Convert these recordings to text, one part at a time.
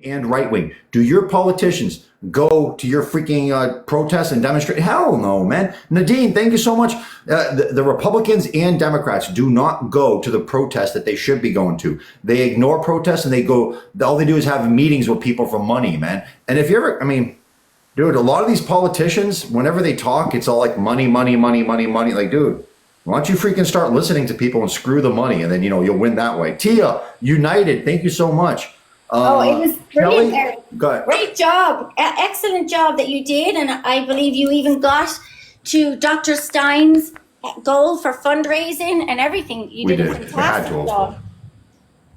and right wing. Do your politicians go to your freaking protests and demonstrate? Hell no, man. Nadine, thank you so much. The Republicans and Democrats do not go to the protests that they should be going to. They ignore protests and they go, all they do is have meetings with people for money, man. And if you ever, I mean, dude, a lot of these politicians, whenever they talk, it's all like money, money, money, money, money. Like, dude, why don't you freaking start listening to people and screw the money, and then, you'll win that way. Tia, United, thank you so much. It was brilliant, Eric. Go ahead. Great job. Excellent job that you did. And I believe you even got to Dr. Stein's goal for fundraising and everything. You did a fantastic job.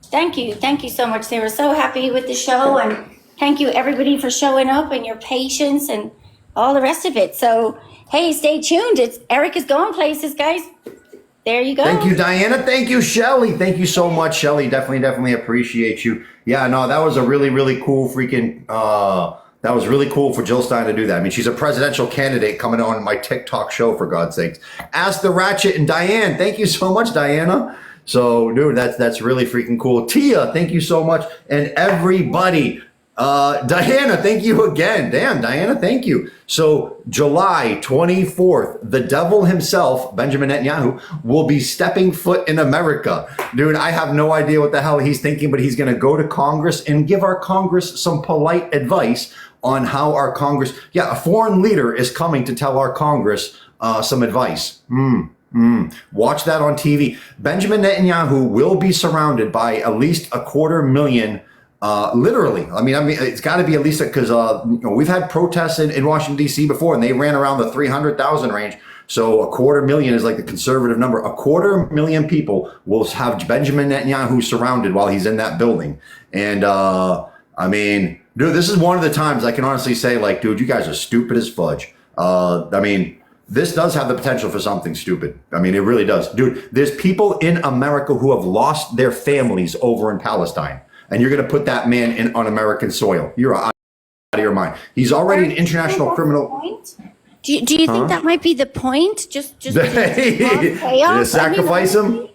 Thank you. Thank you so much. They were so happy with the show. And thank you, everybody, for showing up and your patience and all the rest of it. So, hey, stay tuned. Eric is going places, guys. There you go. Thank you, Diana. Thank you, Shelly. Thank you so much, Shelly. Definitely appreciate you. Yeah, no, that was a really, really cool freaking, that was really cool for Jill Stein to do that. I mean, she's a presidential candidate coming on my TikTok show, for God's sakes. Ask the Ratchet and Diane. Thank you so much, Diana. So, dude, that's really freaking cool. Tia, thank you so much. And everybody, Diana, thank you again. Damn, Diana, thank you. So July 24th, the devil himself, Benjamin Netanyahu, will be stepping foot in America. Dude, I have no idea what the hell he's thinking, but he's going to go to Congress and give our Congress some polite advice on how our Congress, a foreign leader is coming to tell our Congress some advice. Watch that on TV. Benjamin Netanyahu will be surrounded by at least 250,000 literally. I mean, it's got to be at least because we've had protests in Washington, D.C. before, and they ran around the 300,000 range. So 250,000 is like the conservative number. 250,000 people will have Benjamin Netanyahu surrounded while he's in that building. And I mean, dude, this is one of the times I can honestly say, like, dude, you guys are stupid as fudge. I mean, this does have the potential for something stupid. I mean, it really does. Dude, there's people in America who have lost their families over in Palestine. And you're going to put that man on American soil. You're out of your mind. He's already an international criminal. Do you think that might be the point? Just chaos? Sacrifice him?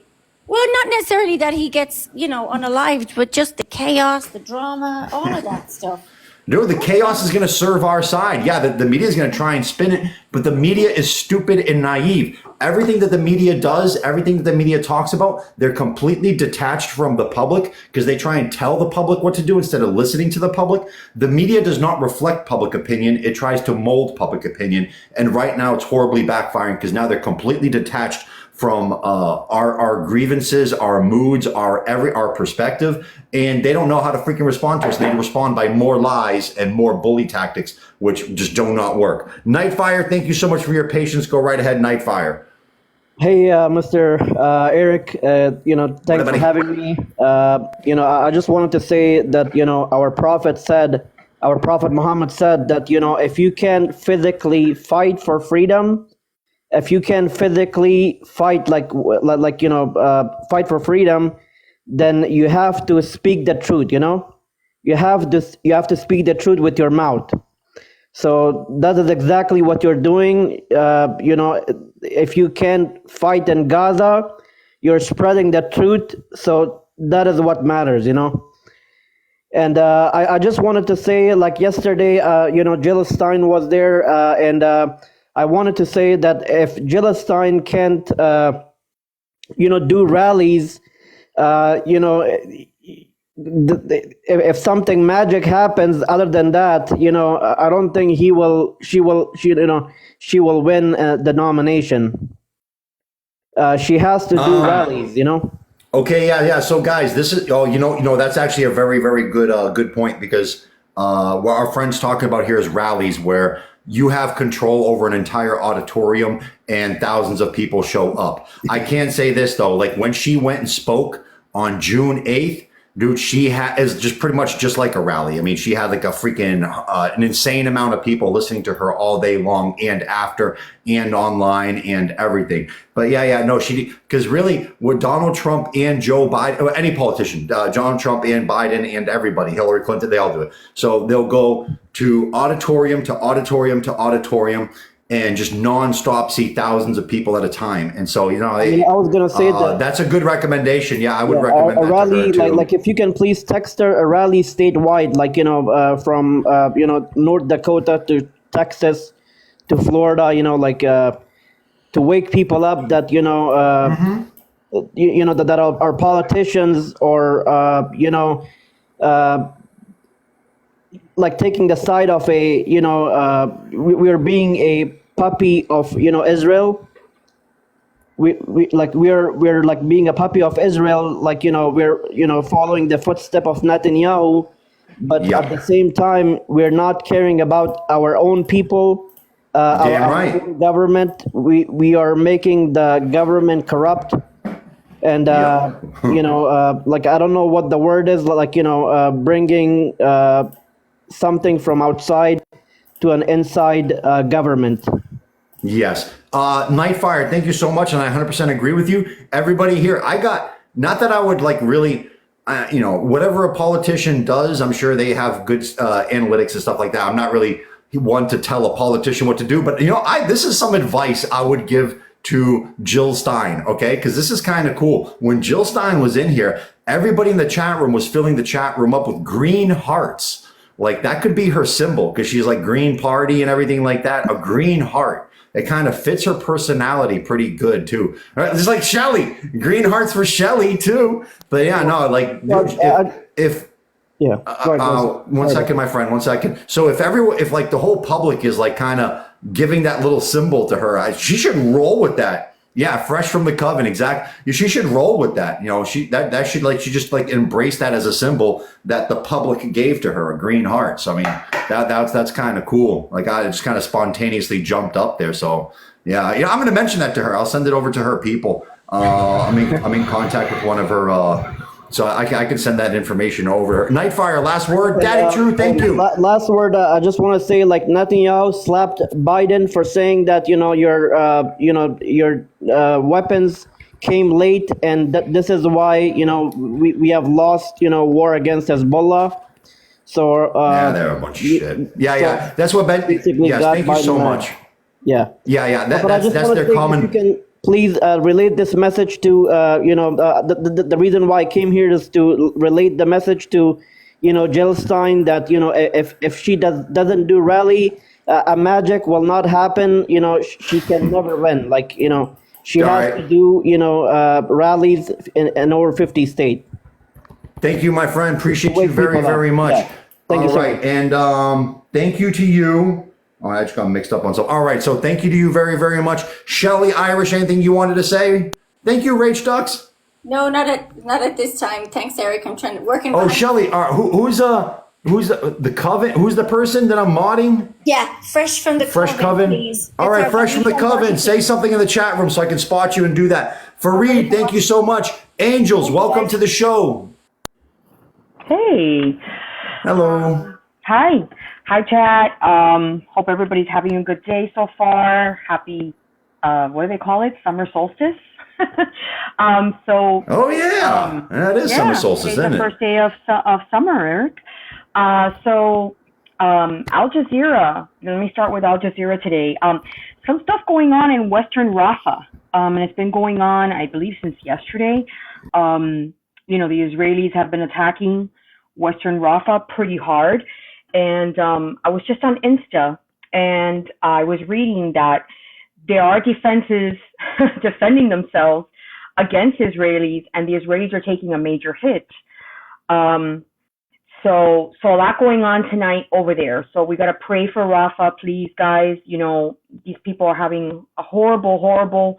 Well, not necessarily that he gets, unalived, but just the chaos, the drama, all of that stuff. No, the chaos is going to serve our side. Yeah, the media is going to try and spin it, but the media is stupid and naive. Everything that the media does, everything that the media talks about, they're completely detached from the public because they try and tell the public what to do instead of listening to the public. The media does not reflect public opinion. It tries to mold public opinion. And right now it's horribly backfiring because now they're completely detached from our grievances, our moods, our perspective, and they don't know how to freaking respond to us. They respond by more lies and more bully tactics, which just do not work. Nightfire, thank you so much for your patience. Go right ahead, Nightfire. Hey, Mr. Eric, thanks for having me. I just wanted to say that, our Prophet Muhammad said that, if you can physically fight for freedom, if you can physically fight fight for freedom, then you have to speak the truth. You have to speak the truth with your mouth. So that is exactly what you're doing. If you can't fight in Gaza, you're spreading the truth. So that is what matters. And I just wanted to say, like yesterday, Jill Stein was there, and I wanted to say that if Jill Stein can't, do rallies, if something magic happens other than that, I don't think she will win the nomination. She has to do rallies, Okay, yeah. So guys, this is that's actually a very, very good point because what our friend's talking about here is rallies where you have control over an entire auditorium and thousands of people show up. I can say this though, like when she went and spoke on June 8th, dude, she is just pretty much just like a rally. I mean, she had like a freaking an insane amount of people listening to her all day long and after and online and everything. But because really with Donald Trump and Joe Biden, any politician, Donald Trump and Biden and everybody, Hillary Clinton, they all do it. So they'll go to auditorium to auditorium to auditorium. and just nonstop see thousands of people at a time. And so, I mean, I was gonna say that that's a good recommendation. Yeah, I would recommend a that rally, to her too. like if you can please text her a rally statewide, like from North Dakota to Texas to Florida, like to wake people up that that our politicians or like taking the side of a we're being a puppy of Israel. We're like being a puppy of Israel, like we're following the footstep of Netanyahu, but Yep. at the same time we're not caring about our own people, Damn our right. own government. We are making the government corrupt, and Yep. like I don't know what the word is, like bringing something from outside to an inside government. Yes. Nightfire, thank you so much. And I 100% agree with you. Everybody here, not that I would like really, whatever a politician does, I'm sure they have good analytics and stuff like that. I'm not really one to tell a politician what to do, but this is some advice I would give to Jill Stein, okay? Because this is kind of cool. When Jill Stein was in here, everybody in the chat room was filling the chat room up with green hearts. Like that could be her symbol because she's like Green Party and everything like that. A green heart. It kind of fits her personality pretty good too. All right, just like Shelly, green hearts for Shelly too. But yeah, no, like if yeah. One second, my friend, 1 second. So if like the whole public is like kind of giving that little symbol to her, she should roll with that. Yeah, fresh from the coven, exactly. She should roll with that. She just like embrace that as a symbol that the public gave to her, a green heart. So I mean, that's kind of cool. Like I just kind of spontaneously jumped up there. So yeah, I'm going to mention that to her. I'll send it over to her people. I'm in contact with one of her. So I can send that information over. Nightfire, last word. Daddy True, thank you. Last word, I just want to say, like, Netanyahu slapped Biden for saying that, your weapons came late, and that this is why, we have lost, war against Hezbollah. So yeah, they're a bunch of shit. Yeah. That's what Ben. Yes, thank you so much. Yeah. Yeah. That's their common. If you can please relate this message to the reason why I came here is to relate the message to Jill Stein that if she doesn't do rally, a magic will not happen. She can never win. Like she has to do rallies in over 50 states. Thank you, my friend. Appreciate you very, very much. Yeah. Thank you so much. And thank you to you. Oh, I just got mixed up on something. All right, so thank you to you very, very much. Shelly, Irish, anything you wanted to say? Thank you, Rach Ducks. No, not at this time. Thanks, Eric. I'm trying to work. Oh, Shelly, who's the coven? Who's the person that I'm modding? Yeah, fresh from the coven. Please. All right, fresh from the coven. Say something in the chat room so I can spot you and do that. Fareed, thank you so much. Angels, welcome to the show. Hey. Hello. Hi, chat. Hope everybody's having a good day so far. Happy, what do they call it? Summer solstice. Oh yeah, that is summer solstice, isn't it? The first day of summer, Eric. Al Jazeera. Let me start with Al Jazeera today. Some stuff going on in Western Rafah, and it's been going on, I believe, since yesterday. The Israelis have been attacking Western Rafah pretty hard. And I was just on Insta, and I was reading that there are defenses defending themselves against Israelis, and the Israelis are taking a major hit. So a lot going on tonight over there. So we got to pray for Rafah, please, guys. These people are having a horrible,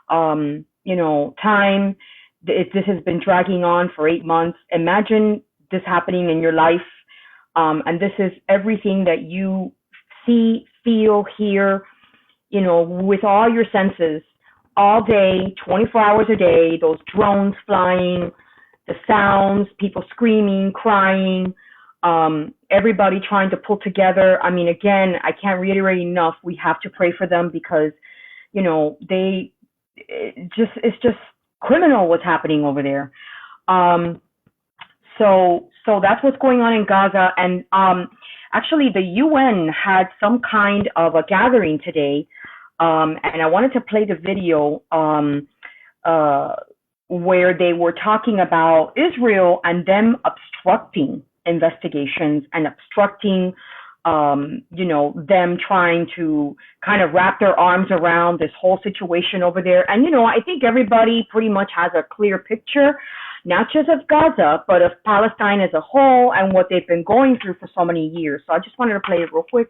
time. This has been dragging on for 8 months. Imagine this happening in your life. And this is everything that you see, feel, hear, with all your senses, all day, 24 hours a day, those drones flying, the sounds, people screaming, crying, everybody trying to pull together. I mean, again, I can't reiterate enough. We have to pray for them because, it's just criminal what's happening over there. So that's what's going on in Gaza. And actually the UN had some kind of a gathering today, and I wanted to play the video where they were talking about Israel and them obstructing investigations and obstructing, them trying to kind of wrap their arms around this whole situation over there. And, I think everybody pretty much has a clear picture, not just of Gaza, but of Palestine as a whole and what they've been going through for so many years. So I just wanted to play it real quick.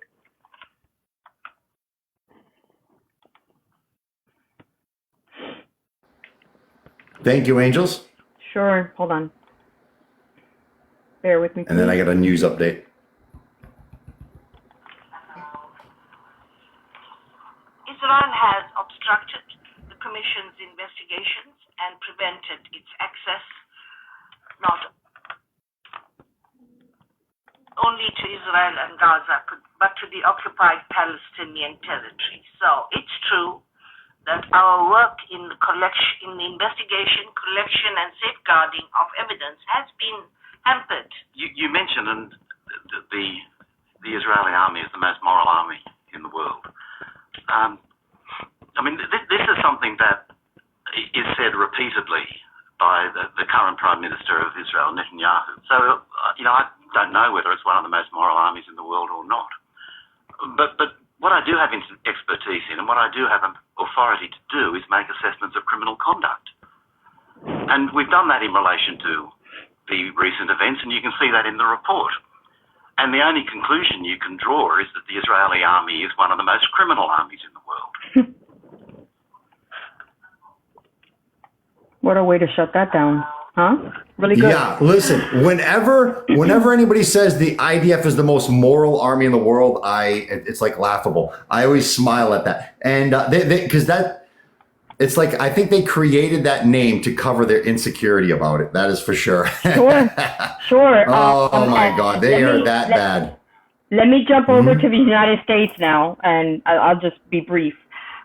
Thank you, Angels. Sure. Hold on. Bear with me, please. And then I got a news update. Israel has obstructed the Commission's investigations and prevented its access not only to Israel and Gaza, but to the occupied Palestinian territory. So it's true that our work in the investigation, collection, and safeguarding of evidence has been hampered. You mentioned and the Israeli army is the most moral army in the world. This is something that is said repeatedly by the current Prime Minister of Israel, Netanyahu. So, I don't know whether it's one of the most moral armies in the world or not. But what I do have expertise in and what I do have authority to do is make assessments of criminal conduct. And we've done that in relation to the recent events, and you can see that in the report. And the only conclusion you can draw is that the Israeli army is one of the most criminal armies in the world. What a way to shut that down, huh? Really good. Yeah, listen, whenever anybody says the IDF is the most moral army in the world, it's like laughable. I always smile at that. And it's like, I think they created that name to cover their insecurity about it. That is for sure. Sure. Oh my God, they are that bad. Let me jump over to the United States now, and I'll just be brief.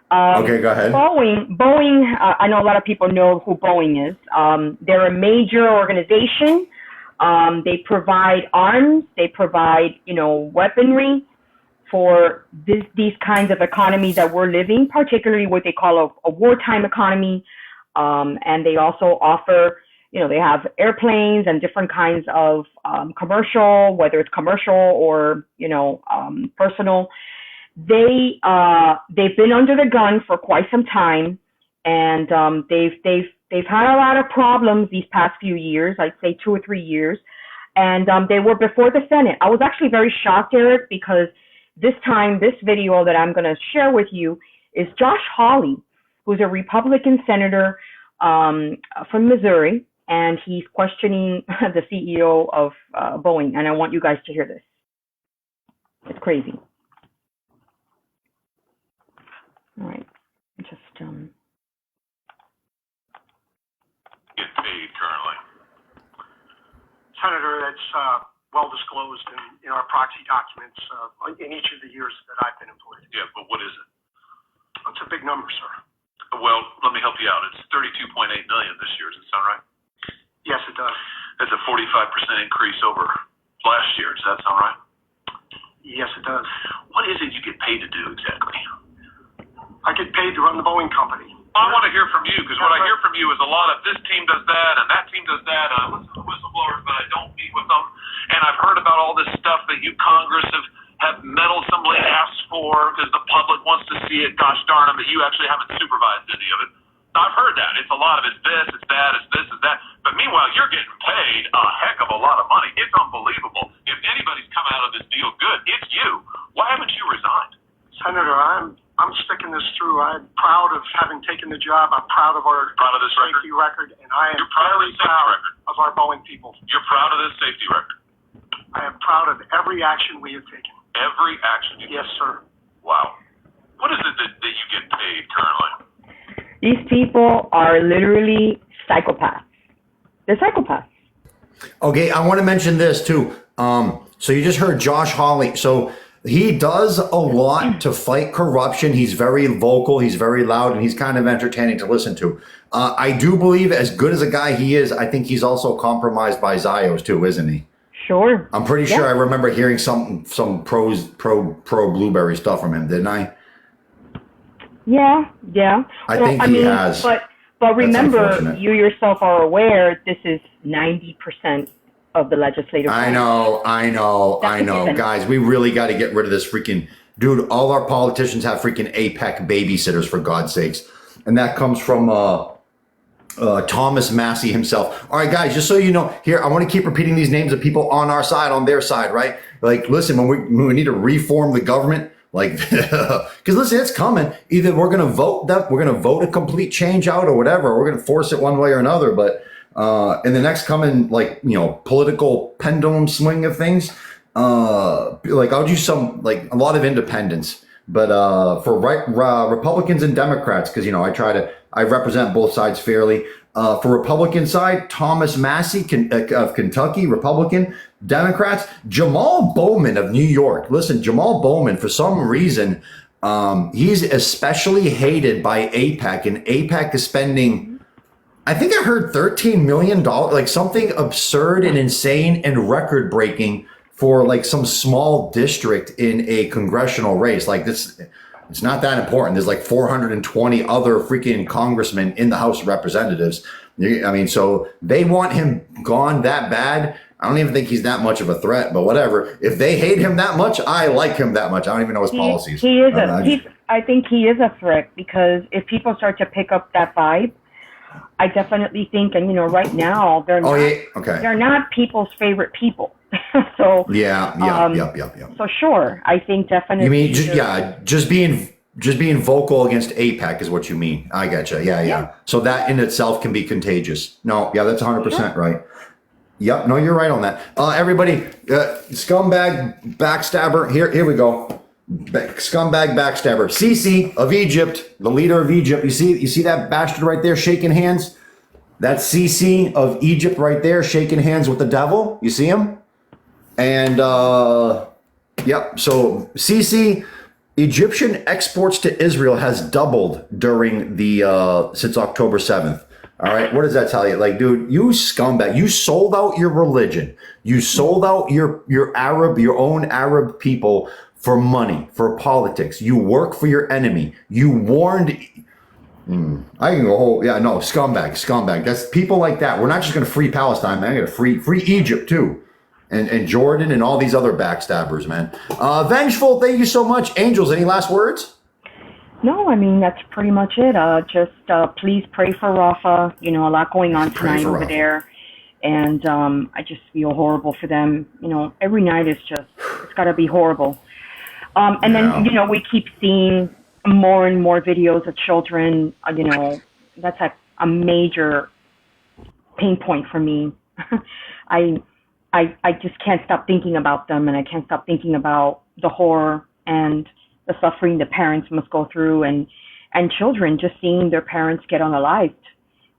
Okay, go ahead. Boeing, I know a lot of people know who Boeing is. They're a major organization. They provide arms. They provide, weaponry for these kinds of economies that we're living, particularly what they call a wartime economy. And they also offer, they have airplanes and different kinds of commercial, whether it's commercial or, personal. They've been under the gun for quite some time, and they've had a lot of problems these past few years. I'd say 2 or 3 years, and they were before the Senate. I was actually very shocked, Eric, because this time this video that I'm going to share with you is Josh Hawley, who's a Republican senator from Missouri, and he's questioning the CEO of Boeing. And I want you guys to hear this. It's crazy. All right, just get paid currently. Senator, that's well disclosed in our proxy documents in each of the years that I've been employed. Yeah, but what is it? It's a big number, sir. Well, let me help you out. It's 32.8 million this year. Does it sound right? Yes, it does. That's a 45% increase over last year. Does that sound right? Yes, it does. What is it you get paid to do exactly? I get paid to run the Boeing company. I want to hear from you, because what I hear from you is a lot of this team does that and that team does that. And I listen to whistleblowers, but I don't meet with them. And I've heard about all this stuff that you Congress have meddlesomely asked for because the public wants to see it. Gosh darn them, but you actually haven't supervised any of it. I've heard that. It's a lot of it's this, it's that, it's this, it's that. But meanwhile, you're getting paid a heck of a lot of money. It's unbelievable. If anybody's come out of this deal good, it's you. Why haven't you resigned? Senator, I'm sticking this through. I'm proud of having taken the job. I'm proud of our this safety record, and I am You're proud of very the safety proud record. of our Boeing people. You're proud of this safety record. I am proud of every action we have taken. Every action you Yes, take. sir. Wow. What is it that you get paid currently? These people are literally psychopaths. They're psychopaths. Okay, I want to mention this too. So you just heard Josh Hawley. So he does a lot to fight corruption. He's very vocal, he's very loud, and he's kind of entertaining to listen to. I do believe, as good as a guy he is, I think he's also compromised by Zios too, isn't he? Sure. I'm pretty sure I remember hearing some pro blueberry stuff from him, didn't I? Yeah. I think he has. But remember, unfortunate. you yourself are aware this is 90% of the legislative. I know. Guys, we really got to get rid of this freaking dude. All our politicians have freaking APEC babysitters, for God's sakes. And that comes from Thomas Massey himself. All right, guys, just so you know, here, I want to keep repeating these names of people on our side, on their side, right? Like, listen, when we need to reform the government, like, because listen, it's coming. Either we're going to vote a complete change out or whatever. Or we're going to force it one way or another. But in the next coming, like, political pendulum swing of things, like I'll do some, like a lot of independents. But for Republicans and Democrats, because I represent both sides fairly. For Republican side, Thomas Massey of Kentucky, Republican. Democrats, Jamal Bowman of New York. Listen, Jamal Bowman, for some reason, he's especially hated by APEC, and APEC is spending, I think I heard $13 million, like something absurd and insane and record breaking for like some small district in a congressional race. Like this, it's not that important. There's like 420 other freaking congressmen in the House of Representatives. I mean, so they want him gone that bad. I don't even think he's that much of a threat, but whatever. If they hate him that much, I like him that much. I don't even know his policies. I think he is a threat, because if people start to pick up that vibe, I definitely think, and right now they're not people's favorite people. So So sure, I think definitely. You mean just being vocal against APEC is what you mean? I gotcha. Yeah. So that in itself can be contagious. No, that's 100% right. Yep. No, you're right on that. Everybody, scumbag backstabber. Here we go. Scumbag backstabber. Sisi of Egypt, the leader of Egypt. You see that bastard right there shaking hands? That's Sisi of Egypt right there shaking hands with the devil. You see him? And so Sisi, Egyptian exports to Israel has doubled during since October 7th. All right, what does that tell you? Like, dude, you scumbag, you sold out your religion. You sold out your own Arab people for money, for politics. You work for your enemy. You warned. I can go, scumbag. That's people like that. We're not just going to free Palestine, man. I'm going to free Egypt too. And Jordan and all these other backstabbers, man. Vengeful, thank you so much. Angels, any last words? No, I mean, that's pretty much it. Just please pray for Rafa. A lot going on tonight over there. And I just feel horrible for them. Every night it's got to be horrible. Then, we keep seeing more and more videos of children. That's a major pain point for me. I just can't stop thinking about them, and I can't stop thinking about the horror and the suffering the parents must go through, and children just seeing their parents get unalived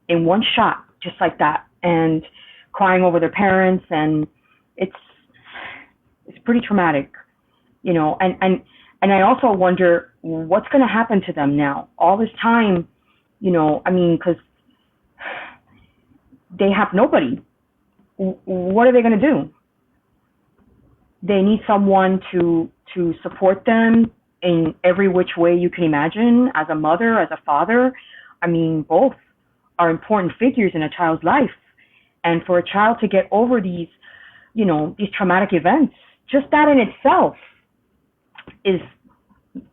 in one shot, just like that, and crying over their parents, and it's pretty traumatic, and I also wonder what's going to happen to them now. All this time, because they have nobody. What are they going to do? They need someone to support them in every which way you can imagine, as a mother, as a father. Both are important figures in a child's life. And for a child to get over these traumatic events, just that in itself is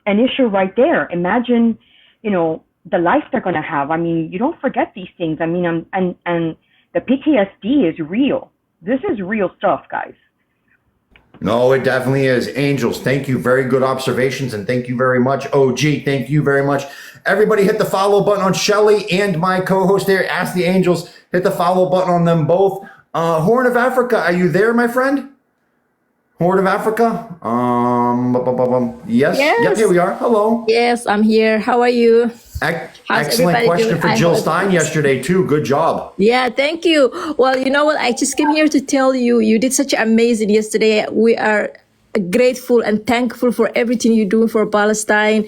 an issue right there. Imagine, the life they're going to have. You don't forget these things. And the PTSD is real. This is real stuff, guys. No, it definitely is. Angels, thank you. Very good observations, and thank you very much. OG, thank you very much. Everybody hit the follow button on Shelly and my co-host there, Ask the Angels. Hit the follow button on them both. Horn of Africa, are you there, my friend? Horn of Africa? Yes. Yep, here we are. Hello. Yes, I'm here. How are you? Excellent question for Jill Stein yesterday, too. Good job. Yeah, thank you. Well, you know what? I just came here to tell you, you did such amazing yesterday. We are grateful and thankful for everything you're doing for Palestine.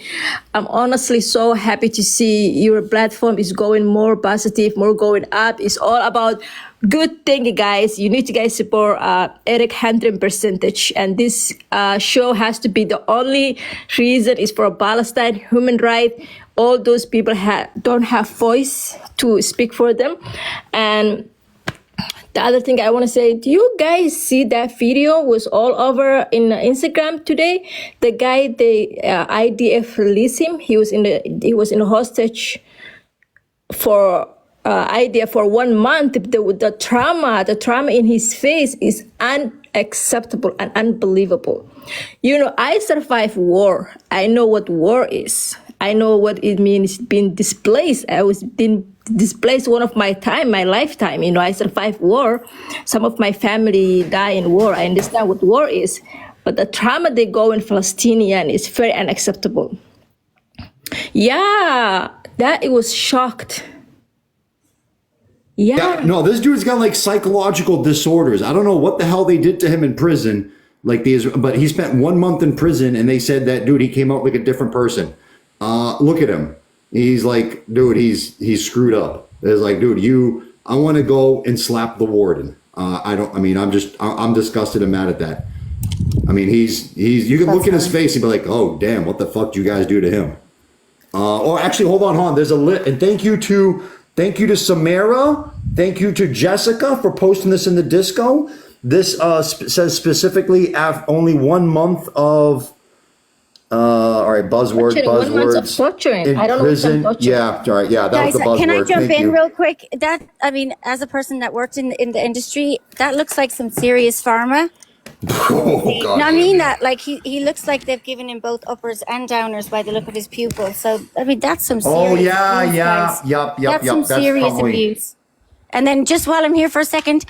I'm honestly so happy to see your platform is going more positive, more going up. It's all about good thing, guys. You need to guys support Eric 100%. And this show has to be the only reason is for Palestine, human rights. All those people don't have voice to speak for them. And the other thing I want to say, do you guys see that video was all over in Instagram today? The guy, the IDF released him. He was in a hostage for IDF for 1 month. The trauma in his face is unacceptable and unbelievable. You know, I survived war. I know what war is. I know what it means being displaced. I was being displaced my lifetime. You know, I survived war. Some of my family die in war. I understand what war is. But the trauma they go in Palestinian is very unacceptable. Yeah, that it was shocked. Yeah. No, this dude's got like psychological disorders. I don't know what the hell they did to him in prison. But he spent 1 month in prison, and they said that, dude, he came out like a different person. Look at him. He's like, dude, he's screwed up. It's like, dude, I want to go and slap the warden. I'm disgusted and mad at that. I mean, you can look in his face and be like, oh, damn, what the fuck did you guys do to him? Actually, hold on. There's a lit, and thank you to Samara. Thank you to Jessica for posting this in the disco. This says specifically only 1 month of, all right, buzzwords. 1 month of torturing. I don't prison. know. Yeah, all right, yeah, that Guys, was the buzzword. can I jump Thank in you. real quick? As a person that worked in the industry, that looks like some serious pharma. Oh, God. No, I mean that, like he looks like they've given him both uppers and downers by the look of his pupils. So I mean that's some serious abuse, guys. That's some serious abuse. And then just while I'm here for a second,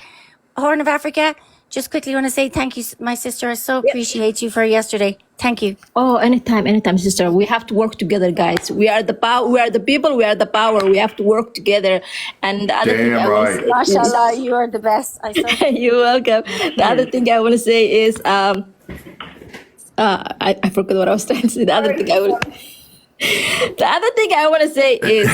Horn of Africa, just quickly want to say thank you, my sister. I so appreciate you for yesterday. Thank you. Oh, anytime, sister. We have to work together, guys. We are the power. We are the people. We are the power. We have to work together. And the other thing I want to say, Mashallah, you are the best. you're welcome. The other thing I want to say is, I forgot what I was trying to say. The other thing I want to say is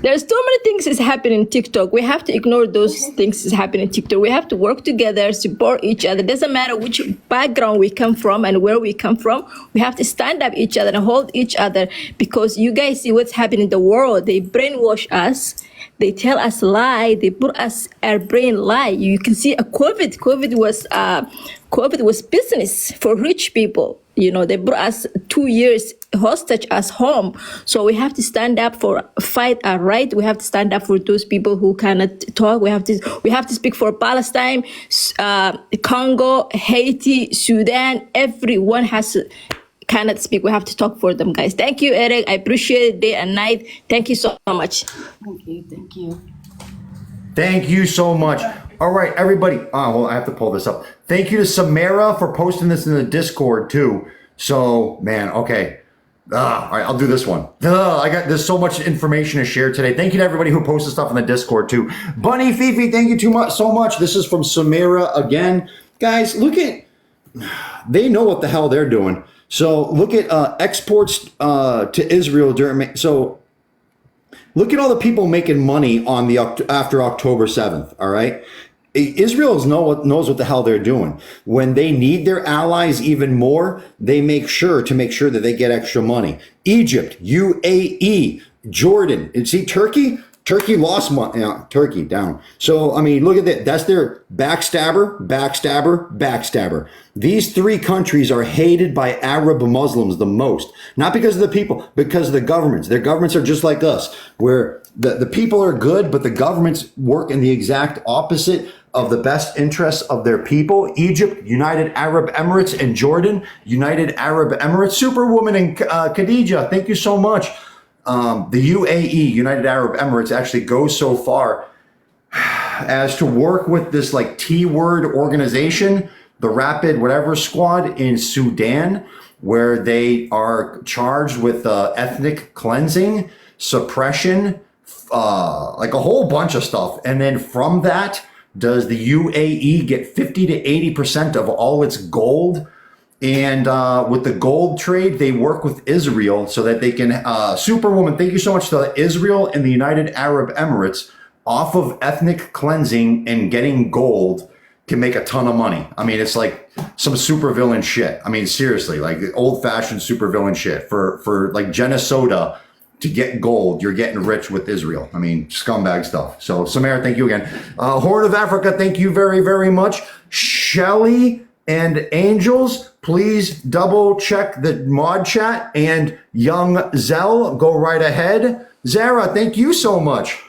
there's too many things is happening in TikTok. We have to ignore those things is happening in TikTok. We have to work together, support each other. Doesn't matter which background we come from and where we come from. We have to stand up each other and hold each other, because you guys see what's happening in the world. They brainwash us. They tell us lie. They put us our brain lie. You can see COVID. COVID was business for rich people. You know, they brought us 2 years hostage us home. So we have to stand up fight our right. We have to stand up for those people who cannot talk. We have to speak for Palestine, Congo, Haiti, Sudan. Everyone cannot speak. We have to talk for them, guys. Thank you, Eric. I appreciate it day and night. Thank you so much. Thank you. Thank you so much. All right, everybody. Well, I have to pull this up. Thank you to Samara for posting this in the Discord too. So, man, okay. All right, I'll do this one. There's so much information to share today. Thank you to everybody who posted stuff in the Discord too. Bunny Fifi, thank you so much. This is from Samara again. Guys, they know what the hell they're doing. So look at exports to Israel look at all the people making money on after October 7th, all right? Israel knows what the hell they're doing. When they need their allies even more, they make sure that they get extra money. Egypt, UAE, Jordan, and see Turkey? Turkey lost money. Turkey down. So, I mean, look at that. That's their backstabber. These three countries are hated by Arab Muslims the most. Not because of the people, because of the governments. Their governments are just like us, where the people are good, but the governments work in the exact opposite of the best interests of their people. Egypt, United Arab Emirates, and Jordan, United Arab Emirates. Superwoman and Khadija, thank you so much. The UAE, United Arab Emirates, actually goes so far as to work with this like T-word organization, the Rapid Whatever Squad in Sudan, where they are charged with ethnic cleansing, suppression, like a whole bunch of stuff. And then from that, does the UAE get 50 to 80% of all its gold? And with the gold trade, they work with Israel so that they can, Superwoman, thank you so much to Israel and the United Arab Emirates off of ethnic cleansing and getting gold can make a ton of money. I mean, it's like some supervillain shit. I mean, seriously, like old fashioned supervillain shit for like Jenna Soda to get gold. You're getting rich with Israel. I mean, scumbag stuff. So Samara, thank you again. Horn of Africa, thank you very, very much. Shelly and Angels, please double check the mod chat. And Young Zell, go right ahead. Zara, thank you so much.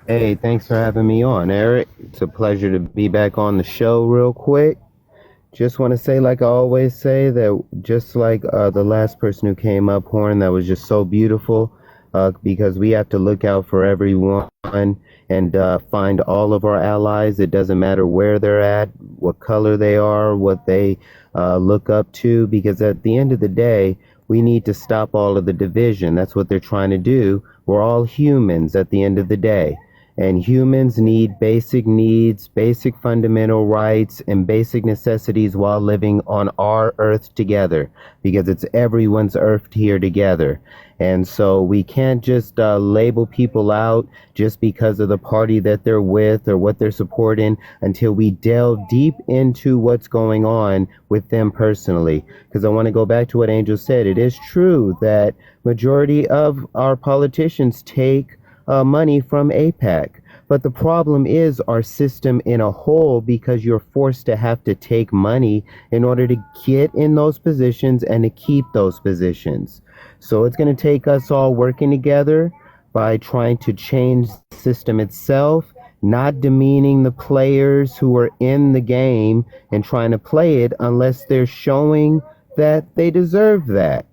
Hey, thanks for having me on, Eric. It's a pleasure to be back on the show real quick. Just want to say, like I always say, that just like the last person who came up, Horn, that was just so beautiful, because we have to look out for everyone and find all of our allies. It doesn't matter where they're at, what color they are, what they look up to, because at the end of the day, we need to stop all of the division. That's what they're trying to do. We're all humans at the end of the day. And humans need basic needs, basic fundamental rights, and basic necessities while living on our earth together, because it's everyone's earth here together. And so we can't just label people out just because of the party that they're with or what they're supporting until we delve deep into what's going on with them personally. Because I want to go back to what Angel said. It is true that majority of our politicians take money from AIPAC. But the problem is our system in a whole, because you're forced to have to take money in order to get in those positions and to keep those positions. So it's going to take us all working together by trying to change the system itself, not demeaning the players who are in the game and trying to play it unless they're showing that they deserve that.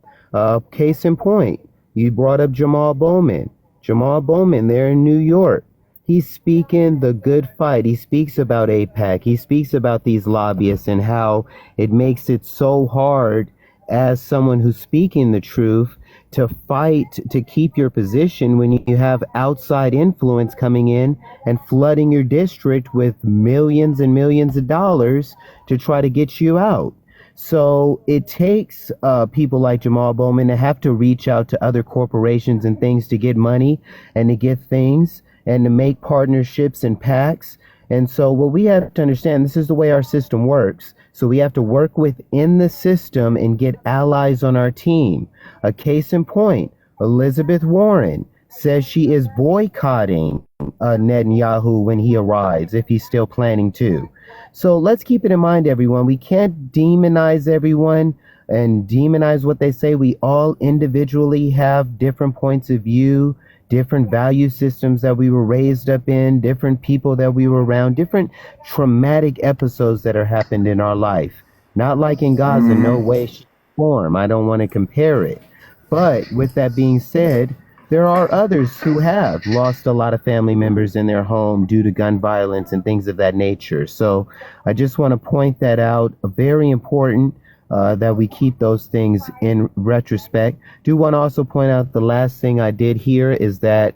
Case in point, you brought up Jamal Bowman. Jamal Bowman there in New York. He's speaking the good fight. He speaks about AIPAC. He speaks about these lobbyists and how it makes it so hard as someone who's speaking the truth to fight to keep your position when you have outside influence coming in and flooding your district with millions and millions of dollars to try to get you out. So it takes people like Jamal Bowman to have to reach out to other corporations and things to get money and to get things and to make partnerships and pacts. And so what we have to understand, this is the way our system works. So we have to work within the system and get allies on our team. A case in point, Elizabeth Warren says she is boycotting Netanyahu when he arrives, if he's still planning to. So let's keep it in mind, everyone. We can't demonize everyone and demonize what they say. We all individually have different points of view, different value systems that we were raised up in, different people that we were around, different traumatic episodes that are happened in our life. Not like in Gaza, no way, shape, or form. I don't want to compare it. But with that being said, there are others who have lost a lot of family members in their home due to gun violence and things of that nature. So I just want to point that out. Very important that we keep those things in retrospect. Do want to also point out the last thing I did here is that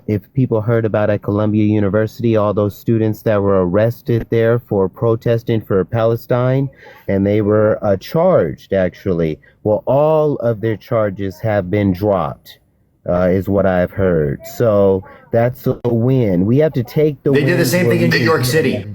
if people heard about at Columbia University, all those students that were arrested there for protesting for Palestine, and they were charged actually. Well, all of their charges have been dropped. Is what I've heard. So that's a win. We have to take the wins. They did the same thing in New York City.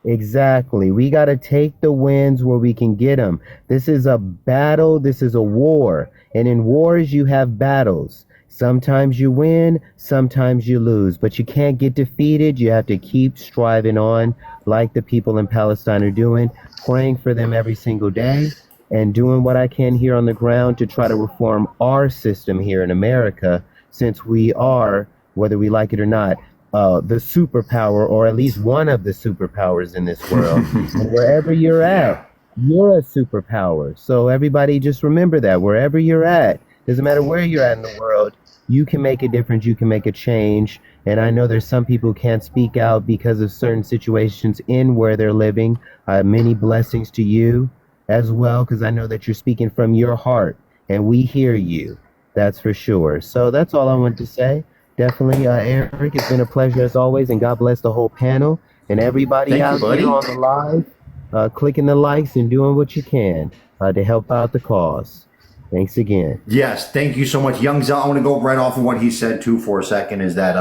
Exactly. We got to take the wins where we can get them. This is a battle. This is a war. And in wars, you have battles. Sometimes you win, sometimes you lose, but you can't get defeated. You have to keep striving on like the people in Palestine are doing, praying for them every single day, and doing what I can here on the ground to try to reform our system here in America, since we are, whether we like it or not, the superpower, or at least one of the superpowers in this world. And wherever you're at, you're a superpower. So everybody just remember that. Wherever you're at, doesn't matter where you're at in the world, you can make a difference, you can make a change. And I know there's some people who can't speak out because of certain situations in where they're living. Many blessings to you as well, because I know that you're speaking from your heart, and we hear you. That's for sure. So that's all I wanted to say. Definitely, Eric, it's been a pleasure as always, and God bless the whole panel and everybody out here on the live, clicking the likes and doing what you can to help out the cause. Thanks again. Yes, thank you so much, Young Zell. I want to go right off of what he said too for a second. Is that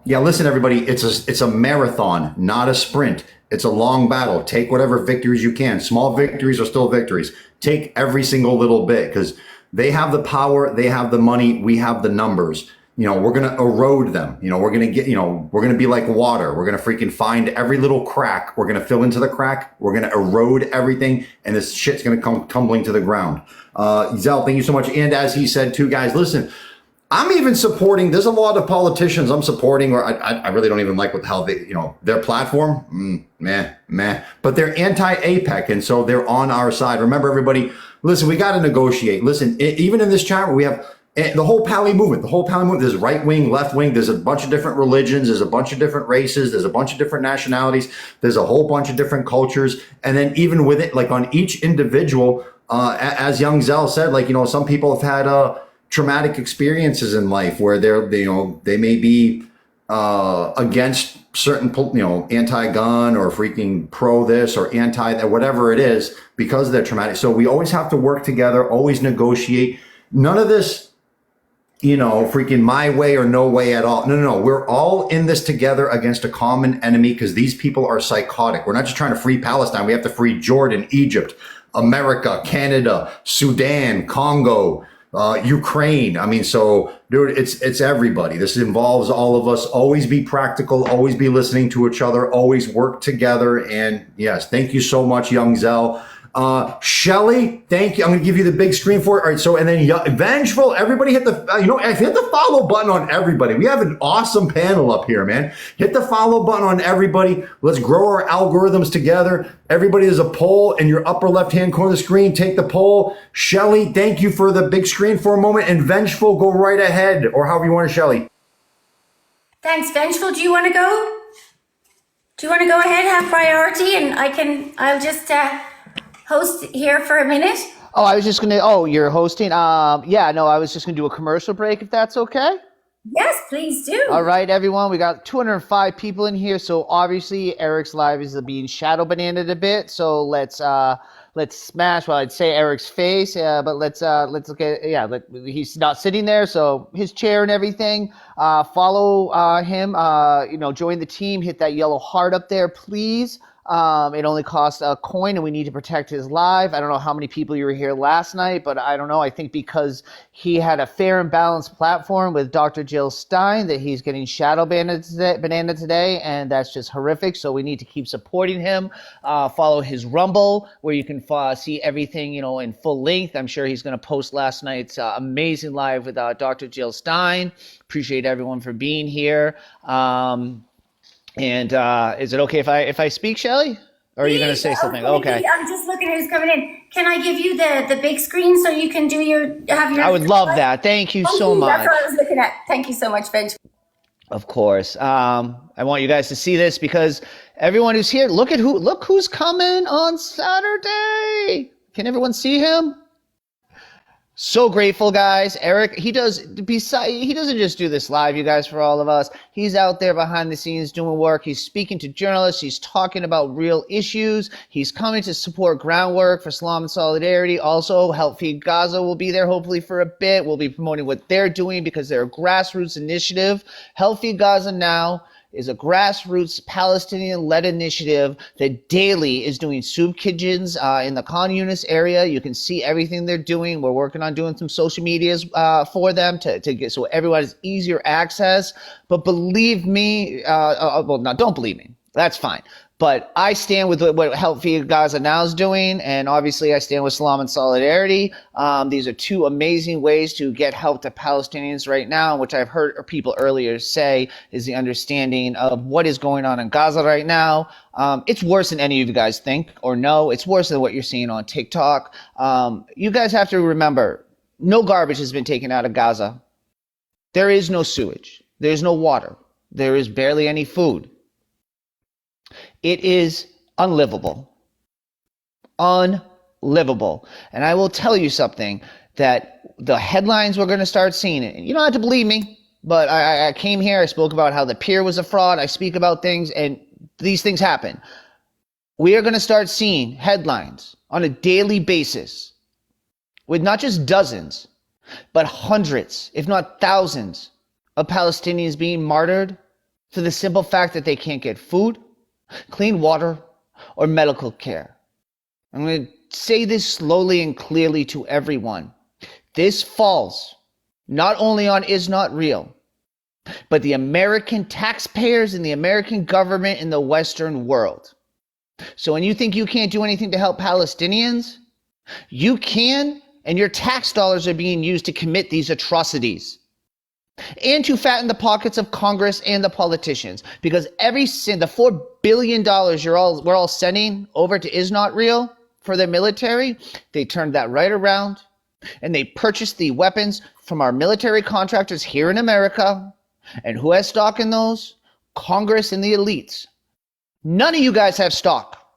yeah? Listen, everybody, it's a marathon, not a sprint. It's a long battle. Take whatever victories you can. Small victories are still victories. Take every single little bit because they have the power, they have the money, we have the numbers. We're going to erode them. We're going to get, we're going to be like water. We're going to freaking find every little crack. We're going to fill into the crack. We're going to erode everything. And this shit's going to come tumbling to the ground. Zell, thank you so much. And as he said too, guys, listen, I'm even supporting, there's a lot of politicians I'm supporting, or I really don't even like what the hell they, their platform, meh. But they're anti-APEC. And so they're on our side. Remember, everybody, listen, we got to negotiate. Listen, even in this chat where we have, the whole Pali movement, there's right wing, left wing, there's a bunch of different religions, there's a bunch of different races, there's a bunch of different nationalities, there's a whole bunch of different cultures. And then even with it, like on each individual, as Young Zell said, like, some people have had traumatic experiences in life where they may be against certain, anti-gun or freaking pro this or anti that, whatever it is, because of their traumatic. So we always have to work together, always negotiate. None of this, freaking my way or no way at all. No. We're all in this together against a common enemy because these people are psychotic. We're not just trying to free Palestine. We have to free Jordan, Egypt, America, Canada, Sudan, Congo, Ukraine. I mean, so dude, it's everybody. This involves all of us. Always be practical, always be listening to each other, always work together. And yes, thank you so much, Young Zell. Shelly, thank you. I'm going to give you the big screen for it. All right. So, and then Vengeful, everybody hit the, hit the follow button on everybody. We have an awesome panel up here, man. Hit the follow button on everybody. Let's grow our algorithms together. Everybody, there's a poll in your upper left-hand corner of the screen. Take the poll. Shelly, thank you for the big screen for a moment. And Vengeful, go right ahead, or however you want to, Shelly. Thanks, Vengeful. Do you want to go? Do you want to go ahead, have priority, and I'll just host here for a minute? Oh, I was just going to, you're hosting? Yeah, no, I was just going to do a commercial break if that's okay. Yes, please do. All right, everyone, we got 205 people in here. So obviously Eric's live is being shadow bananaed a bit. So let's smash, well, I'd say Eric's face, but let's look at, he's not sitting there. So his chair and everything, follow him, join the team, hit that yellow heart up there, please. It only costs a coin and we need to protect his life. I don't know how many people you were here last night, but I don't know. I think because he had a fair and balanced platform with Dr. Jill Stein that he's getting shadow banana today, and that's just horrific. So we need to keep supporting him. Follow his Rumble where you can see everything, in full length. I'm sure he's going to post last night's amazing live with Dr. Jill Stein. Appreciate everyone for being here. And is it okay if I speak, Shelly? Or are you going to say something? Okay. I'm just looking at who's coming in. Can I give you the big screen so you can have your... I would love that. Thank you so much. That's what I was looking at. Thank you so much, Benj. Of course. I want you guys to see this because everyone who's here, look who's coming on Saturday. Can everyone see him? So grateful, guys. Eric, he doesn't just do this live, you guys, for all of us. He's out there behind the scenes doing work. He's speaking to journalists. He's talking about real issues. He's coming to support groundwork for Islam and Solidarity. Also, Help Feed Gaza will be there hopefully for a bit. We'll be promoting what they're doing because they're a grassroots initiative. Help Feed Gaza Now is a grassroots Palestinian-led initiative that daily is doing soup kitchens in the Khan Yunis area. You can see everything they're doing. We're working on doing some social medias for them to get so everyone has easier access. But believe me, don't believe me. That's fine. But I stand with what Help Feed Gaza Now is doing, and obviously I stand with Islam and Solidarity. These are two amazing ways to get help to Palestinians right now, which I've heard people earlier say is the understanding of what is going on in Gaza right now. It's worse than any of you guys think or know. It's worse than what you're seeing on TikTok. You guys have to remember, no garbage has been taken out of Gaza. There is no sewage. There's no water. There is barely any food. It is unlivable. Unlivable. And I will tell you something, that the headlines we're going to start seeing, and you don't have to believe me, but I came here, I spoke about how the pier was a fraud, I speak about things, and these things happen. We are going to start seeing headlines on a daily basis with not just dozens, but hundreds, if not thousands, of Palestinians being martyred for the simple fact that they can't get food, clean water, or medical care. I'm going to say this slowly and clearly to everyone. This falls not only on Is Not Real, but the American taxpayers and the American government in the Western world. So when you think you can't do anything to help Palestinians, you can, and your tax dollars are being used to commit these atrocities and to fatten the pockets of Congress and the politicians. Because the $4 billion we're all sending over to Is Not Real for their military, they turned that right around and they purchased the weapons from our military contractors here in America. And who has stock in those? Congress and the elites. None of you guys have stock.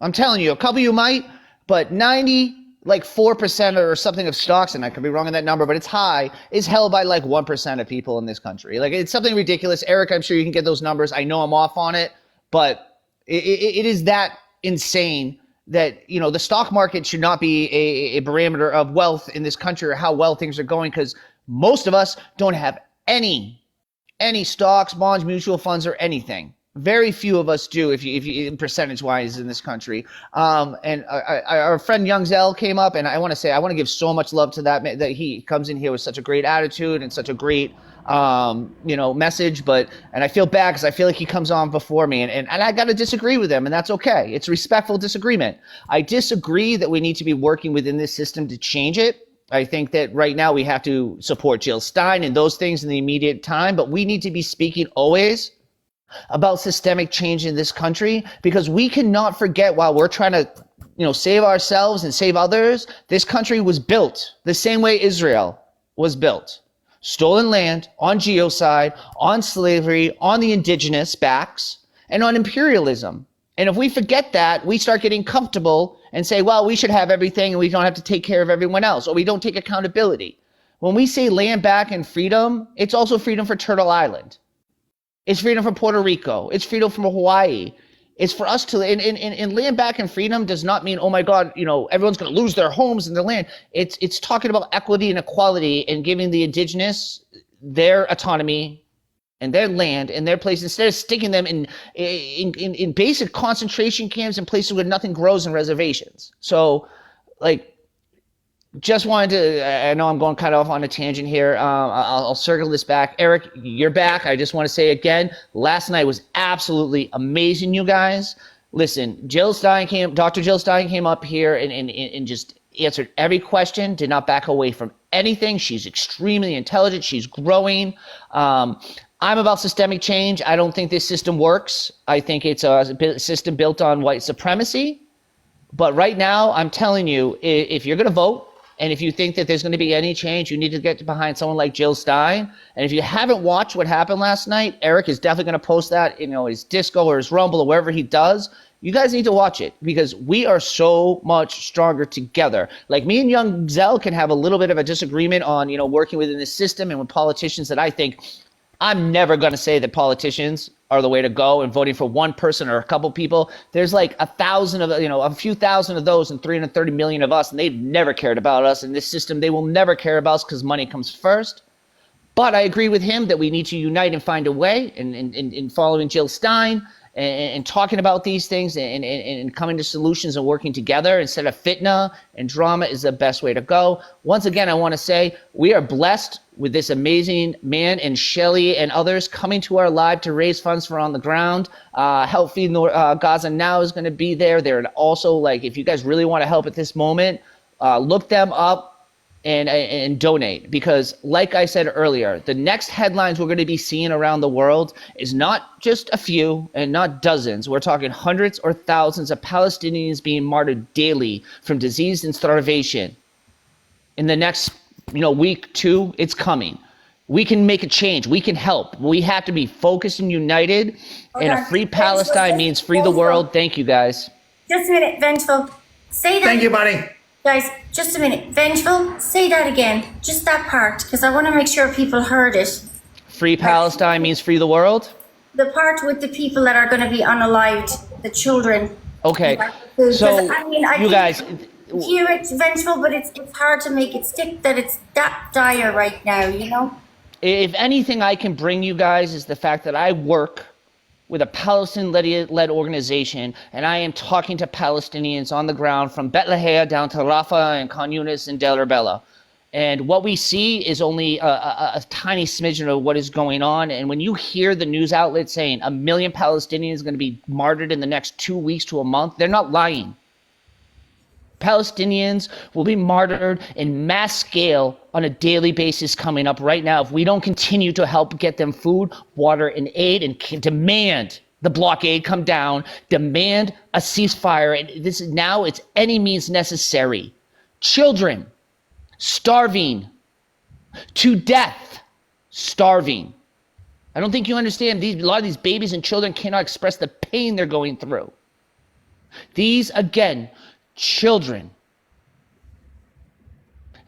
I'm telling you, a couple of you might, but 4% or something of stocks, and I could be wrong on that number, but it's high, is held by like 1% of people in this country. Like, it's something ridiculous. Eric, I'm sure you can get those numbers. I know I'm off on it, but it is that insane that, you know, the stock market should not be a barometer of wealth in this country or how well things are going, because most of us don't have any stocks, bonds, mutual funds, or anything. Very few of us do, if you percentage-wise in this country. And our friend Young Zell came up, and I want to give so much love to that he comes in here with such a great attitude and such a great message. And I feel bad because I feel like he comes on before me, and I got to disagree with him, and that's okay. It's respectful disagreement. I disagree that we need to be working within this system to change it. I think that right now we have to support Jill Stein and those things in the immediate time, but we need to be speaking always about systemic change in this country, because we cannot forget, while we're trying to, save ourselves and save others, this country was built the same way Israel was built. Stolen land, on genocide, on slavery, on the indigenous backs, and on imperialism. And if we forget that, we start getting comfortable and say, well, we should have everything and we don't have to take care of everyone else, or we don't take accountability. When we say land back and freedom, it's also freedom for Turtle Island. It's freedom from Puerto Rico. It's freedom from Hawaii. It's for us to, and land back and freedom does not mean, oh my God, everyone's going to lose their homes and their land. It's talking about equity and equality and giving the indigenous their autonomy and their land and their place, instead of sticking them in basic concentration camps and places where nothing grows in reservations. So, just wanted to, I know I'm going kind of off on a tangent here. I'll circle this back. Eric, you're back. I just want to say again, last night was absolutely amazing, you guys. Listen, Dr. Jill Stein came up here and just answered every question, did not back away from anything. She's extremely intelligent. She's growing. I'm about systemic change. I don't think this system works. I think it's a system built on white supremacy. But right now, I'm telling you, if you're going to vote, and if you think that there's going to be any change, you need to get behind someone like Jill Stein. And if you haven't watched what happened last night, Eric is definitely going to post that, his Disco or his Rumble or wherever he does. You guys need to watch it, because we are so much stronger together. Like, me and Young Zell can have a little bit of a disagreement on, working within the system and with politicians that I think, I'm never going to say that politicians are the way to go and voting for one person or a couple people. There's like a few thousand of those and 330 million of us, and they've never cared about us. In this system, they will never care about us because money comes first. But I agree with him that we need to unite and find a way, in following Jill Stein and talking about these things and coming to solutions and working together instead of fitna and drama is the best way to go. Once again, I want to say we are blessed with this amazing man and Shelly and others coming to our live to raise funds for On the Ground. Help Feed Gaza Now is going to be there. They're also, if you guys really want to help at this moment, look them up and donate, because like I said earlier, the next headlines we're going to be seeing around the world is not just a few and not dozens. We're talking hundreds or thousands of Palestinians being martyred daily from disease and starvation. In the next week, two, it's coming. We can make a change. We can help. We have to be focused and united. Okay. And a free Palestine means free the world. Thank you, guys. Just a minute, Vengeful. Say that. Thank you, buddy. Guys, just a minute. Vengeful, say that again. Just that part, because I want to make sure people heard it. Free Palestine means free the world? The part with the people that are going to be unalived, the children. Okay. So, you guys, hear it, Vengeful, but it's hard to make it stick that it's that dire right now, you know? If anything I can bring you guys is the fact that I work with a Palestinian-led organization, and I am talking to Palestinians on the ground from Bethlehem down to Rafah and Khan Yunis and Deir Bella. And what we see is only a tiny smidgen of what is going on. And when you hear the news outlets saying 1 million Palestinians are going to be martyred in the next 2 weeks to a month, they're not lying. Palestinians will be martyred in mass scale on a daily basis coming up right now if we don't continue to help get them food, water, and aid, and demand the blockade come down, demand a ceasefire. And this is now, it's any means necessary. Children starving to death, starving. I don't think you understand. A lot of these babies and children cannot express the pain they're going through. These, again, children.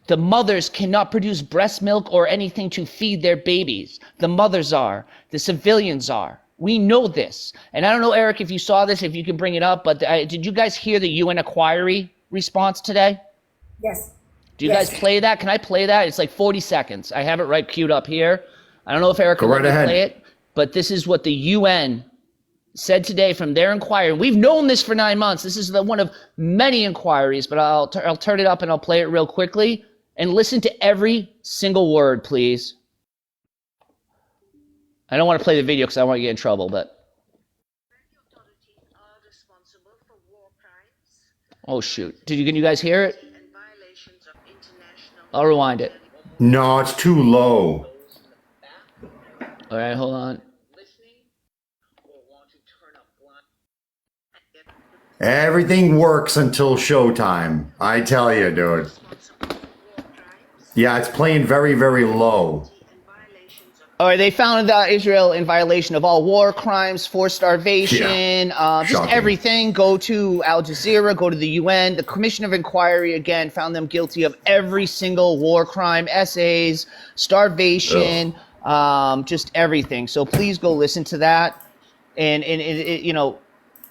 The mothers cannot produce breast milk or anything to feed their babies. The mothers are. The civilians are. We know this. And I don't know, Eric, if you saw this, if you can bring it up, but did you guys hear the UN inquiry response today? Yes. Do you guys play that? Can I play that? It's like 40 seconds. I have it right queued up here. I don't know if Eric can play it, but this is what the UN said today from their inquiry. We've known this for 9 months. This is one of many inquiries, but I'll turn it up and I'll play it real quickly. And listen to every single word, please. I don't want to play the video because I don't want to get in trouble, but. Oh, shoot. Can you guys hear it? I'll rewind it. No, it's too low. All right, hold on. Everything works until showtime. I tell you, dude. Yeah, it's playing very, very low. All right, they found Israel in violation of all war crimes, forced starvation, just everything. Go to Al Jazeera, go to the UN. The Commission of Inquiry, again, found them guilty of every single war crime, essays, starvation, just everything. So please go listen to that. And you know,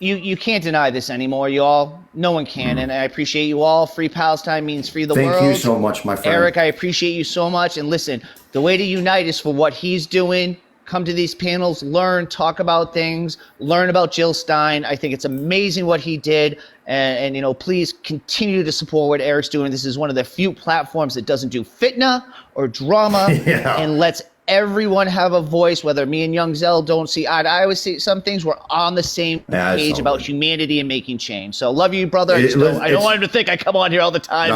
you can't deny this anymore, y'all. No one can, and I appreciate you all. Free Palestine means free the world. Thank you so much, my friend. Eric, I appreciate you so much. And listen, the way to unite is for what he's doing. Come to these panels, learn, talk about things, learn about Jill Stein. I think it's amazing what he did. And you know, please continue to support what Eric's doing. This is one of the few platforms that doesn't do fitna or drama and lets everyone have a voice, whether me and Young Zell don't see eye to eye with some things. We're on the same page about humanity and making change. So love you, brother. I don't want him to think I come on here all the time.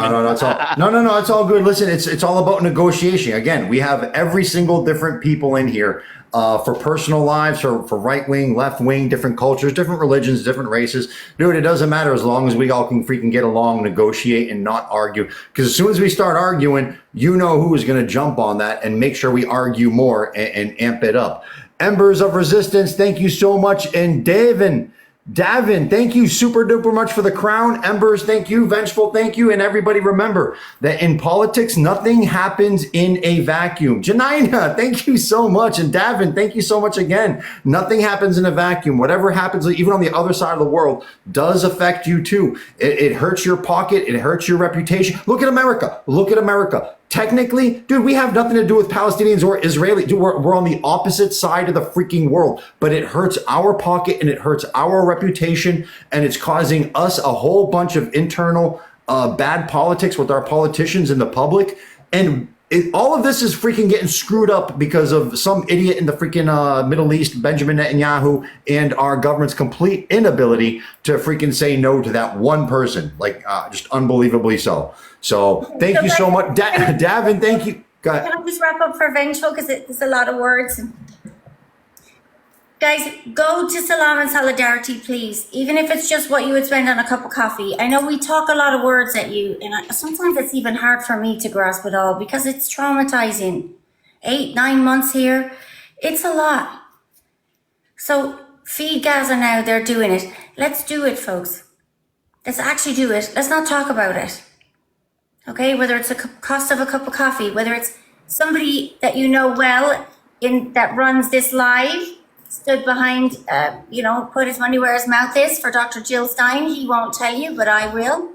No, it's all good. Listen, it's all about negotiation. Again, we have every single different people in here for personal lives, for right wing, left wing, different cultures, different religions, different races. Dude, it doesn't matter as long as we all can freaking get along, negotiate, and not argue. Because as soon as we start arguing, you know who is going to jump on that and make sure we argue more and amp it up. Embers of Resistance, thank you so much. And Davin, thank you super duper much for the crown. Embers, thank you. Vengeful, thank you. And everybody remember that in politics, nothing happens in a vacuum. Janina, thank you so much. And Davin, thank you so much again. Nothing happens in a vacuum. Whatever happens, even on the other side of the world, does affect you too. It hurts your pocket. It hurts your reputation. Look at America. Look at America. Technically, dude, we have nothing to do with Palestinians or Israelis. Dude, we're on the opposite side of the freaking world, but it hurts our pocket and it hurts our reputation, and it's causing us a whole bunch of internal bad politics with our politicians and the public. And all of this is freaking getting screwed up because of some idiot in the freaking Middle East, Benjamin Netanyahu, and our government's complete inability to freaking say no to that one person. Like, just unbelievably so. So thank you so much. Davin, thank you. Go ahead. Can I just wrap up for Vengeful because it's a lot of words? Guys, go to Salam and Solidarity, please. Even if it's just what you would spend on a cup of coffee. I know we talk a lot of words at you, and sometimes it's even hard for me to grasp it all because it's traumatizing. 8-9 months here, it's a lot. So feed Gaza now, they're doing it. Let's do it, folks. Let's actually do it. Let's not talk about it. Okay, whether it's the cost of a cup of coffee, whether it's somebody that you know well that runs this live, stood behind, put his money where his mouth is for Dr. Jill Stein. He won't tell you, but I will.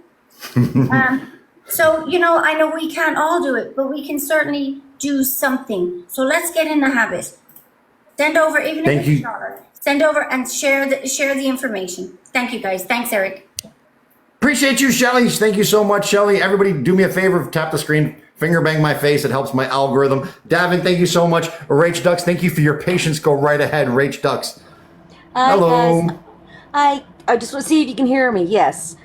So, you know, I know we can't all do it, but we can certainly do something. So let's get in the habit. Send over, even if it's $1, send over and share the information. Thank you, guys. Thanks, Eric. Appreciate you, Shelly. Thank you so much, Shelly. Everybody do me a favor, tap the screen, finger bang my face. It helps my algorithm. Davin, thank you so much. Rach Ducks, thank you for your patience. Go right ahead, Rach Ducks. Hi, hello. Guys. I just want to see if you can hear me. Yes.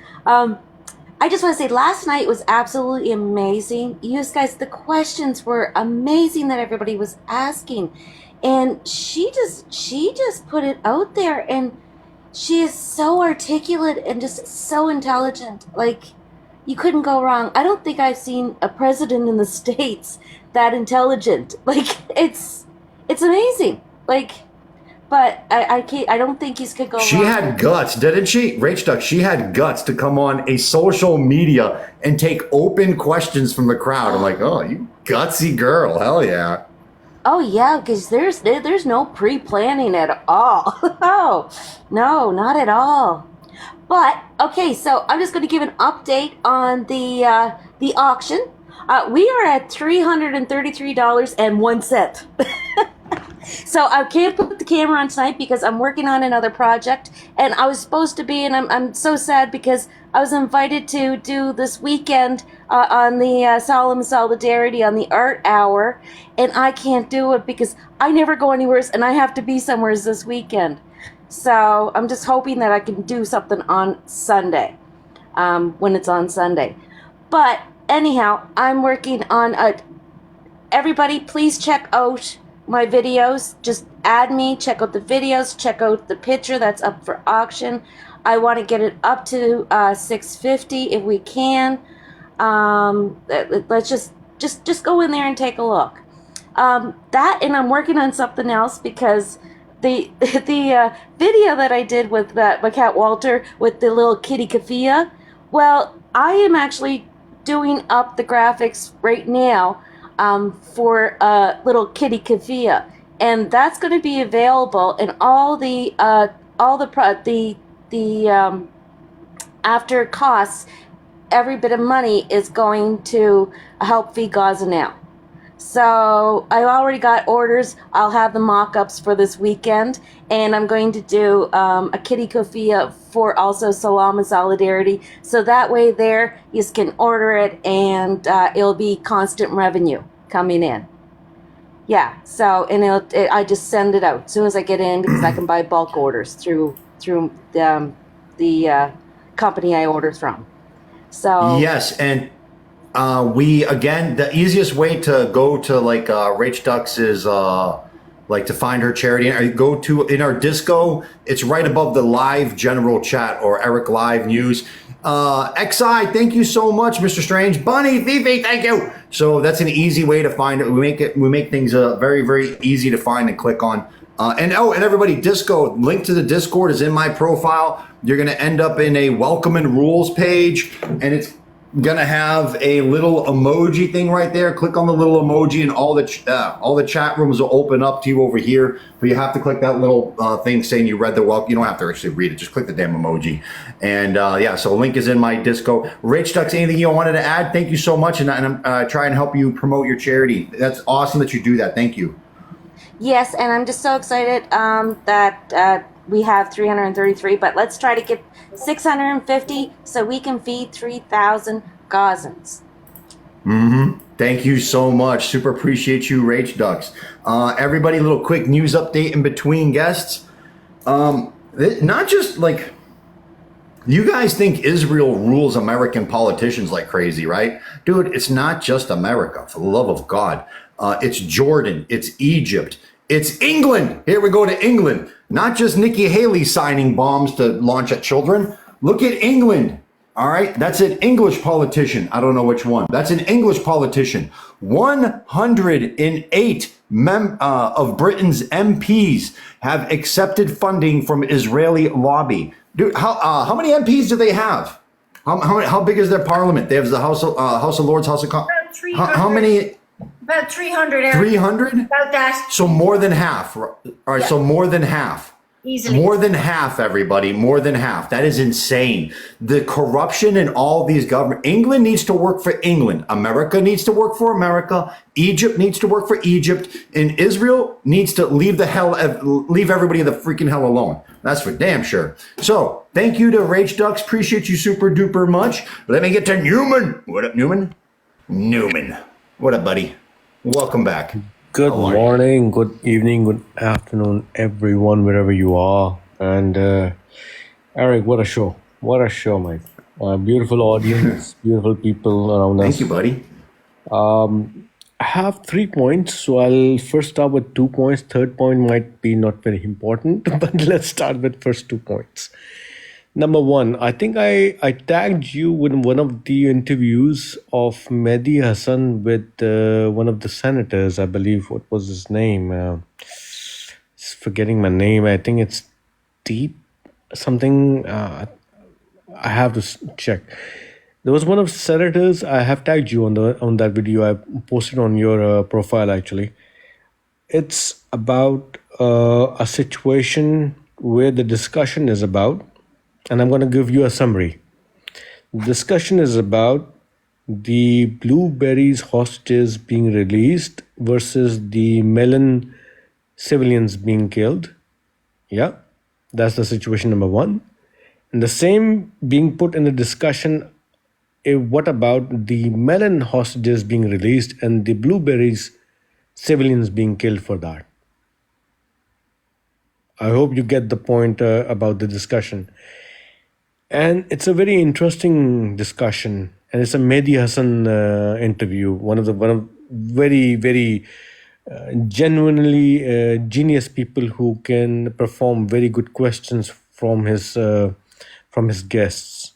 I just want to say last night was absolutely amazing. You guys, the questions were amazing that everybody was asking. And she just put it out there, and she is so articulate and just so intelligent. Like, you couldn't go wrong. I don't think I've seen a president in the States that intelligent. Like, it's amazing. Like, but I don't think he's could go wrong. She had guts, didn't she? Rach Duck, she had guts to come on a social media and take open questions from the crowd. I'm like, oh, you gutsy girl. Hell yeah. Oh yeah, because there's no pre-planning at all. No, not at all. But okay, so I'm just going to give an update on the auction. We are at $333.01. So I can't put the camera on tonight because I'm working on another project, and I was supposed to be, and I'm so sad because I was invited to do this weekend on the Solemn Solidarity on the Art Hour, and I can't do it because I never go anywhere, and I have to be somewhere this weekend. So I'm just hoping that I can do something on Sunday, when it's on Sunday. But anyhow, I'm working on everybody, please check out my videos. Just add me, check out the videos, check out the picture that's up for auction. I want to get it up to $650 if we can. Let's just go in there and take a look. That, and I'm working on something else because the video that I did with my cat Walter with the little kitty Kafia, well, I am actually doing up the graphics right now for little kitty Kafia, and that's going to be available, and all the after costs, every bit of money is going to help feed Gaza now. So I already got orders. I'll have the mock-ups for this weekend, and I'm going to do a kitty Kofia for also Salam and Solidarity. So that way there, you can order it, and it'll be constant revenue coming in. Yeah, so, and I just send it out as soon as I get in because I can buy bulk orders through the company I order from. So yes, and we, again, the easiest way to go to like Rach Ducks is like to find her charity. Go to in our Disco. It's right above the live general chat or Eric Live News. XI, thank you so much, Mr. Strange. Bunny, Fifi, thank you. So that's an easy way to find it. We make things very, very easy to find and click on. And everybody, Disco, link to the Discord is in my profile. You're going to end up in a welcome and rules page, and it's going to have a little emoji thing right there. Click on the little emoji, and all the chat rooms will open up to you over here. But you have to click that little thing saying you read the welcome. You don't have to actually read it. Just click the damn emoji. And yeah, so link is in my Disco. Rach Ducks, anything you wanted to add? Thank you so much, and I'm trying to help you promote your charity. That's awesome that you do that. Thank you. yes, and I'm just so excited that we have 333, but let's try to get 650 so we can feed 3,000 Gazans. Thank you so much. Super appreciate you, Rach Ducks. Everybody, little quick news update in between guests. Not just like, you guys think Israel rules American politicians like crazy, right? Dude, it's not just America, for the love of God. It's Jordan, it's Egypt, it's England. Here we go to England. Not just Nikki Haley signing bombs to launch at children. Look at England. All right, that's an English politician. I don't know which one. That's an English politician. 108 of Britain's MPs have accepted funding from Israeli lobby. Dude, how many MPs do they have? How big is their parliament? They have the House of Lords, House of Commons. How many? About 300. 300? About that. So more than half. All right, yeah. So more than half. Easily. More than half, everybody. More than half. That is insane. The corruption in all these government. England needs to work for England. America needs to work for America. Egypt needs to work for Egypt. And Israel needs to leave everybody in the freaking hell alone. That's for damn sure. So thank you to Rage Ducks. Appreciate you super duper much. Let me get to Newman. What up, Newman? Newman. What up, buddy? Welcome back. Good morning, good evening, good afternoon, everyone, wherever you are. And Eric, what a show. What a show, mate. Beautiful audience, beautiful people around us. Thank you, buddy. I have 3 points, so I'll first start with 2 points. Third point might be not very important, but let's start with first 2 points. Number one, I think I tagged you in one of the interviews of Mehdi Hassan with one of the senators, I believe. What was his name? Forgetting my name. I think it's Deep something. I have to check. There was one of the senators. I have tagged you on that video. I posted on your profile actually. It's about a situation where the discussion is about. And I'm going to give you a summary. The discussion is about the blueberries hostages being released versus the melon civilians being killed. Yeah, that's the situation number one. And the same being put in the discussion, what about the melon hostages being released and the blueberries civilians being killed for that? I hope you get the point about the discussion. And it's a very interesting discussion, and it's a Mehdi Hassan interview. One of very, very genuinely genius people who can perform very good questions from his guests.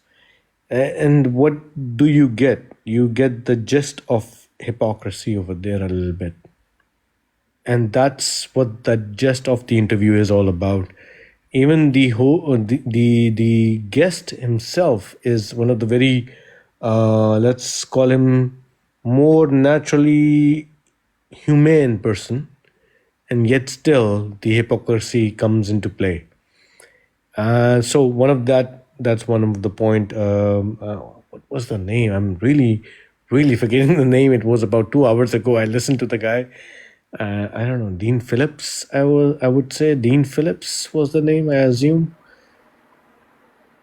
And what do you get? You get the gist of hypocrisy over there a little bit, and that's what the gist of the interview is all about. Even the guest himself is one of the very, let's call him more naturally humane person, and yet still the hypocrisy comes into play. So that's one of the point. What was the name? I'm really forgetting the name. It was about 2 hours ago. I listened to the guy. I don't know, Dean Phillips. I would say Dean Phillips was the name, I assume.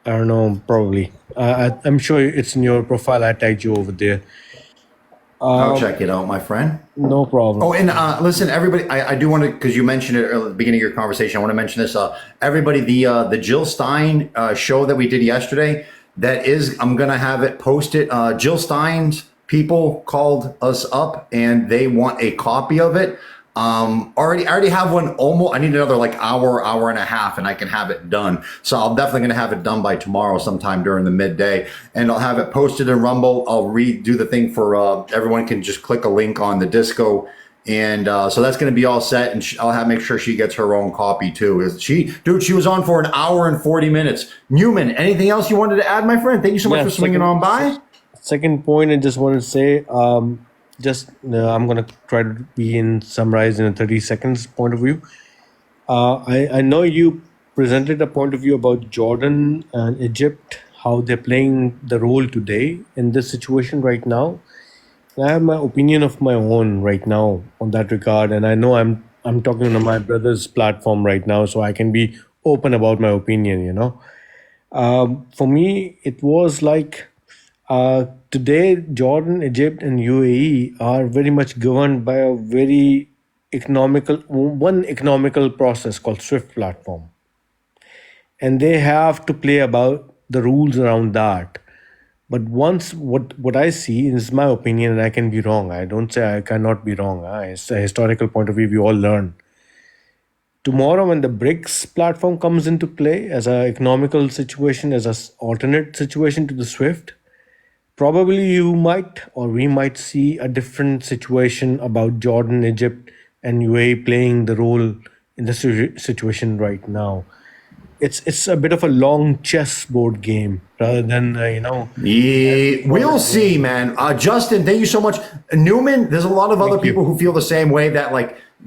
I don't know, probably. I'm sure it's in your profile. I tagged you over there. I'll check it out, my friend. No problem. Oh, and listen, everybody, I do want to, because you mentioned it at the beginning of your conversation, I want to mention this. Everybody, the Jill Stein show that we did yesterday, I'm going to have it posted. Jill Stein's people called us up and they want a copy of it. I already have one almost. I need another hour and a half and I can have it done. So I'm definitely going to have it done by tomorrow sometime during the midday, and I'll have it posted in Rumble. I'll redo the thing for everyone can just click a link on the disco. And so that's going to be all set, and I'll make sure she gets her own copy too. She was on for an hour and 40 minutes. Newman, anything else you wanted to add, my friend? Thank you so much for swinging on by. Second point, I just wanted to say, I'm going to try to summarize in a 30 seconds point of view. I know you presented a point of view about Jordan and Egypt, how they're playing the role today in this situation right now. I have my opinion of my own right now on that regard, and I know I'm talking on my brother's platform right now, so I can be open about my opinion. For me, it was like. Today, Jordan, Egypt, and UAE are very much governed by a very economical process called SWIFT platform. And they have to play about the rules around that. But what I see is my opinion, and I can be wrong. I don't say I cannot be wrong. It's a historical point of view we all learn. Tomorrow, when the BRICS platform comes into play as an economical situation, as an alternate situation to the SWIFT, probably we might see a different situation about Jordan, Egypt, and UAE playing the role in the situation right now. It's a bit of a long chessboard game rather than Yeah, we'll see, man. Justin, thank you so much. Newman, there's a lot of other people who feel the same way, that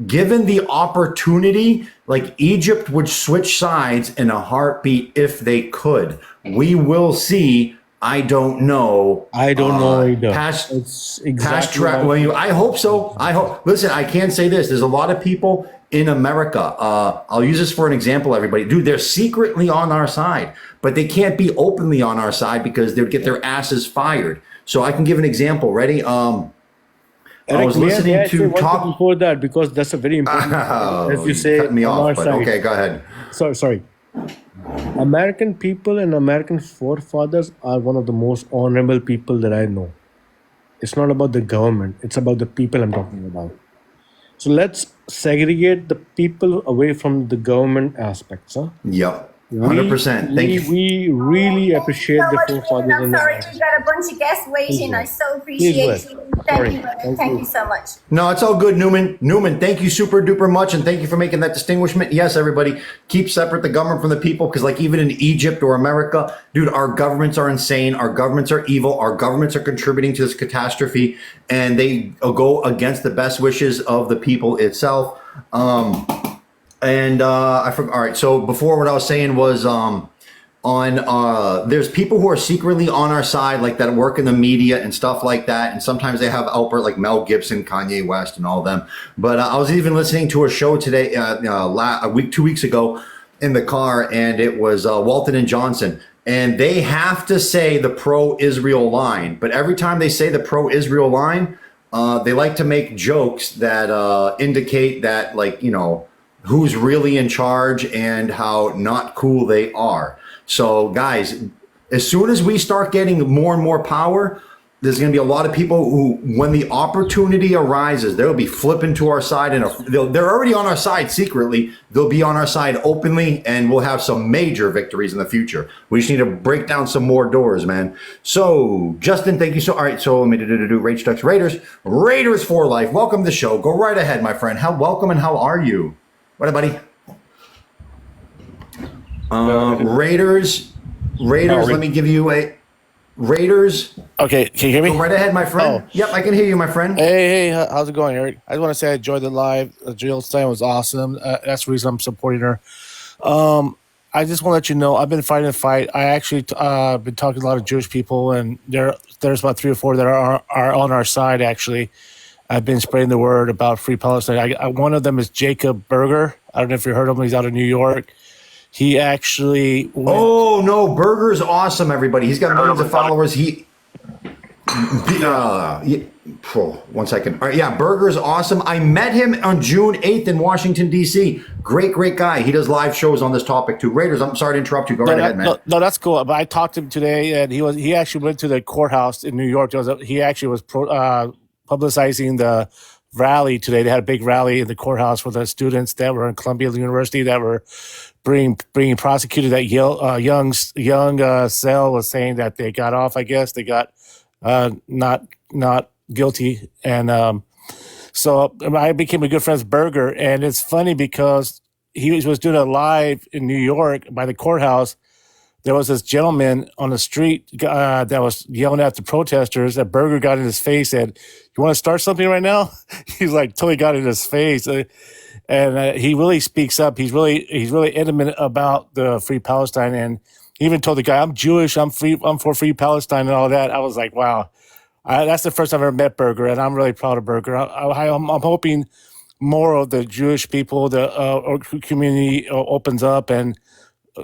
given the opportunity, like Egypt would switch sides in a heartbeat if they could. We will see. I don't know. I don't know either. Past It's exactly track. Well, I hope so. I hope. Listen, I can say this. There's a lot of people in America. I'll use this for an example, everybody. Dude, they're secretly on our side, but they can't be openly on our side because they'd get their asses fired. So I can give an example. Ready? I was listening to talk before that because that's a very important. As you say, cut me on off, our but side. okay, go ahead. Sorry. American people and American forefathers are one of the most honorable people that I know. It's not about the government, it's about the people I'm talking about. So let's segregate the people away from the government aspects. Huh? Yep. 100%. Thank you. We really appreciate the forefathers. I'm sorry, we've got a bunch of guests waiting. I so appreciate you. Thank you, brother. Thank you so much. No, it's all good, Newman. Newman, thank you super duper much, and thank you for making that distinguishment. Yes, everybody, keep separate the government from the people, because like even in Egypt or America, dude, our governments are insane. Our governments are evil. Our governments are contributing to this catastrophe, and they go against the best wishes of the people itself. I forgot. All right. So before, what I was saying was there's people who are secretly on our side, like that work in the media and stuff like that. And sometimes they have outbursts like Mel Gibson, Kanye West, and all of them. But I was even listening to a show today, 2 weeks ago in the car, and it was Walton and Johnson. And they have to say the pro-Israel line. But every time they say the pro-Israel line, they like to make jokes that indicate that, like, you know, who's really in charge and how not cool they are. So guys, as soon as we start getting more and more power, there's going to be a lot of people who, when the opportunity arises, they'll be flipping to our side, and they're already on our side secretly. They'll be on our side openly, and we'll have some major victories in the future. We just need to break down some more doors, man. So Justin, thank you. So, all right. So let me do Rage Ducks Raiders for life. Welcome to the show. Go right ahead, my friend. Welcome, and how are you? What up, buddy? Raiders, let me give you a Raiders. Okay, can you hear me? Go right ahead, my friend. Yep, I can hear you, my friend. Hey, how's it going, Eric? I just want to say I enjoyed the live. Jill Stein was awesome. That's the reason I'm supporting her. I just want to let you know, I've been fighting a fight. I actually been talking to a lot of Jewish people, and there's about 3 or 4 that are on our side, actually. I've been spreading the word about Free Palestine. One of them is Jacob Berger. I don't know if you heard of him. He's out of New York. He actually Oh, no. Berger's awesome, everybody. He's got millions of followers. One second. All right, yeah, Berger's awesome. I met him on June 8th in Washington, D.C. Great guy. He does live shows on this topic, too. Raiders, I'm sorry to interrupt you. Go right ahead, man. No, that's cool. But I talked to him today, and he actually went to the courthouse in New York. He actually was publicizing the rally today. They had a big rally in the courthouse for the students that were in Columbia University that were being prosecuted. That young cell was saying that they got off. I guess they got not guilty, and so I became a good friend with Berger. And it's funny because he was doing a live in New York by the courthouse. There was this gentleman on the street that was yelling at the protesters. That Berger got in his face, said, "You want to start something right now?" He's like totally got in his face, and he really speaks up. He's really intimate about the Free Palestine, and he even told the guy, "I'm Jewish. I'm for Free Palestine," and all that. I was like, wow, that's the first time I've ever met Berger, and I'm really proud of Berger. I'm hoping more of the Jewish people, the community opens up and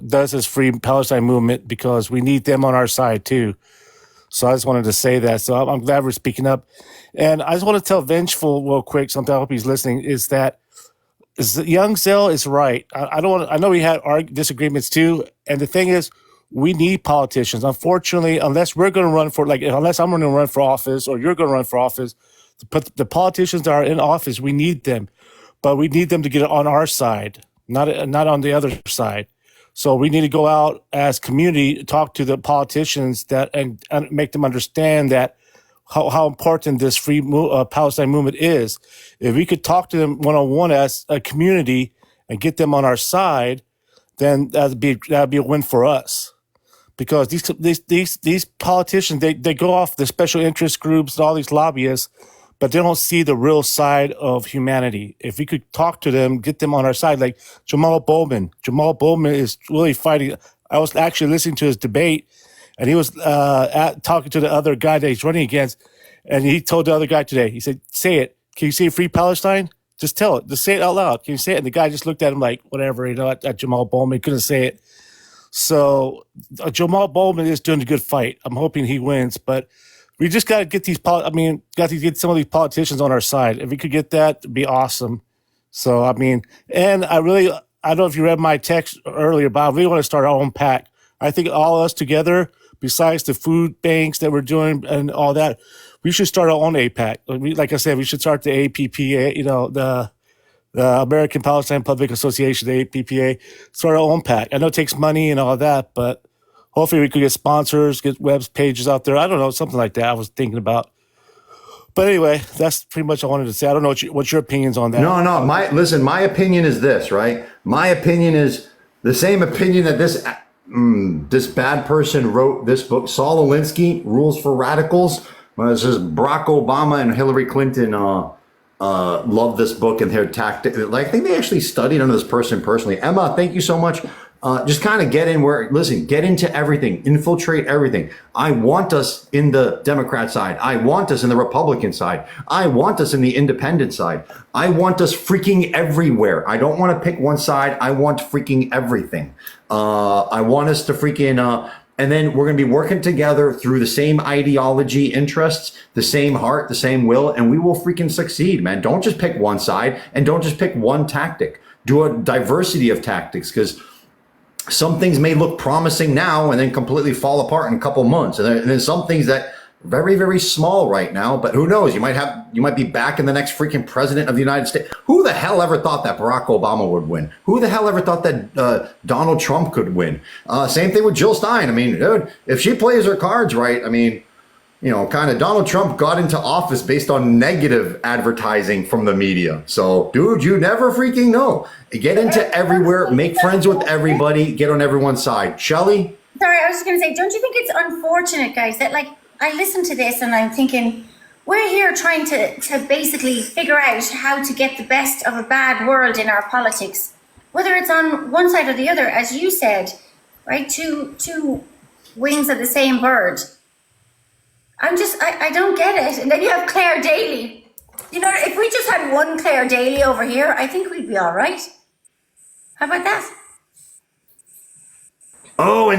does this Free Palestine movement, because we need them on our side too. So I just wanted to say that. So I'm glad we're speaking up. And I just want to tell Vengeful real quick something. I hope he's listening. Is that young Zell is right. I know we had our disagreements too. And the thing is, we need politicians. Unfortunately, unless I'm going to run for office, or you're going to run for office, the politicians that are in office, we need them. But we need them to get on our side, not on the other side. So we need to go out as community, talk to the politicians and make them understand that how important this Free Palestine movement is. If we could talk to them one-on-one as a community and get them on our side, then that'd be a win for us. Because these politicians, they go off the special interest groups and all these lobbyists, but they don't see the real side of humanity. If we could talk to them, get them on our side, like Jamal Bowman. Jamal Bowman is really fighting. I was actually listening to his debate, and he was talking to the other guy that he's running against, and he told the other guy today, he said, say it. Can you say free Palestine? Just tell it. Just say it out loud. Can you say it? And the guy just looked at him like, whatever, at Jamal Bowman. He couldn't say it. So Jamal Bowman is doing a good fight. I'm hoping he wins, but we just got to get get some of these politicians on our side. If we could get that, it'd be awesome. So, and I don't know if you read my text earlier, but I really want to start our own PAC. I think all of us together, besides the food banks that we're doing and all that, we should start our own APAC. Like I said, we should start the APPA, the American Palestine Public Association, the APPA, start our own PAC. I know it takes money and all that, but hopefully we could get sponsors, get web pages out there. I don't know, something like that I was thinking about. But anyway, that's pretty much all I wanted to say. I don't know what's your opinions on that. No. My opinion is this, right? My opinion is the same opinion that this bad person wrote this book, Saul Alinsky, Rules for Radicals. It says Barack Obama and Hillary Clinton love this book and their tactic. Like, I think they actually studied under this person personally. Emma, thank you so much. Just kind of get into everything, infiltrate everything. I want us in the Democrat side. I want us in the Republican side. I want us in the independent side. I want us freaking everywhere. I don't want to pick one side. I want freaking everything. I want us to freaking, and then we're going to be working together through the same ideology, interests, the same heart, the same will, and we will freaking succeed, man. Don't just pick one side and don't just pick one tactic. Do a diversity of tactics, because some things may look promising now and then completely fall apart in a couple months. And then some things that very, very small right now, but who knows? You might be back in the next freaking president of the United States. Who the hell ever thought that Barack Obama would win? Who the hell ever thought that Donald Trump could win? Same thing with Jill Stein. I mean, dude, if she plays her cards right, I mean, kind of Donald Trump got into office based on negative advertising from the media. So, dude, you never freaking know. Get into everywhere, make friends with everybody, get on everyone's side. Shelley? Sorry, I was just going to say, don't you think it's unfortunate, guys, that I listen to this and I'm thinking, we're here trying to basically figure out how to get the best of a bad world in our politics, whether it's on one side or the other, as you said, right? Two wings of the same bird. I don't get it. And then you have Claire Daly. If we just had one Claire Daly over here, I think we'd be all right. How about that? Oh, and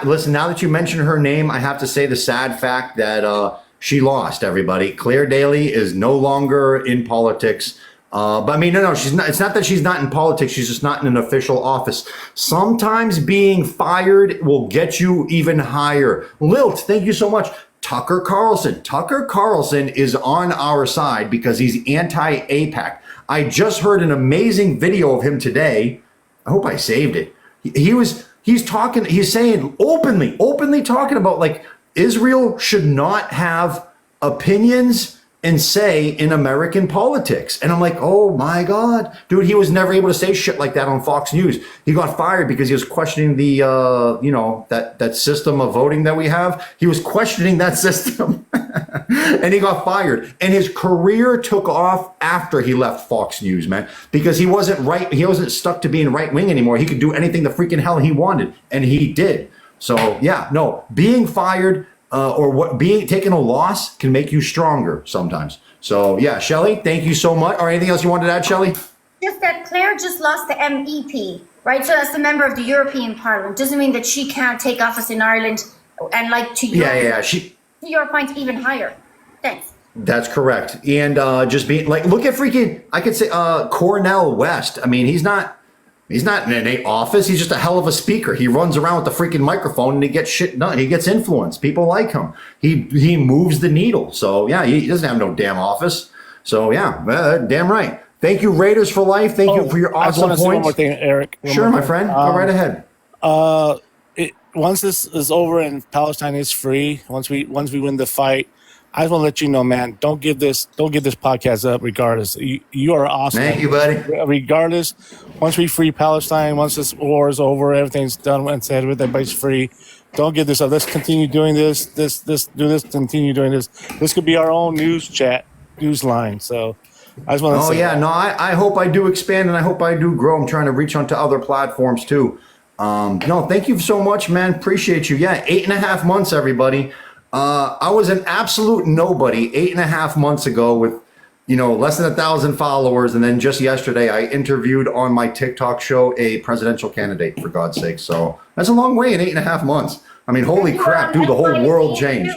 listen, now that you mention her name, I have to say the sad fact that she lost, everybody. Claire Daly is no longer in politics. But I mean, no, she's not. It's not that she's not in politics. She's just not in an official office. Sometimes being fired will get you even higher. Lilt, thank you so much. Tucker Carlson. Tucker Carlson is on our side because he's anti-APAC. I just heard an amazing video of him today. I hope I saved it. He's saying openly talking about, like, Israel should not have opinions and say in American politics. And I'm like, oh my God, dude, he was never able to say shit like that on Fox News. He got fired because he was questioning the, that system of voting that we have. He was questioning that system and he got fired. And his career took off after he left Fox News, man, because he wasn't right. He wasn't stuck to being right wing anymore. He could do anything the freaking hell he wanted. And he did. So yeah, no, being fired, taking a loss can make you stronger sometimes. So yeah, Shelley, thank you so much. Or anything else you wanted to add, Shelley? Just that Claire just lost the MEP, right? So that's the member of the European Parliament. Doesn't mean that she can't take office in Ireland and your point, even higher. Thanks. That's correct. And just being like, look at freaking, I could say Cornel West. I mean, he's not in an office. He's just a hell of a speaker. He runs around with the freaking microphone and he gets shit done. He gets influence. People like him. He moves the needle. So yeah, he doesn't have no damn office. So yeah, damn right. Thank you, Raiders for Life. Thank you for your awesome points. Say one more thing, Eric. Sure, my friend. Go right ahead. Once this is over and Palestine is free, once we win the fight, I just want to let you know, man, don't give this podcast up regardless. You are awesome. Thank you, buddy. Regardless, once we free Palestine, once this war is over, everything's done and said, everybody's free. Don't give this up. Let's continue doing this. Continue doing this. This could be our own news chat. news line. So I just want to Oh say yeah, that. no, I hope I do expand and I hope I do grow. I'm trying to reach onto other platforms too. No, thank you so much, man. Appreciate you. Yeah, 8.5 months, everybody. I was an absolute nobody 8.5 months ago with, less than 1,000 followers, and then just yesterday I interviewed on my TikTok show a presidential candidate. For God's sake, so that's a long way in 8.5 months. I mean, holy crap, dude, the whole world changed.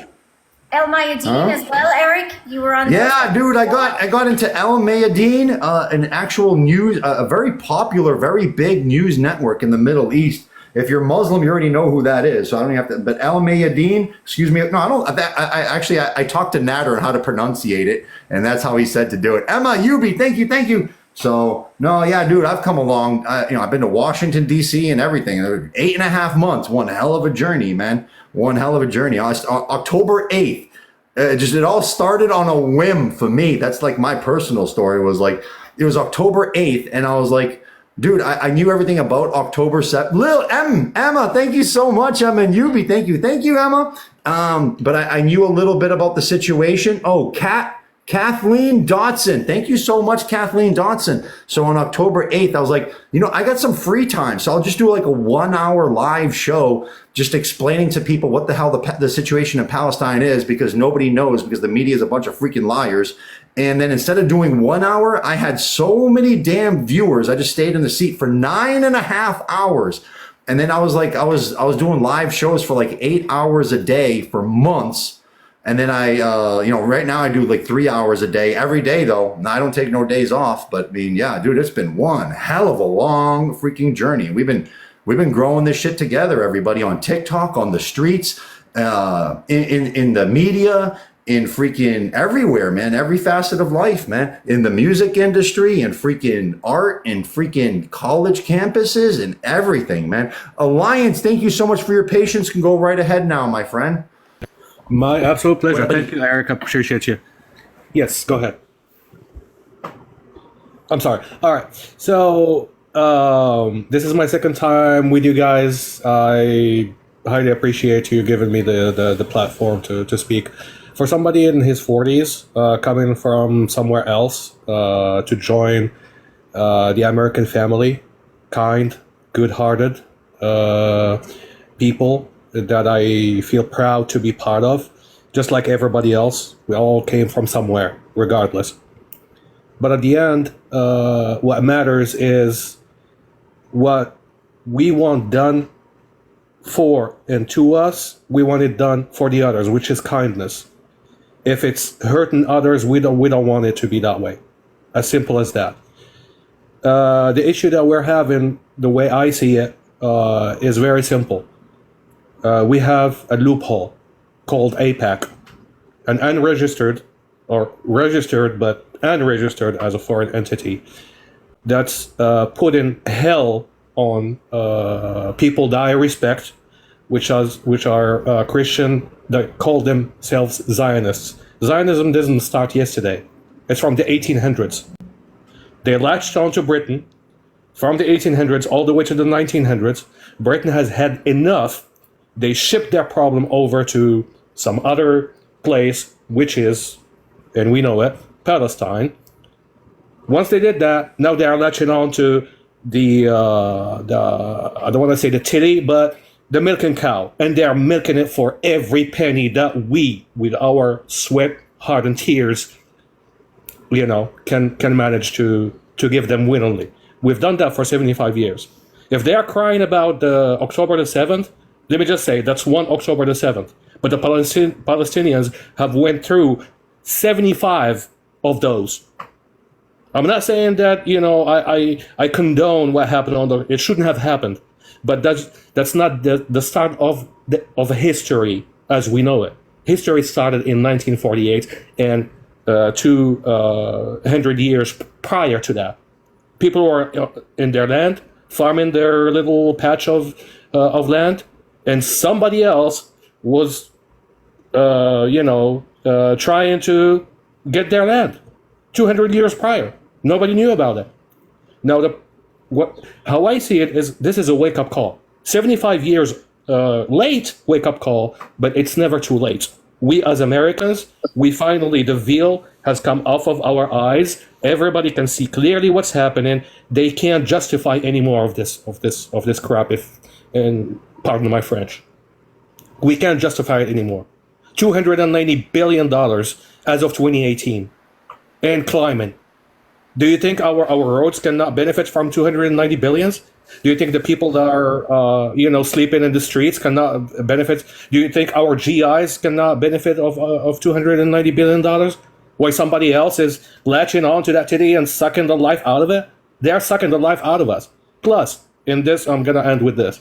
El Mayadeen as well, Eric. You were on. Yeah, dude, I got into El Mayadeen, an actual news, a very popular, very big news network in the Middle East. If you're Muslim, you already know who that is, so I don't even have to. But El Mayadeen, excuse me, no, I don't. I talked to Nader on how to pronunciate it, and that's how he said to do it. Emma Yubi, thank you. So no, yeah, dude, I've come along. I've been to Washington D.C. and everything. 8.5 months, one hell of a journey, man. One hell of a journey. October 8th. It all started on a whim for me. That's like my personal story was like, it was October 8th. And I was like, dude, I knew everything about October 7th. Emma, thank you so much. Emma and Yubi, thank you, Emma. But I knew a little bit about the situation. Oh, Kathleen Dotson. Thank you so much, Kathleen Dotson. So on October 8th, I was like, I got some free time. So I'll just do like a 1-hour live show just explaining to people what the hell the situation in Palestine is, because nobody knows, because the media is a bunch of freaking liars. And then instead of doing 1 hour, I had so many damn viewers. I just stayed in the seat for 9.5 hours. And then I was like, I was doing live shows for like 8 hours a day for months. And then right now I do like 3 hours a day every day though. I don't take no days off, but I mean, yeah, dude, it's been one hell of a long freaking journey. We've been growing this shit together, everybody, on TikTok, on the streets, in the media, in freaking everywhere, man. Every facet of life, man. In the music industry, and freaking art, and freaking college campuses, and everything, man. Alliance, thank you so much for your patience. Can go right ahead now, my friend. My absolute pleasure. Thank you, Eric. I appreciate you. Yes, go ahead. I'm sorry. All right. So this is my second time with you guys. I highly appreciate you giving me the platform to speak. For somebody in his 40s, coming from somewhere else to join the American family, kind, good-hearted people that I feel proud to be part of, just like everybody else. We all came from somewhere, regardless. But at the end, what matters is what we want done for and to us, we want it done for the others, which is kindness. If it's hurting others, we don't want it to be that way. As simple as that. The issue that we're having, the way I see it, is very simple. We have a loophole called APAC, an unregistered or registered but unregistered as a foreign entity that's putting hell on people that I respect, which are Christian, that call themselves Zionists. Zionism doesn't start yesterday. It's from the 1800s. They latched onto Britain from the 1800s all the way to the 1900s. Britain has had enough. They shipped their problem over to some other place, which is, and we know it, Palestine. Once they did that, now they are latching on to the I don't want to say the titty, but the milking cow. And they are milking it for every penny that we, with our sweat, heart, and tears, can manage to give them willingly. We've done that for 75 years. If they are crying about October the 7th, let me just say, that's one October the 7th. But the Palestinians have went through 75 of those. I'm not saying that, I condone what happened it shouldn't have happened. But that's not the start of history as we know it. History started in 1948 and 200 years prior to that. People were in their land, farming their little patch of land, and somebody else was, trying to get their land 200 years prior. Nobody knew about it. Now, how I see it is this is a wake-up call. 75 years late wake-up call, but it's never too late. We as Americans, we finally, the veil has come off of our eyes. Everybody can see clearly what's happening. They can't justify any more of this crap. And pardon my French, we can't justify it anymore. $290 billion as of 2018, and climate. Do you think our roads cannot benefit from 290 billions? Do you think the people that are sleeping in the streets cannot benefit? Do you think our GIs cannot benefit of 290 billion dollars? Why somebody else is latching onto that titty and sucking the life out of it? They are sucking the life out of us. Plus, in this, I'm gonna end with this.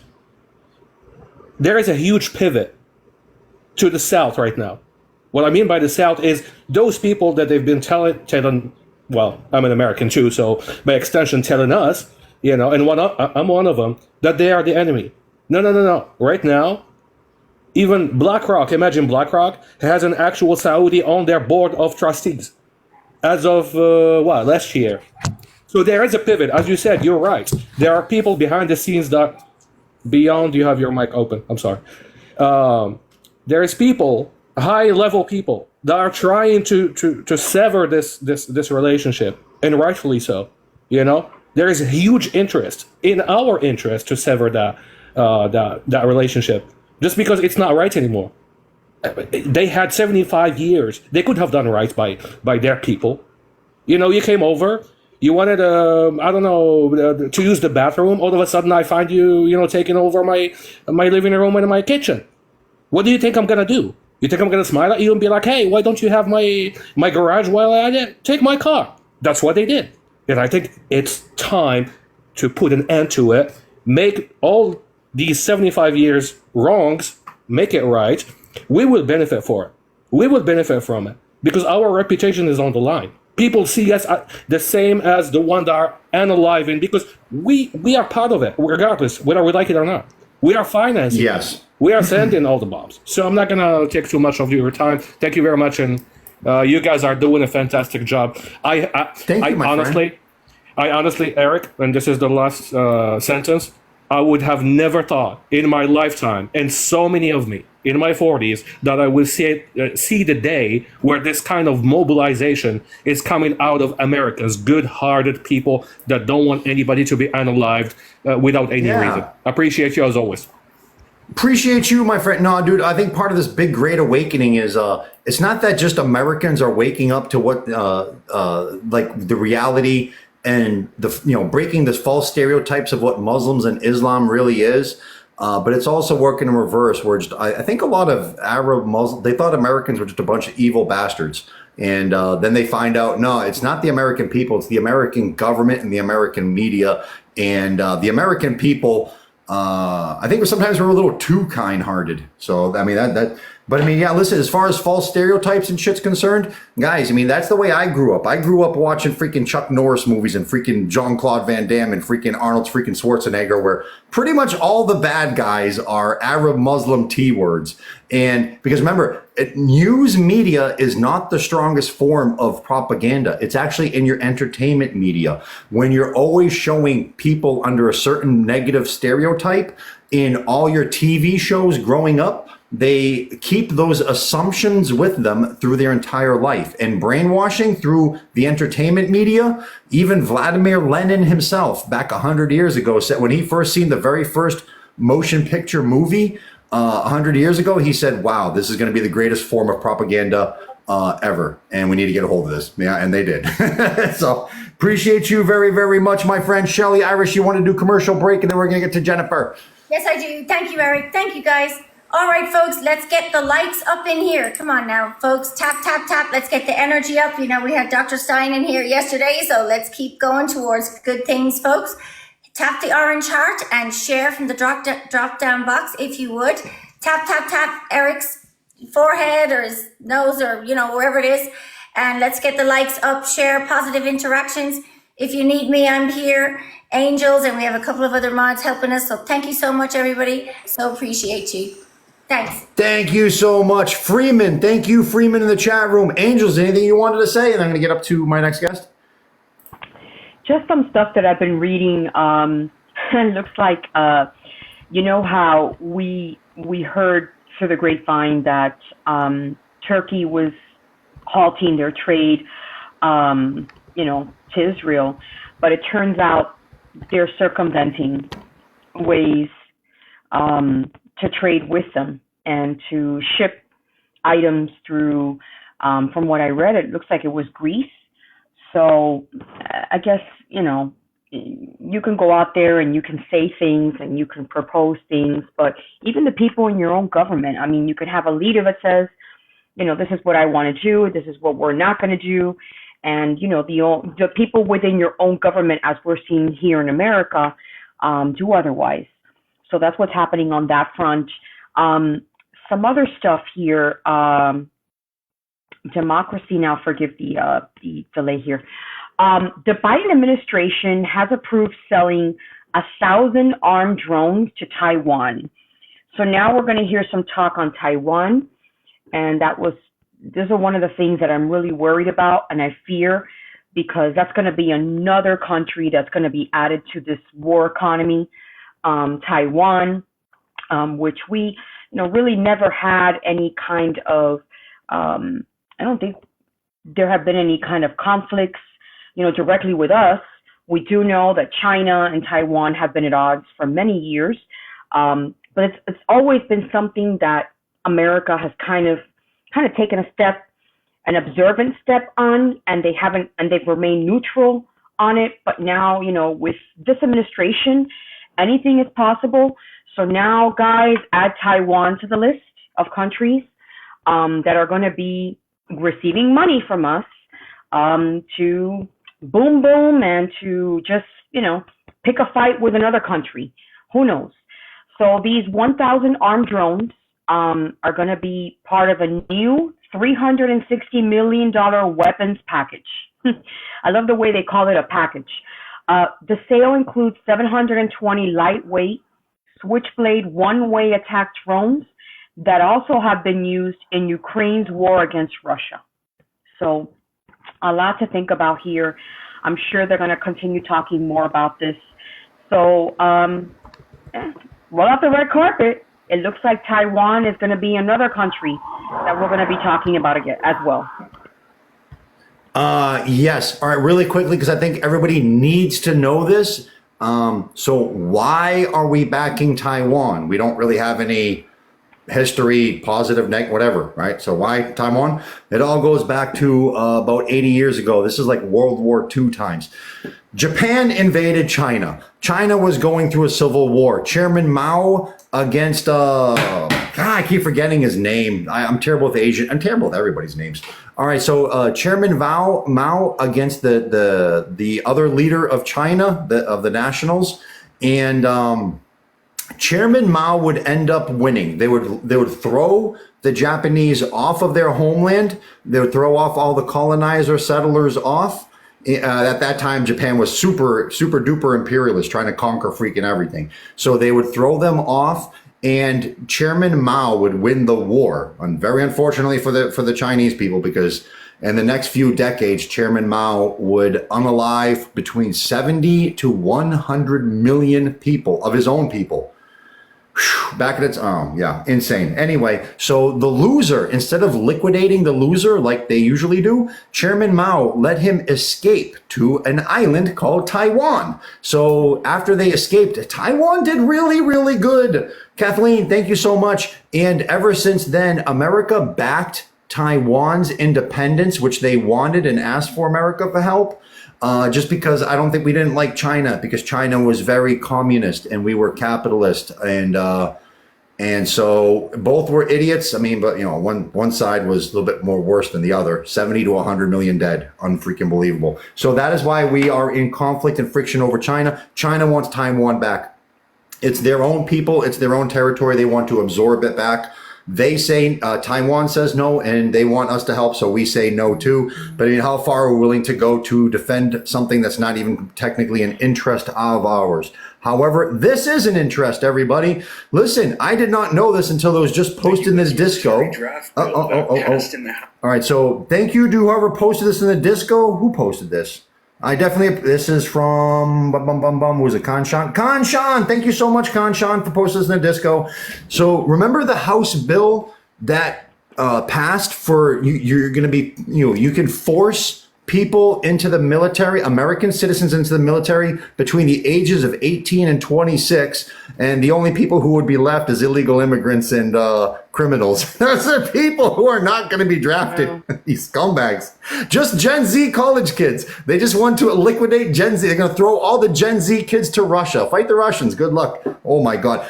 There is a huge pivot to the South right now. What I mean by the South is those people that they've been telling. Well, I'm an American too, so by extension, telling us, and I'm one of them, that they are the enemy. No. Right now, even BlackRock, imagine BlackRock has an actual Saudi on their board of trustees as of last year. So there is a pivot, as you said. You're right. There are people behind the scenes that beyond. You have your mic open. I'm sorry. There is people, high level people, that are trying to sever this relationship, and rightfully so. There is a huge interest in our interest to sever that relationship, just because it's not right anymore. They had 75 years. They could have done right by their people. You came over. You wanted to use the bathroom. All of a sudden, I find you taking over my living room and my kitchen. What do you think I'm gonna do? You think I'm gonna smile at you and be like, "Hey, why don't you have my garage while I take my car?" That's what they did. And I think it's time to put an end to it. Make all these 75 years wrongs, make it right. We will benefit for it. We will benefit from it because our reputation is on the line. People see us the same as the one that are unaliving because we are part of it, regardless whether we like it or not. We are financing. Yes. We are sending all the bombs. So I'm not going to take too much of your time. Thank you very much. And you guys are doing a fantastic job. Thank you, my friend. I honestly, Eric, and this is the last sentence, I would have never thought in my lifetime, and so many of me in my 40s, that I will see the day where this kind of mobilization is coming out of America's good-hearted people that don't want anybody to be unalived without any reason. Appreciate you as always. Appreciate you, my friend. No, dude, I think part of this big great awakening is it's not that just Americans are waking up to what like the reality and the breaking this false stereotypes of what Muslims and Islam really is. But it's also working in reverse, where I think a lot of Arab Muslims, they thought Americans were just a bunch of evil bastards. And then they find out, no, it's not the American people, it's the American government and the American media. And the American people, I think sometimes we're a little too kind-hearted. So, I mean, but I mean, yeah, listen, as far as false stereotypes and shit's concerned, guys, I mean, that's the way I grew up. I grew up watching freaking Chuck Norris movies and freaking Jean-Claude Van Damme and freaking Arnold freaking Schwarzenegger, where pretty much all the bad guys are Arab Muslim T-words. And because remember, news media is not the strongest form of propaganda. It's actually in your entertainment media. When you're always showing people under a certain negative stereotype in all your TV shows growing up, they keep those assumptions with them through their entire life. And brainwashing through the entertainment media, even Vladimir Lenin himself back 100 years ago said when he first seen the very first motion picture movie 100 years ago, he said, wow, this is going to be the greatest form of propaganda ever. And we need to get a hold of this. Yeah, and they did. So appreciate you very, very much, my friend. Shelly, Irish, you want to do commercial break and then we're going to get to Jennifer. Yes, I do. Thank you, Eric. Thank you, guys. All right, folks, let's get the likes up in here. Come on now, folks. Tap, tap, tap. Let's get the energy up. We had Dr. Stein in here yesterday, so let's keep going towards good things, folks. Tap the orange heart and share from the drop-down box, if you would. Tap, tap, tap Eric's forehead or his nose or, wherever it is. And let's get the likes up, share positive interactions. If you need me, I'm here. Angels, and we have a couple of other mods helping us. So thank you so much, everybody. So appreciate you. Thanks. Thank you so much, Freeman. Thank you, Freeman, in the chat room. Angels, anything you wanted to say? And I'm going to get up to my next guest. Just some stuff that I've been reading. It looks like, how we heard through the grapevine that Turkey was halting their trade, to Israel, but it turns out they're circumventing ways to trade with them and to ship items through. From what I read, it looks like it was Greece. So I guess, you can go out there and you can say things and you can propose things, but even the people in your own government, I mean, you could have a leader that says, this is what I want to do, this is what we're not going to do. And, the people within your own government, as we're seeing here in America, do otherwise. So that's what's happening on that front. Some other stuff here, democracy now, forgive the delay here. The Biden administration has approved selling 1,000 armed drones to Taiwan. So now we're going to hear some talk on Taiwan. And these are one of the things that I'm really worried about and I fear, because that's going to be another country that's going to be added to this war economy. Taiwan, which we, really never had any kind of, I don't think there have been any kind of conflicts, directly with us. We do know that China and Taiwan have been at odds for many years, but it's always been something that America has kind of taken an observant step on, and they've remained neutral on it. But now, with this administration, anything is possible. So now, guys, add Taiwan to the list of countries that are going to be receiving money from us to boom, boom, and to just, pick a fight with another country. Who knows? So these 1,000 armed drones are going to be part of a new $360 million weapons package. I love the way they call it a package. The sale includes 720 lightweight Switchblade one-way attack drones that also have been used in Ukraine's war against Russia. So a lot to think about here. I'm sure they're going to continue talking more about this. So roll out the red carpet. It looks like Taiwan is going to be another country that we're going to be talking about again as well. Yes. All right, really quickly, because I think everybody needs to know this. So why are we backing Taiwan? We don't really have any history, positive, negative, whatever, right? So why Taiwan? It all goes back to about 80 years ago. This is like World War II times. Japan invaded China. China was going through a civil war. Chairman Mao against, I keep forgetting his name. I'm terrible with Asian. I'm terrible with everybody's names. All right, so Chairman Mao against the other leader of China, of the Nationals, and Chairman Mao would end up winning. They would throw the Japanese off of their homeland. They would throw off all the colonizer settlers off. At that time, Japan was super duper imperialist, trying to conquer freaking everything. So they would throw them off, and Chairman Mao would win the war. And very unfortunately for the Chinese people, because in the next few decades, Chairman Mao would unalive between 70 to 100 million people of his own people. Back at its insane. Anyway, so the loser, instead of liquidating the loser like they usually do, Chairman Mao let him escape to an island called Taiwan. So after they escaped, Taiwan did really, really good. Kathleen, thank you so much. And ever since then, America backed Taiwan's independence, which they wanted and asked for America for help. Just because I don't think we didn't like China, because China was very communist and we were capitalist, and so both were idiots. I mean, but one side was a little bit more worse than the other. 70 to 100 million dead, unfreaking believable. So that is why we are in conflict and friction over China. China wants Taiwan back. It's their own people. It's their own territory. They want to absorb it back. They say, Taiwan says no, and they want us to help, so we say no too. But I mean, how far are we willing to go to defend something that's not even technically an interest of ours? However, this is an interest, everybody. Listen, I did not know this until it was just posted in this disco. All right, so thank you to whoever posted this in the disco. Who posted this? This is from, who was it, Kanshan? Kanshan, thank you so much, Kanshan, for posting this in the disco. So remember the House bill that passed for you're going to be, you can force people into the military, American citizens into the military between the ages of 18 and 26. And the only people who would be left is illegal immigrants and criminals. Those are people who are not going to be drafted. These scumbags. Just Gen Z college kids. They just want to liquidate Gen Z. They're going to throw all the Gen Z kids to Russia. Fight the Russians. Good luck. Oh my God.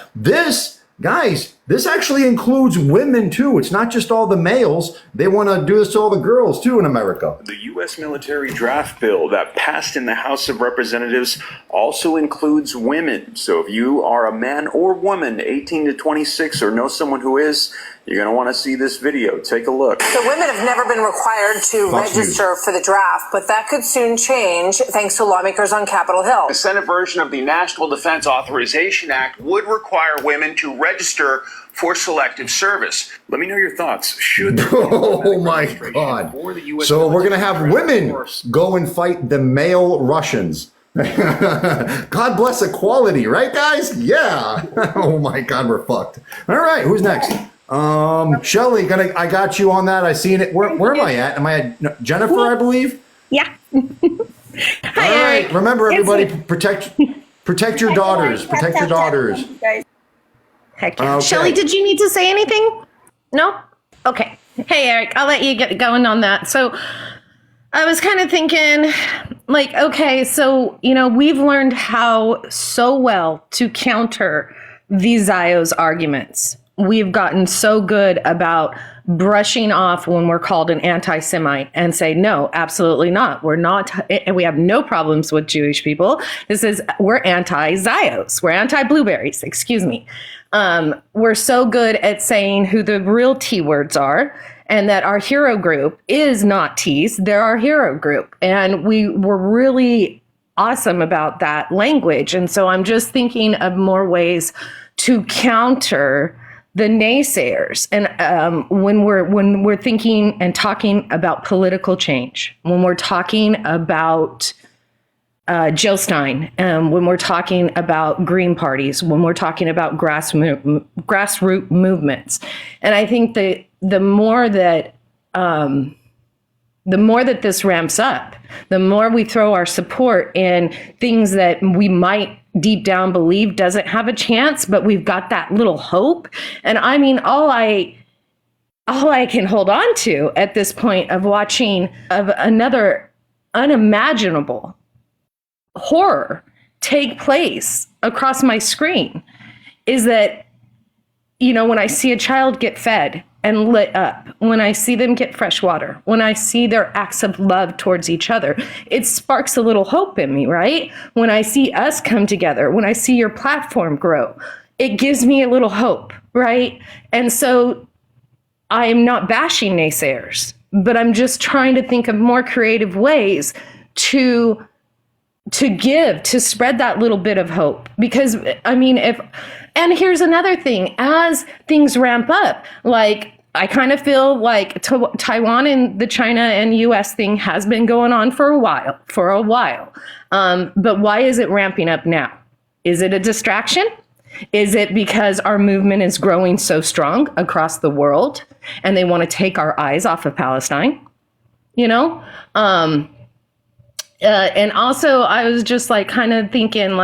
Guys, this actually includes women too. It's not just all the males. They want to do this to all the girls too in America. The U.S. military draft bill that passed in the House of Representatives also includes women. So if you are a man or woman, 18 to 26, or know someone who is, you're going to want to see this video. Take a look. So women have never been required to register for the draft, but that could soon change thanks to lawmakers on Capitol Hill. The Senate version of the National Defense Authorization Act would require women to register for selective service. Let me know your thoughts. Should oh my God. So we're going to have women go and fight the male Russians. God bless equality, right guys? Yeah. Oh my God, we're fucked. All right, who's next? Shelly, I got you on that. I seen it. Where am I at? Am I at Jennifer, I believe? Yeah. Hi, all right. Remember, everybody, protect your daughters. Protect your daughters. Heck yeah. Okay. Shelly, did you need to say anything? No? Okay. Hey, Eric, I'll let you get going on that. So I was kind of thinking, like, okay, so, we've learned how so well to counter these Zios arguments. We've gotten so good about brushing off when we're called an anti-Semite and say, no, absolutely not. We're not, and we have no problems with Jewish people. We're anti-Zios. We're anti-blueberries, excuse me. We're so good at saying who the real T words are, and that our hero group is not T's, they're our hero group. And we were really awesome about that language. And so I'm just thinking of more ways to counter the naysayers. And when we're thinking and talking about political change, when we're talking about Jill Stein, when we're talking about green parties, when we're talking about grassroots movements, and I think that the more that this ramps up, the more we throw our support in things that we might deep down believe doesn't have a chance, but we've got that little hope. And I mean, all I can hold on to at this point of watching of another unimaginable horror take place across my screen is that, when I see a child get fed and lit up, when I see them get fresh water, when I see their acts of love towards each other, it sparks a little hope in me, right? When I see us come together, when I see your platform grow, it gives me a little hope, right? And so I am not bashing naysayers, but I'm just trying to think of more creative ways to spread that little bit of hope. Because, and here's another thing, as things ramp up, like, I kind of feel like Taiwan and the China and US thing has been going on for a while. But why is it ramping up now? Is it a distraction? Is it because our movement is growing so strong across the world and they want to take our eyes off of Palestine? And also I was just like kind of thinking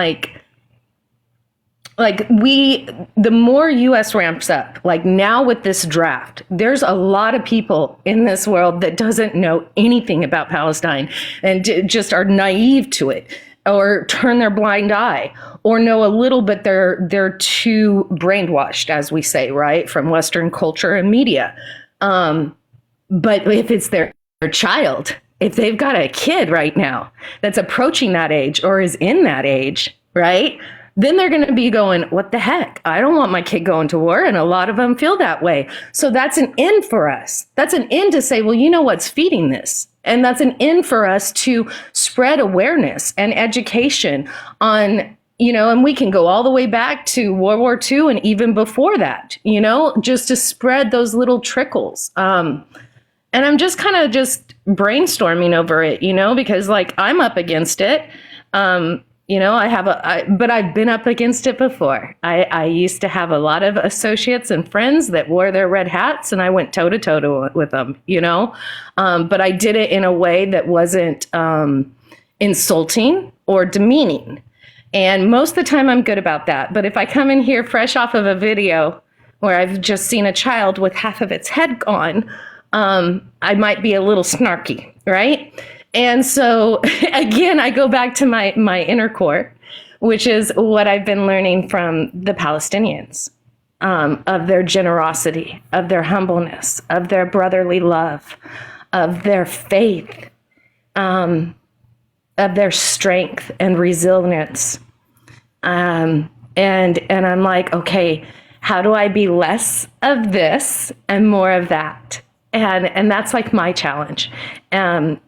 the more US ramps up, like now with this draft, there's a lot of people in this world that doesn't know anything about Palestine and just are naive to it or turn their blind eye or know a little, but they're too brainwashed, as we say, right, from Western culture and media. But if it's their child, if they've got a kid right now that's approaching that age or is in that age, right, then they're going to be going, what the heck? I don't want my kid going to war. And a lot of them feel that way. So that's an end for us. That's an end to say, well, you know what's feeding this? And that's an end for us to spread awareness and education on, and we can go all the way back to World War II and even before that, just to spread those little trickles. And I'm just kind of just brainstorming over it, because like I'm up against it. but I've been up against it before. I used to have a lot of associates and friends that wore their red hats, and I went toe to toe with them, but I did it in a way that wasn't insulting or demeaning. And most of the time I'm good about that. But if I come in here fresh off of a video where I've just seen a child with half of its head gone, I might be a little snarky, right? And so, again, I go back to my inner core, which is what I've been learning from the Palestinians, of their generosity, of their humbleness, of their brotherly love, of their faith, of their strength and resilience. And I'm like, okay, how do I be less of this and more of that? And that's like my challenge. And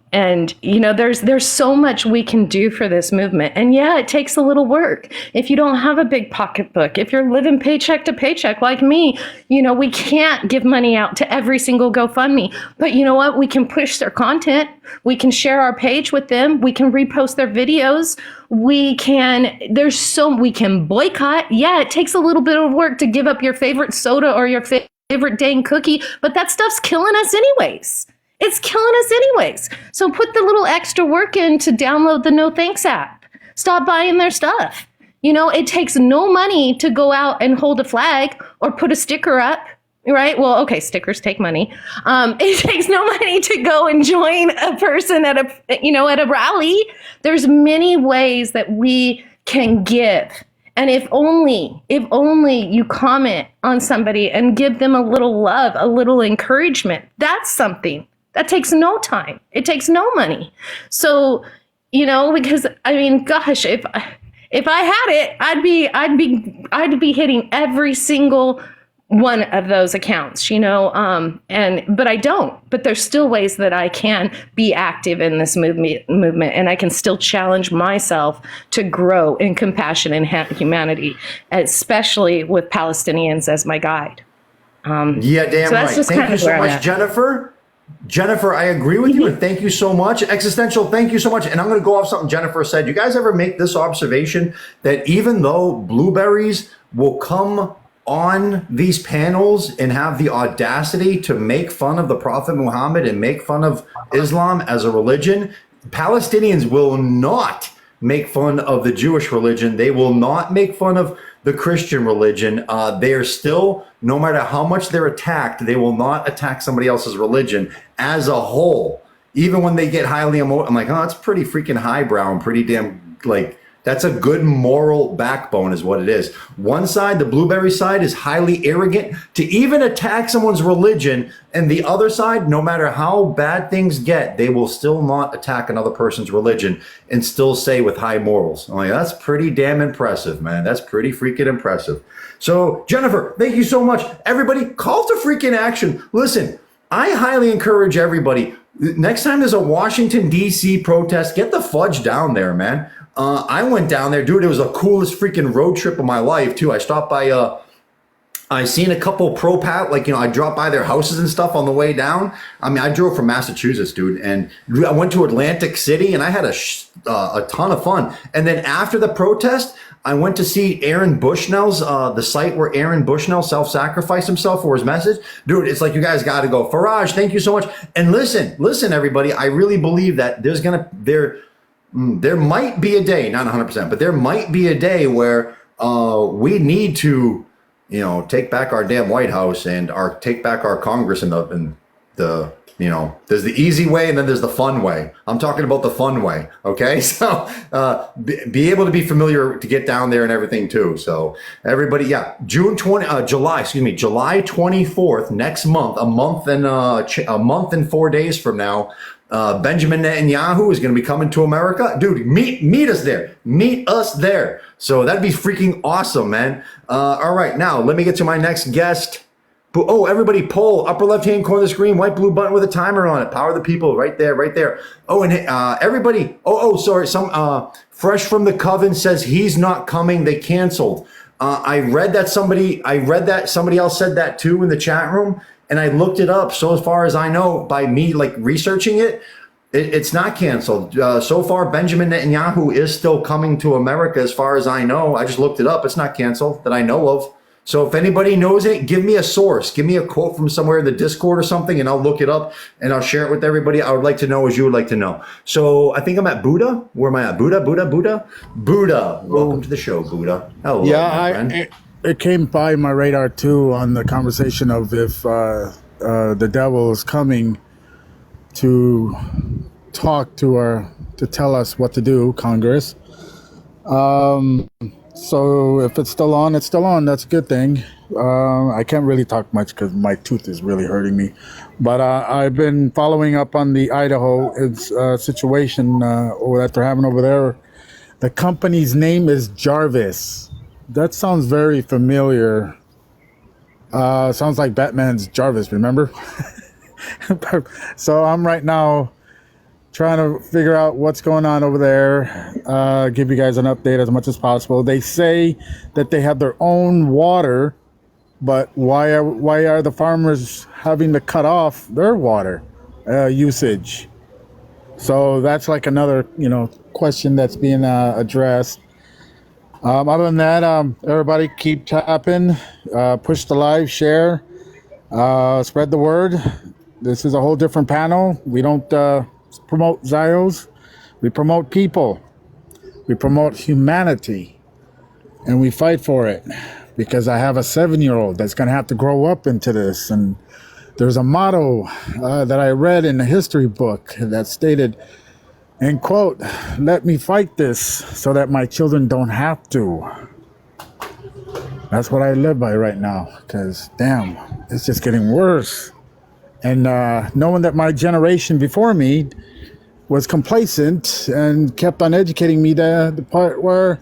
there's so much we can do for this movement. And yeah, it takes a little work. If you don't have a big pocketbook, if you're living paycheck to paycheck like me, we can't give money out to every single GoFundMe. But you know what? We can push their content. We can share our page with them. We can repost their videos. We can boycott. Yeah, it takes a little bit of work to give up your favorite soda or your favorite dang cookie, but that stuff's killing us anyways. It's killing us anyways. So put the little extra work in to download the No Thanks app. Stop buying their stuff. It takes no money to go out and hold a flag or put a sticker up, right? Well, okay, stickers take money. It takes no money to go and join a person at a rally. There's many ways that we can give. And if only you comment on somebody and give them a little love, a little encouragement, that's something. That takes no time. It takes no money. So, because gosh, if I had it, I'd be hitting every single one of those accounts, but I don't. But there's still ways that I can be active in this movement, and I can still challenge myself to grow in compassion and humanity, especially with Palestinians as my guide. Yeah, damn right. Thank you so much, Jennifer. Jennifer, I agree with you, and thank you so much. Existential, thank you so much. And I'm going to go off something Jennifer said. You guys ever make this observation that even though blueberries will come on these panels and have the audacity to make fun of the Prophet Muhammad and make fun of Islam as a religion, Palestinians will not make fun of the Jewish religion. They will not make fun of the Christian religion. They are still, no matter how much they're attacked, they will not attack somebody else's religion as a whole. Even when they get highly emotional, I'm like, oh, that's pretty freaking highbrow and pretty damn, that's a good moral backbone is what it is. One side, the blueberry side, is highly arrogant to even attack someone's religion. And the other side, no matter how bad things get, they will still not attack another person's religion and still say with high morals. I'm like, that's pretty damn impressive, man. That's pretty freaking impressive. So, Jennifer, thank you so much. Everybody, call to freaking action. Listen, I highly encourage everybody. Next time there's a Washington, D.C. protest, get the fudge down there, man. I went down there, dude. It was the coolest freaking road trip of my life, too. I stopped by, I seen a couple I dropped by their houses and stuff on the way down. I drove from Massachusetts, dude, and I went to Atlantic City, and I had a ton of fun. And then after the protest, I went to see Aaron Bushnell's, the site where Aaron Bushnell self-sacrificed himself for his message. Dude, it's like, you guys got to go. Faraj, thank you so much. And listen, everybody, I really believe that there might be a day, not 100%, but there might be a day where we need to, take back our damn White House and take back our Congress and the there's the easy way and then there's the fun way. I'm talking about the fun way. Okay. So, be able to be familiar to get down there and everything too. So everybody, yeah, July 24th, next month, a month and 4 days from now, Benjamin Netanyahu is going to be coming to America. Dude, meet us there. Meet us there. So that'd be freaking awesome, man. All right. Now let me get to my next guest. Oh, everybody poll, upper left-hand corner of the screen, white blue button with a timer on it. Power the people, right there, right there. Oh, and everybody, sorry, some Fresh from the Coven says he's not coming. They canceled. I read that somebody else said that too in the chat room, and I looked it up. So as far as I know, by me researching it, It's not canceled. So far, Benjamin Netanyahu is still coming to America, as far as I know. I just looked it up. It's not canceled that I know of. So if anybody knows it, give me a source. Give me a quote from somewhere in the Discord or something, and I'll look it up and I'll share it with everybody. I would like to know as you would like to know. So I think I'm at Buddha. Where am I at? Buddha. Welcome to the show, Buddha. Hello, my friend. It came by my radar too on the conversation of if the devil is coming to talk to tell us what to do, Congress. So if it's still on, it's still on. That's a good thing. I can't really talk much because my tooth is really hurting me. But I've been following up on the Idaho situation that they're having over there. The company's name is Jarvis. That sounds very familiar. Sounds like Batman's Jarvis, remember? So I'm right now trying to figure out what's going on over there, give you guys an update as much as possible. They say that they have their own water, but why are the farmers having to cut off their water usage? So that's like another question that's being addressed. Other than that, everybody keep tapping, push the live, share, spread the word. This is a whole different panel. We don't promote Zios. We promote people. We promote humanity. And we fight for it. Because I have a 7-year-old that's going to have to grow up into this. And there's a motto that I read in a history book that stated, and quote, "Let me fight this so that my children don't have to." That's what I live by right now. Because, damn, it's just getting worse. And knowing that my generation before me was complacent and kept on educating me the part where,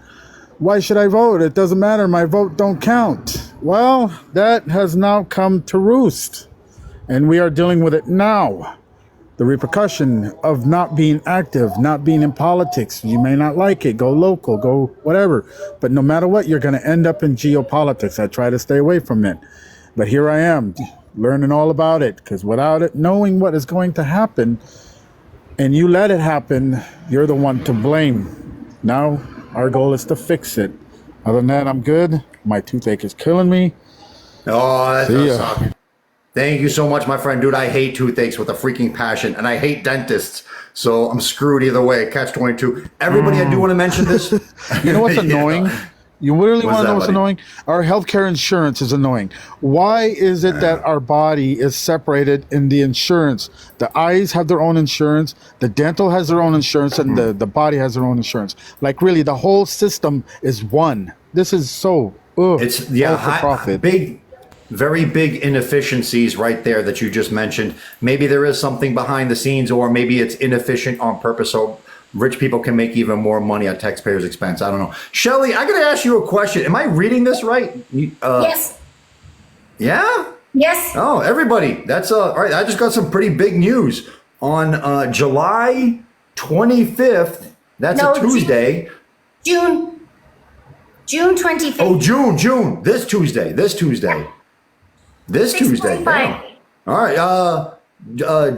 why should I vote? It doesn't matter. My vote don't count. Well, that has now come to roost. And we are dealing with it now. The repercussion of not being active, not being in politics. You may not like it. Go local, go whatever. But no matter what, you're going to end up in geopolitics. I try to stay away from it. But here I am, learning all about it. Because without it, knowing what is going to happen, and you let it happen, you're the one to blame. Now, our goal is to fix it. Other than that, I'm good. My toothache is killing me. Oh, that does suck. Thank you so much, my friend. Dude, I hate toothaches with a freaking passion, and I hate dentists. So I'm screwed either way. Catch-22. Everybody, I do want to mention this. You know what's annoying? You really want to know what's annoying? Our healthcare insurance is annoying. Why is it that our body is separated in the insurance? The eyes have their own insurance, the dental has their own insurance, and the body has their own insurance. Like really, the whole system is one. This is so it's all for profit. Very big inefficiencies right there that you just mentioned. Maybe there is something behind the scenes, or maybe it's inefficient on purpose so rich people can make even more money at taxpayers' expense. I don't know. Shelly, I got to ask you a question. Am I reading this right? Yes. Yeah? Yes. Oh, everybody. That's all right. I just got some pretty big news. On July 25th, that's a Tuesday. June 25th. Oh, June. This Tuesday. Damn. All right.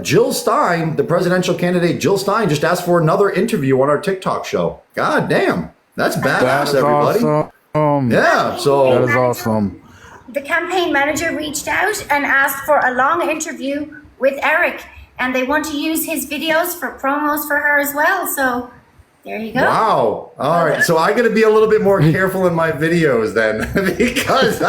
Jill Stein, the presidential candidate Jill Stein, just asked for another interview on our TikTok show. God damn. That's badass, everybody. Awesome. Yeah. So that is awesome. The campaign manager reached out and asked for a long interview with Eric, and they want to use his videos for promos for her as well. So there you go. Wow. All right. So I got to be a little bit more careful in my videos then, because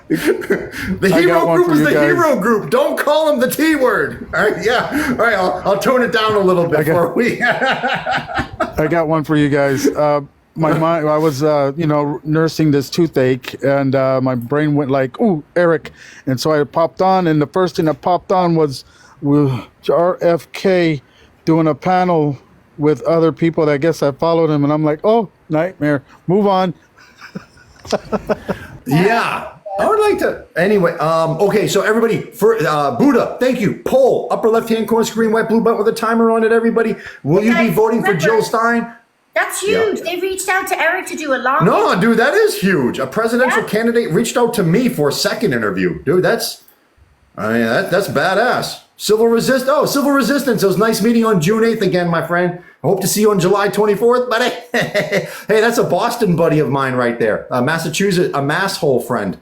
the hero group is the hero group. Don't call him the T word. All right. Yeah. All right. I'll tone it down a little bit before we. I got one for you guys. My mind. I was, nursing this toothache, and my brain went like, "Ooh, Eric," and so I popped on, and the first thing that popped on was RFK doing a panel with other people that I guess I followed him, and I'm like, "Oh, nightmare. Move on." Yeah. I would like to. Anyway, okay, so everybody, for Buddha, thank you. Poll, upper left-hand corner screen, white blue button with a timer on it, everybody. Will you be voting for Jill Stein? That's huge. They reached out to Eric to do a long No, dude, that is huge. A presidential candidate reached out to me for a second interview. Dude, that's badass. Civil Resistance. It was nice meeting you on June 8th again, my friend. I hope to see you on July 24th, buddy. Hey, that's a Boston buddy of mine right there. Massachusetts, a masshole friend.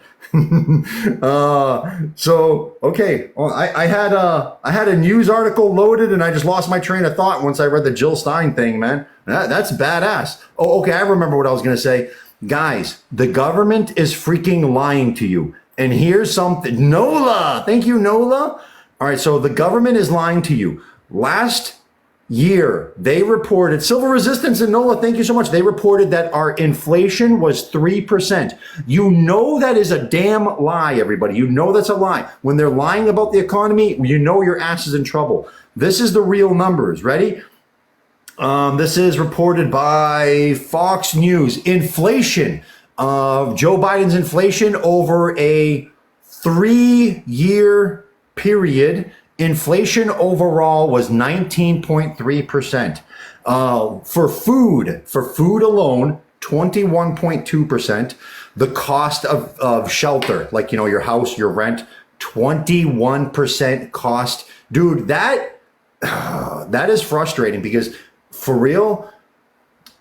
Okay. Well, I had a news article loaded and I just lost my train of thought once I read the Jill Stein thing, man. That's badass. Oh, okay. I remember what I was going to say. Guys, the government is freaking lying to you. And here's something. Nola. Thank you, Nola. All right. So the government is lying to you. Last year, they reported, Civil Resistance and NOLA, thank you so much. They reported that our inflation was 3%. You know that is a damn lie, everybody. You know that's a lie. When they're lying about the economy, you know your ass is in trouble. This is the real numbers. Ready? This is reported by Fox News. Inflation of Joe Biden's inflation over a 3-year period. Inflation overall was 19.3%. For food alone, 21.2%. The cost of shelter, like, your house, your rent, 21% cost. Dude, that is frustrating because for real,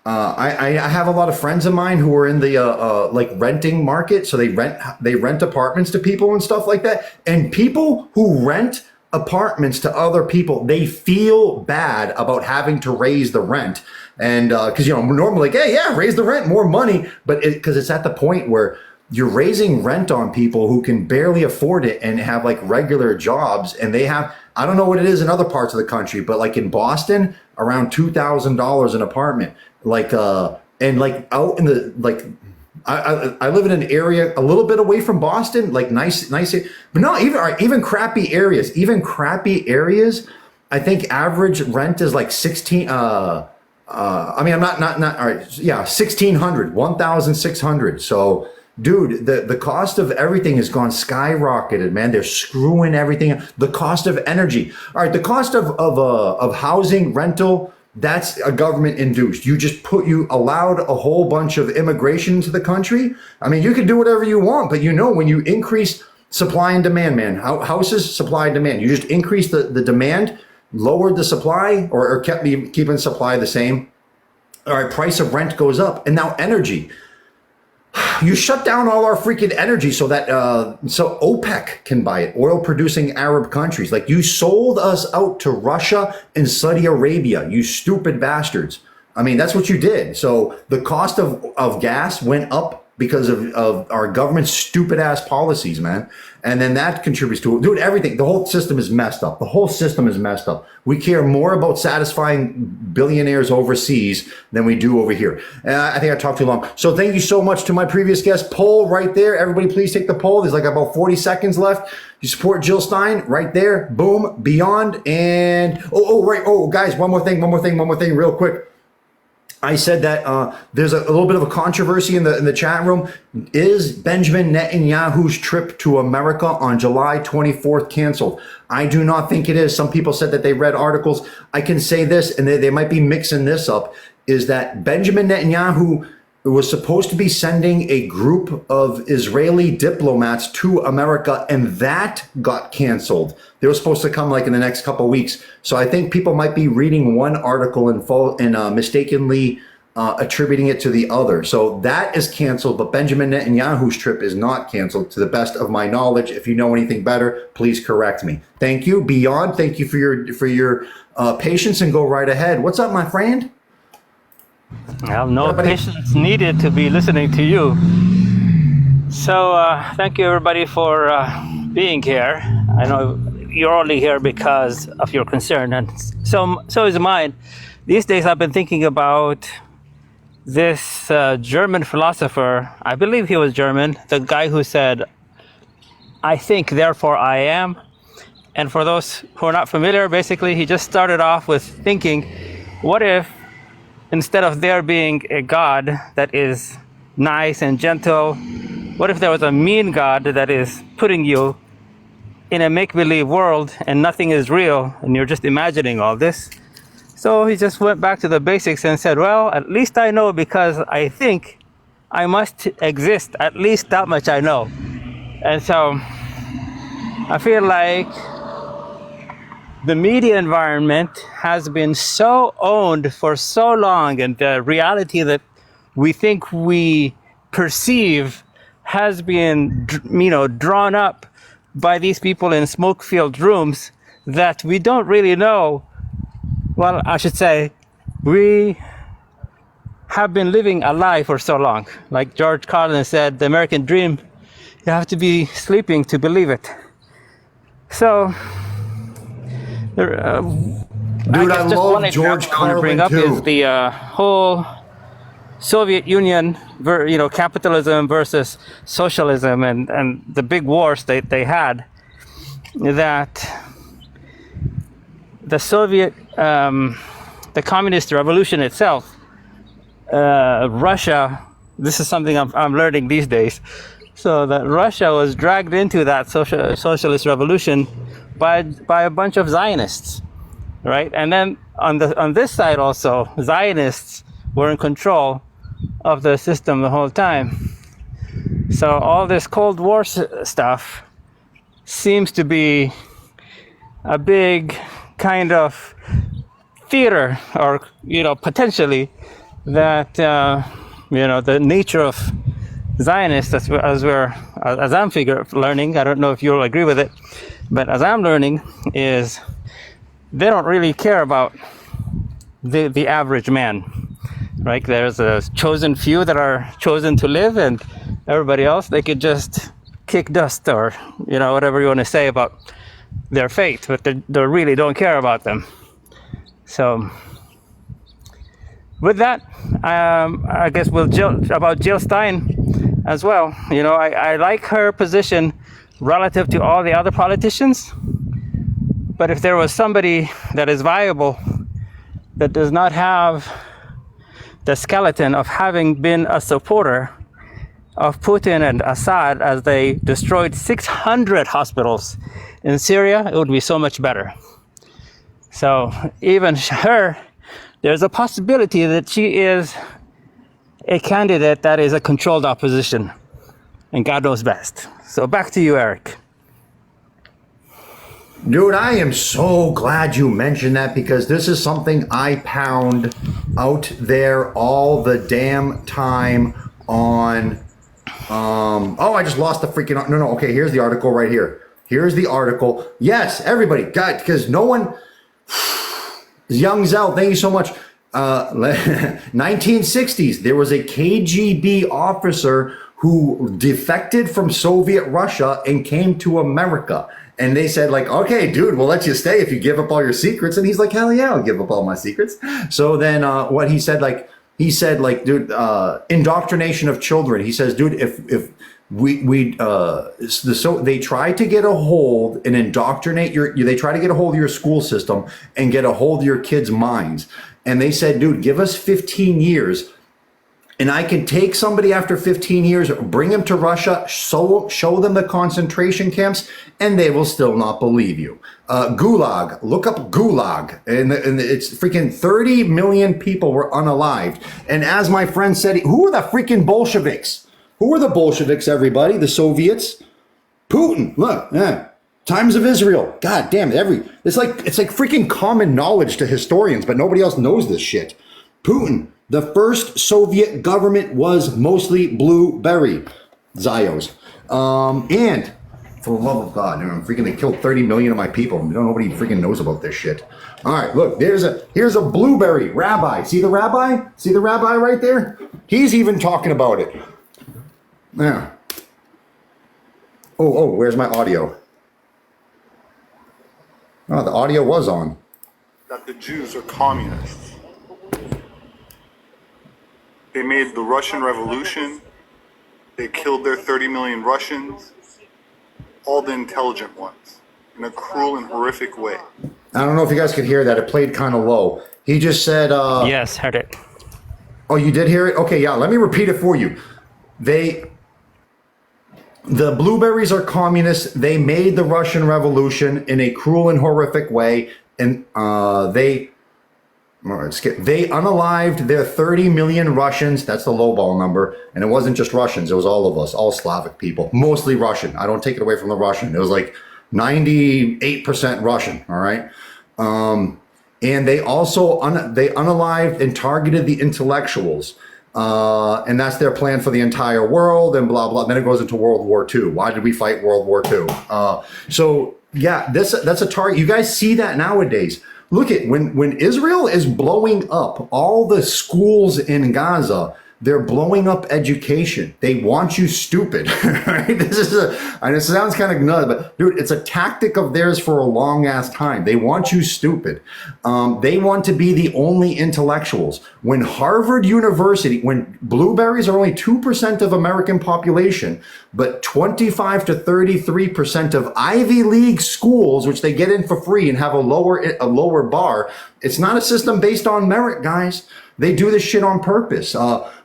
I have a lot of friends of mine who are in the renting market. So they rent apartments to people and stuff like that. And people who rent apartments to other people, they feel bad about having to raise the rent. And because normally like, hey, yeah, raise the rent, more money, but because it's at the point where you're raising rent on people who can barely afford it and have like regular jobs, and they have, I don't know what it is in other parts of the country, but like in Boston, around $2,000 an apartment, and like out in the I live in an area a little bit away from Boston, like nice, but no, even crappy areas, I think average rent is like 16. I mean, I'm not. All right, yeah, 1,600. So, dude, the cost of everything has gone skyrocketed, man. They're screwing everything. The cost of energy. All right, the cost of housing, rental. That's a government induced. You allowed a whole bunch of immigration into the country. I mean, you can do whatever you want, but when you increase supply and demand, man, houses, supply and demand, you just increase the demand, lowered the supply or keeping supply the same. All right, price of rent goes up. And now energy. You shut down all our freaking energy so that so OPEC can buy it, oil producing Arab countries. Like, you sold us out to Russia and Saudi Arabia, you stupid bastards. I mean, that's what you did. So the cost of gas went up because of our government's stupid ass policies, man. And then that contributes to it. Dude, everything, the whole system is messed up. We care more about satisfying billionaires overseas than we do over here. And I think I talked too long. So thank you so much to my previous guest. Poll right there. Everybody please take the poll. There's like about 40 seconds left. You support Jill Stein right there. Boom. Beyond. And right. Oh, guys, one more thing real quick. I said that there's a little bit of a controversy in the chat room. Is Benjamin Netanyahu's trip to America on July 24th canceled? I do not think it is. Some people said that they read articles. I can say this, and they might be mixing this up, is that Benjamin Netanyahu was supposed to be sending a group of Israeli diplomats to America, and that got canceled. They were supposed to come like in the next couple of weeks. So I think people might be reading one article and mistakenly attributing it to the other. So that is canceled, but Benjamin Netanyahu's trip is not canceled, to the best of my knowledge. If you know anything better, please correct me. Thank you. Beyond, thank you for your patience, and go right ahead. What's up, my friend? Well, no patience needed to be listening to you. So thank you everybody for being here. I know you're only here because of your concern, and so is mine. These days I've been thinking about this German philosopher. I believe he was German, the guy who said, "I think, therefore I am." And for those who are not familiar, basically he just started off with thinking, what if instead of there being a God that is nice and gentle, what if there was a mean God that is putting you in a make-believe world and nothing is real and you're just imagining all this? So he just went back to the basics and said, well, at least I know, because I think I must exist. At least that much I know. And so I feel like the media environment has been so owned for so long, and the reality that we think we perceive has been, drawn up by these people in smoke-filled rooms, that we don't really know. Well, I should say, we have been living a lie for so long. Like George Carlin said, the American dream, you have to be sleeping to believe it. So, dude, I love George Carlin bring up too. Is the whole Soviet Union, capitalism versus socialism, and the big wars they had. That the Soviet, the communist revolution itself, Russia. This is something I'm learning these days. So that Russia was dragged into that socialist revolution by a bunch of Zionists, right? And then on this side also, Zionists were in control of the system the whole time. So all this Cold War stuff seems to be a big kind of theater, or potentially that the nature of Zionists, as I'm learning, I don't know if you'll agree with it, but as I'm learning, is they don't really care about the average man, right? There's a chosen few that are chosen to live, and everybody else, they could just kick dust, or whatever you want to say about their fate, but they really don't care about them. So with that, I guess about Jill Stein as well. I like her position relative to all the other politicians, but if there was somebody that is viable, that does not have the skeleton of having been a supporter of Putin and Assad as they destroyed 600 hospitals in Syria, it would be so much better. So even her, there's a possibility that she is a candidate that is a controlled opposition, and God knows best. So back to you, Eric. Dude, I am so glad you mentioned that, because this is something I pound out there all the damn time on. I just lost the freaking. No. Okay, here's the article right here. Here's the article. Yes, everybody, God, because no one. Young Zell, thank you so much. 1960s, there was a KGB officer who defected from Soviet Russia and came to America. And they said, like, okay, dude, we'll let you stay if you give up all your secrets. And he's like, hell yeah, I'll give up all my secrets. So then what he said, dude, indoctrination of children. He says, dude, if they try to get a hold and indoctrinate they try to get a hold of your school system and get a hold of your kids' minds. And they said, dude, give us 15 years. And I can take somebody after 15 years, bring them to Russia, show them the concentration camps, and they will still not believe you. Gulag, look up Gulag. And it's freaking 30 million people were unalived. And as my friend said, who are the freaking Bolsheviks? Who are the Bolsheviks, everybody? The Soviets? Putin, look, yeah. Times of Israel. God damn it. It's like freaking common knowledge to historians, but nobody else knows this shit. Putin. The first Soviet government was mostly blueberry. Zios. And for the love of God, they killed 30 million of my people. Nobody freaking knows about this shit. All right, look, here's a blueberry rabbi. See the rabbi? See the rabbi right there? He's even talking about it. Yeah. Oh, where's my audio? Oh, the audio was on. That the Jews are communists. They made the Russian Revolution. They killed their 30 million Russians, all the intelligent ones, in a cruel and horrific way. I don't know if you guys could hear that. It played kind of low. He just said... yes, heard it. Oh, you did hear it? Okay, yeah, let me repeat it for you. The blueberries are communists. They made the Russian Revolution in a cruel and horrific way, and they unalived their 30 million Russians. That's the lowball number. And it wasn't just Russians. It was all of us, all Slavic people, mostly Russian. I don't take it away from the Russian. It was like 98% Russian, all right? And they also they unalived and targeted the intellectuals. And that's their plan for the entire world and blah, blah. Then it goes into World War II. Why did we fight World War II? So yeah, that's a target. You guys see that nowadays. Look at when Israel is blowing up all the schools in Gaza, they're blowing up education. They want you stupid, right? And it sounds kind of nuts, but dude, it's a tactic of theirs for a long ass time. They want you stupid. They want to be the only intellectuals. When Harvard University, when blueberries are only 2% of American population, but 25 to 33% of Ivy League schools, which they get in for free and have a lower bar, it's not a system based on merit, guys. They do this shit on purpose.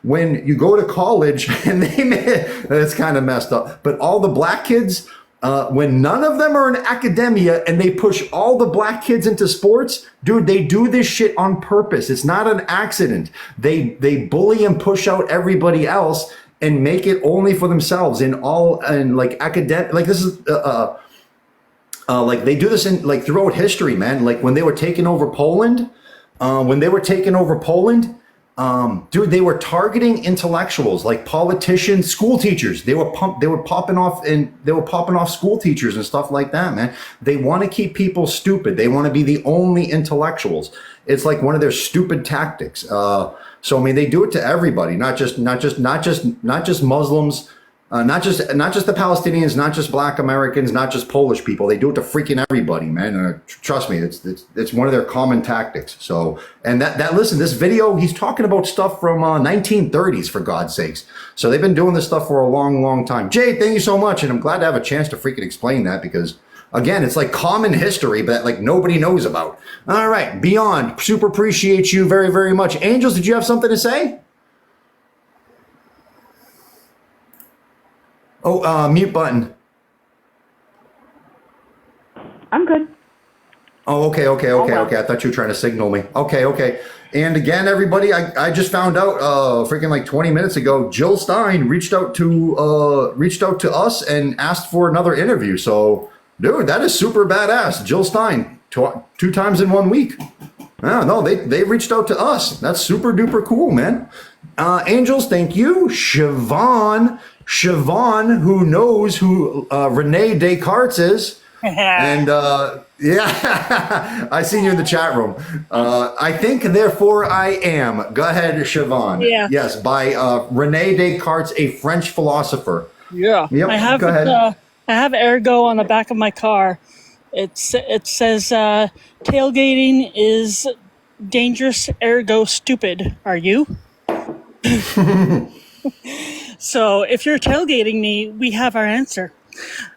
When you go to college, and it's kind of messed up, but all the black kids, when none of them are in academia and they push all the black kids into sports, dude, they do this shit on purpose. It's not an accident. They bully and push out everybody else and make it only for themselves like academic, like this is, like they do this in like throughout history, man. Like when they were taking over Poland, dude, they were targeting intellectuals like politicians, school teachers. They were popping off school teachers and stuff like that, man. They want to keep people stupid. They want to be the only intellectuals. It's like one of their stupid tactics. So I mean, they do it to everybody, not just Muslims. Not just the Palestinians, not just Black Americans, not just Polish people. They do it to freaking everybody, man. Trust me, it's one of their common tactics. So, and listen, this video, he's talking about stuff from 1930s, for God's sakes. So they've been doing this stuff for a long, long time. Jay, thank you so much, and I'm glad to have a chance to freaking explain that because, again, it's like common history, but like nobody knows about. All right, Beyond, super appreciate you very, very much. Angels, did you have something to say? Oh, mute button. I'm good. Oh, okay. I thought you were trying to signal me. Okay. And again, everybody, I just found out freaking like 20 minutes ago, Jill Stein reached out to us and asked for another interview. So, dude, that is super badass. Jill Stein, two times in 1 week. No, they reached out to us. That's super duper cool, man. Angels, thank you. Siobhan, who knows who Rene Descartes is. And yeah, I seen you in the chat room. I think, therefore I am. Go ahead, Siobhan. Yeah. Yes, by Rene Descartes, a French philosopher. Yeah. Yep, go ahead. I have Ergo on the back of my car. It says tailgating is dangerous, ergo stupid. Are you? So if you're tailgating me, we have our answer.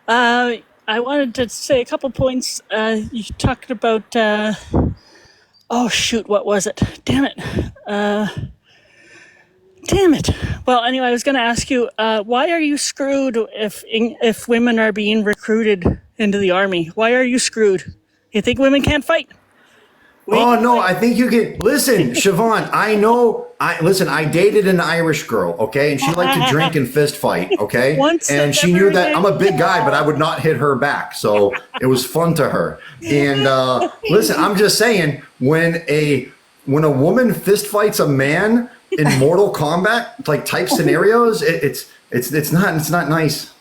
I wanted to say a couple points. You talked about, oh shoot, what was it? Damn it. Well, anyway, I was going to ask you, why are you screwed if women are being recruited into the army? Why are you screwed? You think women can't fight? I think you can. Listen, Siobhan, I dated an Irish girl, okay? And she liked to drink and fist fight, okay? And she knew that I'm a big guy, but I would not hit her back. So it was fun to her. And listen, I'm just saying, when a woman fist fights a man in Mortal Kombat, like type scenarios, it's not nice.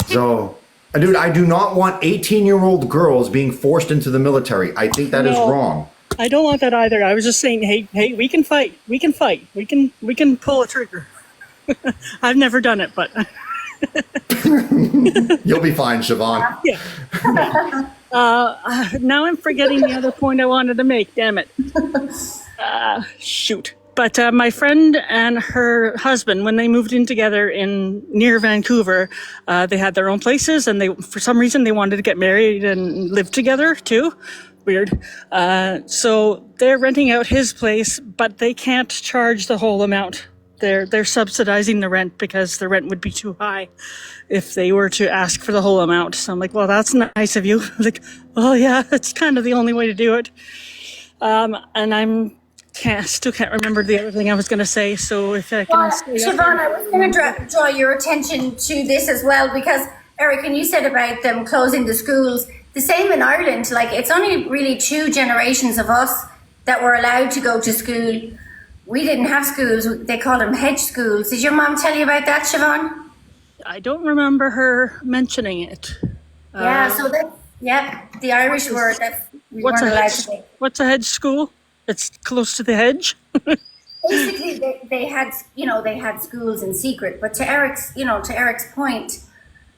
So, dude, I do not want 18-year-old girls being forced into the military. I think that is wrong. I don't want that either. I was just saying, hey, we can fight. We can pull a trigger. I've never done it, but you'll be fine, Siobhan. Yeah. Now I'm forgetting the other point I wanted to make. Damn it. Shoot. But my friend and her husband, when they moved in together near Vancouver, they had their own places, and for some reason they wanted to get married and live together too. Weird. So they're renting out his place, but they can't charge the whole amount. They're subsidizing the rent because the rent would be too high if they were to ask for the whole amount. So I'm like, well, that's nice of you. Like, oh yeah, it's kind of the only way to do it. And still can't remember the other thing I was going to say. So if I can Siobhan, I was going to draw your attention to this as well, because Eric, when you said about them closing the schools, the same in Ireland. Like, it's only really 2 generations of us that were allowed to go to school. We didn't have schools. They called them hedge schools. Did your mom tell you about that, Siobhan? I don't remember her mentioning it. Yeah, so the Irish word that we weren't allowed to go. What's a hedge school? It's close to the hedge. Basically, they had, they had schools in secret. But to Eric's point,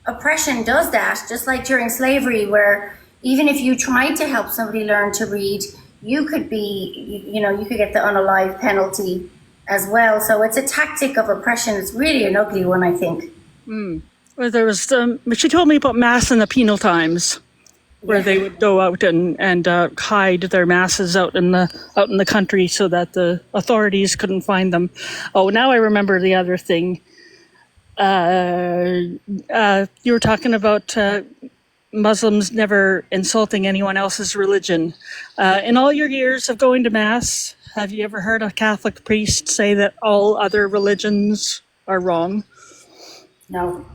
oppression does that, just like during slavery, where even if you tried to help somebody learn to read, you could you could get the unalive penalty as well. So it's a tactic of oppression. It's really an ugly one, I think. Well, there was, she told me about mass in the penal times, where they would go out and hide their masses out in the country so that the authorities couldn't find them. Oh, now I remember the other thing. You were talking about Muslims never insulting anyone else's religion. In all your years of going to mass, have you ever heard a Catholic priest say that all other religions are wrong? No,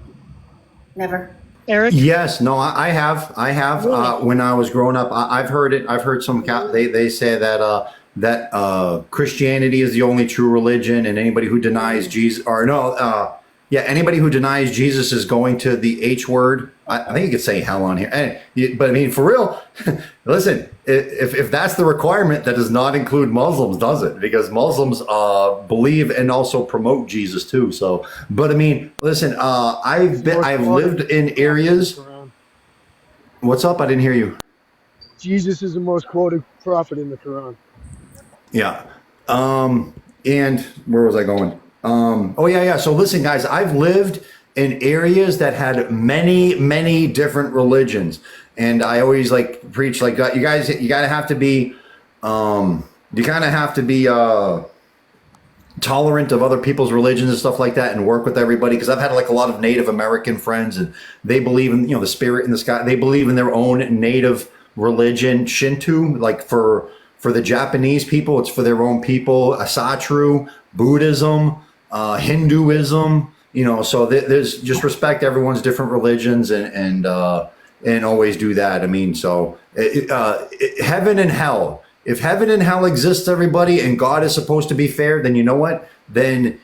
never. Eric? Yes, no, I have. Really? When I was growing up, I've heard it. I've heard some. They say that Christianity is the only true religion, and anybody who denies Jesus, anybody who denies Jesus is going to the H word. I think you could say hell on here. But I mean, for real, listen, if that's the requirement, that does not include Muslims, does it? Because Muslims believe and also promote Jesus too. So, but I mean, listen, I've lived in areas. What's up? I didn't hear you. Jesus is the most quoted prophet in the Quran. Yeah. And where was I going? So listen, guys, I've lived in areas that had many, many different religions. And I always preach you guys, you kind of have to be tolerant of other people's religions and stuff like that and work with everybody. Cause I've had a lot of Native American friends and they believe in, the spirit in the sky. They believe in their own native religion, Shinto, for the Japanese people, it's for their own people, Asatru, Buddhism, Hinduism, so there's just respect everyone's different religions and always do that. I mean, so heaven and hell, if heaven and hell exists, everybody, and God is supposed to be fair, then you know what? Then,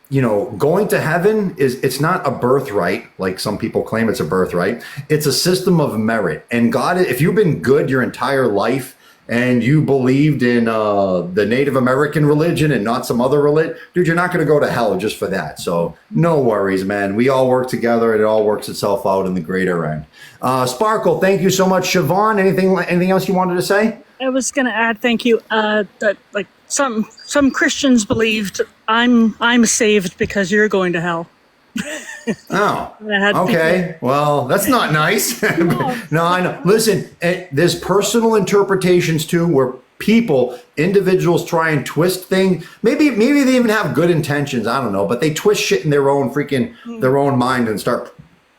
going to heaven it's not a birthright, like some people claim it's a birthright. It's a system of merit. And God, if you've been good your entire life, and you believed in the Native American religion and not some other religion, dude, you're not going to go to hell just for that. So no worries, man. We all work together and it all works itself out in the greater end. Sparkle, thank you so much. Siobhan, anything else you wanted to say? I was going to add, thank you, that some Christians believed I'm saved because you're going to hell. Oh, okay. Well, that's not nice. No, I know. Listen, there's personal interpretations too, where individuals try and twist things. Maybe they even have good intentions. I don't know, but they twist shit in their own mind and start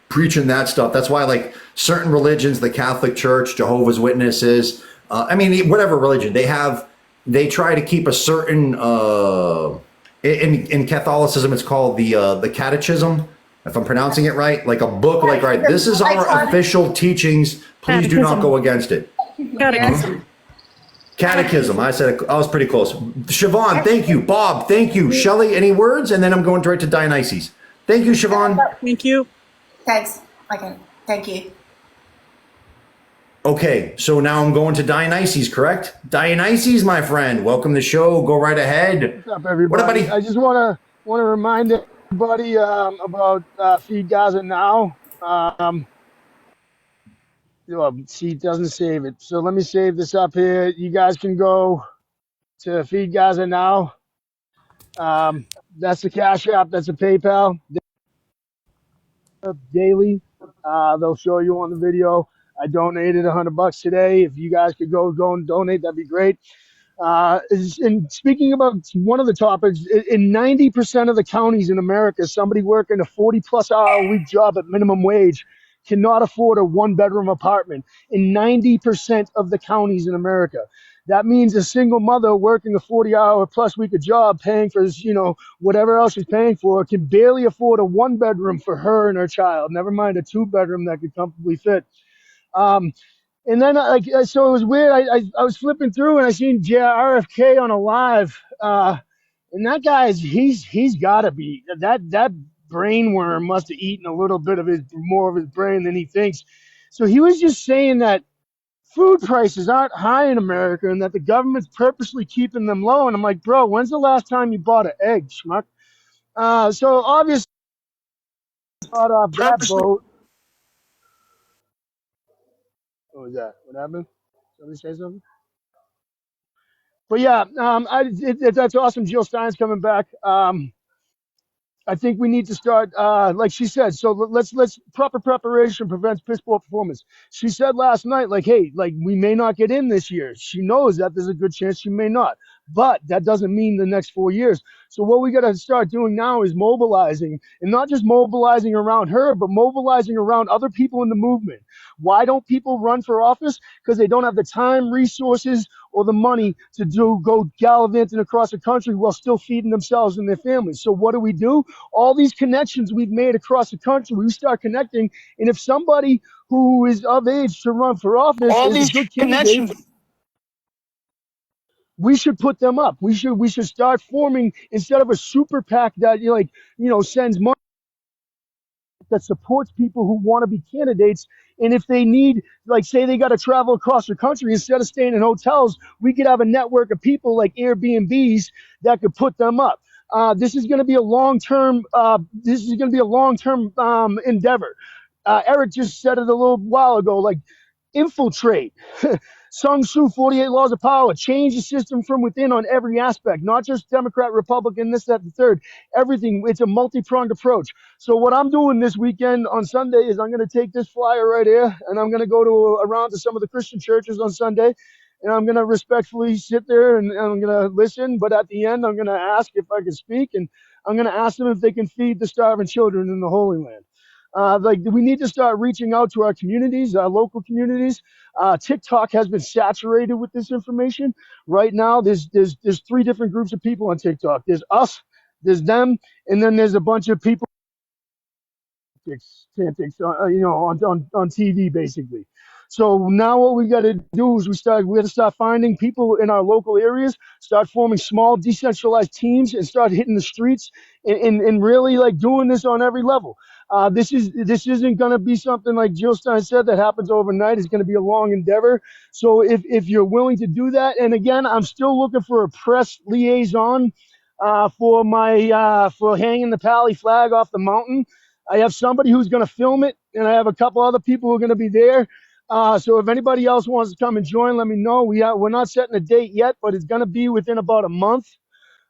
preaching that stuff. That's why certain religions, the Catholic Church, Jehovah's Witnesses, whatever religion they try to keep a certain, in Catholicism, it's called the Catechism, if I'm pronouncing it right, like a book, right, this is our official teachings. Please do not go against it. Catechism. I was pretty close. Siobhan, thank you. Bob, thank you. Shelley, any words? And then I'm going right to Dionysus. Thank you, Siobhan. Thank you. Thanks. Okay. Thank you. Okay, so now I'm going to Dionysus, correct? Dionysus, my friend, welcome to the show. Go right ahead. What's up, everybody? What up, buddy? I just want to remind everybody about Feed Gaza Now. See, it doesn't save it. So let me save this up here. You guys can go to Feed Gaza Now. That's the Cash App. That's the PayPal. Daily. They'll show you on the video. I donated $100 today. If you guys could go and donate, that'd be great. And speaking about one of the topics, in 90% of the counties in America, somebody working a 40+ hour a week job at minimum wage cannot afford a 1-bedroom apartment. In 90% of the counties in America. That means a single mother working a 40-hour+ week of job, paying for, whatever else she's paying for, can barely afford a 1-bedroom for her and her child. Never mind a 2-bedroom that could comfortably fit. And then so it was weird. I was flipping through and I seen RFK on a live, and that guy he's got to be that brain worm must have eaten a little bit of more of his brain than he thinks. So he was just saying that food prices aren't high in America and that the government's purposely keeping them low. And I'm like, bro, when's the last time you bought an egg, schmuck? So obviously got off that boat. What was that? What happened? Somebody say something? But yeah, that's awesome. Jill Stein's coming back. I think we need to start, like she said. So let's proper preparation prevents piss poor performance. She said last night, like, hey, like we may not get in this year. She knows that there's a good chance she may not, but that doesn't mean the next 4 years. So what we got to start doing now is mobilizing, and not just mobilizing around her, but mobilizing around other people in the movement. Why don't people run for office? Because they don't have the time, resources, or the money to go gallivanting across the country while still feeding themselves and their families. So what do? All these connections we've made across the country, we start connecting. And if somebody who is of age to run for office is a good candidate, we should put them up. We should start forming, instead of a super PAC that sends money, that supports people who want to be candidates. And if they need, like, say they got to travel across the country, instead of staying in hotels, we could have a network of people like Airbnbs that could put them up. This is going to be a long-term. Endeavor. Eric just said it a little while ago. Like, infiltrate. Sun Tzu, 48 Laws of Power. Change the system from within on every aspect, not just Democrat, Republican, this, that, the third. Everything. It's a multi-pronged approach. So what I'm doing this weekend on Sunday is I'm going to take this flyer right here, and I'm going to go around to some of the Christian churches on Sunday, and I'm going to respectfully sit there and I'm going to listen. But at the end, I'm going to ask if I can speak, and I'm going to ask them if they can feed the starving children in the Holy Land. We need to start reaching out to our communities, our local communities. TikTok has been saturated with this information. Right now, there's 3 different groups of people on TikTok. There's us, there's them, and then there's a bunch of people on TV basically. So now what we got to do is we got to start finding people in our local areas, start forming small decentralized teams, and start hitting the streets and really like doing this on every level. This isn't going to be something like Jill Stein said that happens overnight. It's going to be a long endeavor. So if you're willing to do that, and again, I'm still looking for a press liaison for hanging the Pally flag off the mountain. I have somebody who's going to film it, and I have a couple other people who are going to be there. So if anybody else wants to come and join, let me know. We're not setting a date yet, but it's going to be within about a month,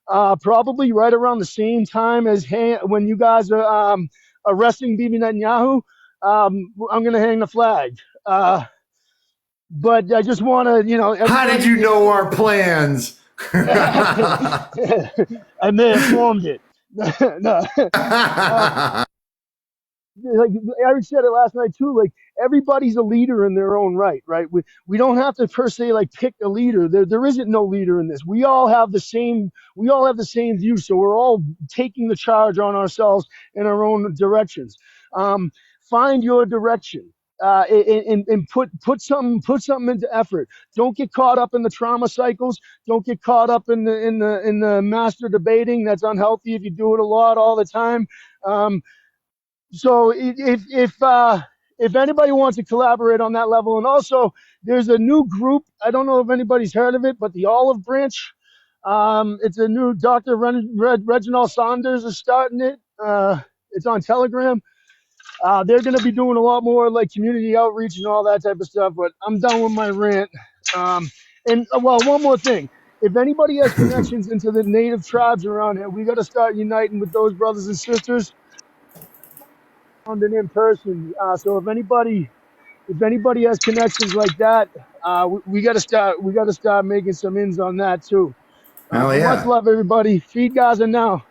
probably right around the same time as when you guys are arresting Bibi Netanyahu. I'm going to hang the flag. But I just want to, How did you know our plans? I may have formed it. No. Like Eric said it last night too, like everybody's a leader in their own right? We don't have to per se like pick a leader. There isn't no leader in this. We all have the same view. So we're all taking the charge on ourselves in our own directions. Find your direction. And put something into effort. Don't get caught up in the trauma cycles. Don't get caught up in the master debating. That's unhealthy if you do it a lot all the time. So if anybody wants to collaborate on that level, and also there's a new group, I don't know if anybody's heard of it, but the Olive Branch. It's a new Dr. Reginald Saunders is starting it. It's on Telegram. They're going to be doing a lot more like community outreach and all that type of stuff, but I'm done with my rant. One more thing. If anybody has connections into the native tribes around here, we got to start uniting with those brothers and sisters and in person. So if anybody has connections like that, we got to start making some ins on that too. Much love, everybody. Feed Gaza now.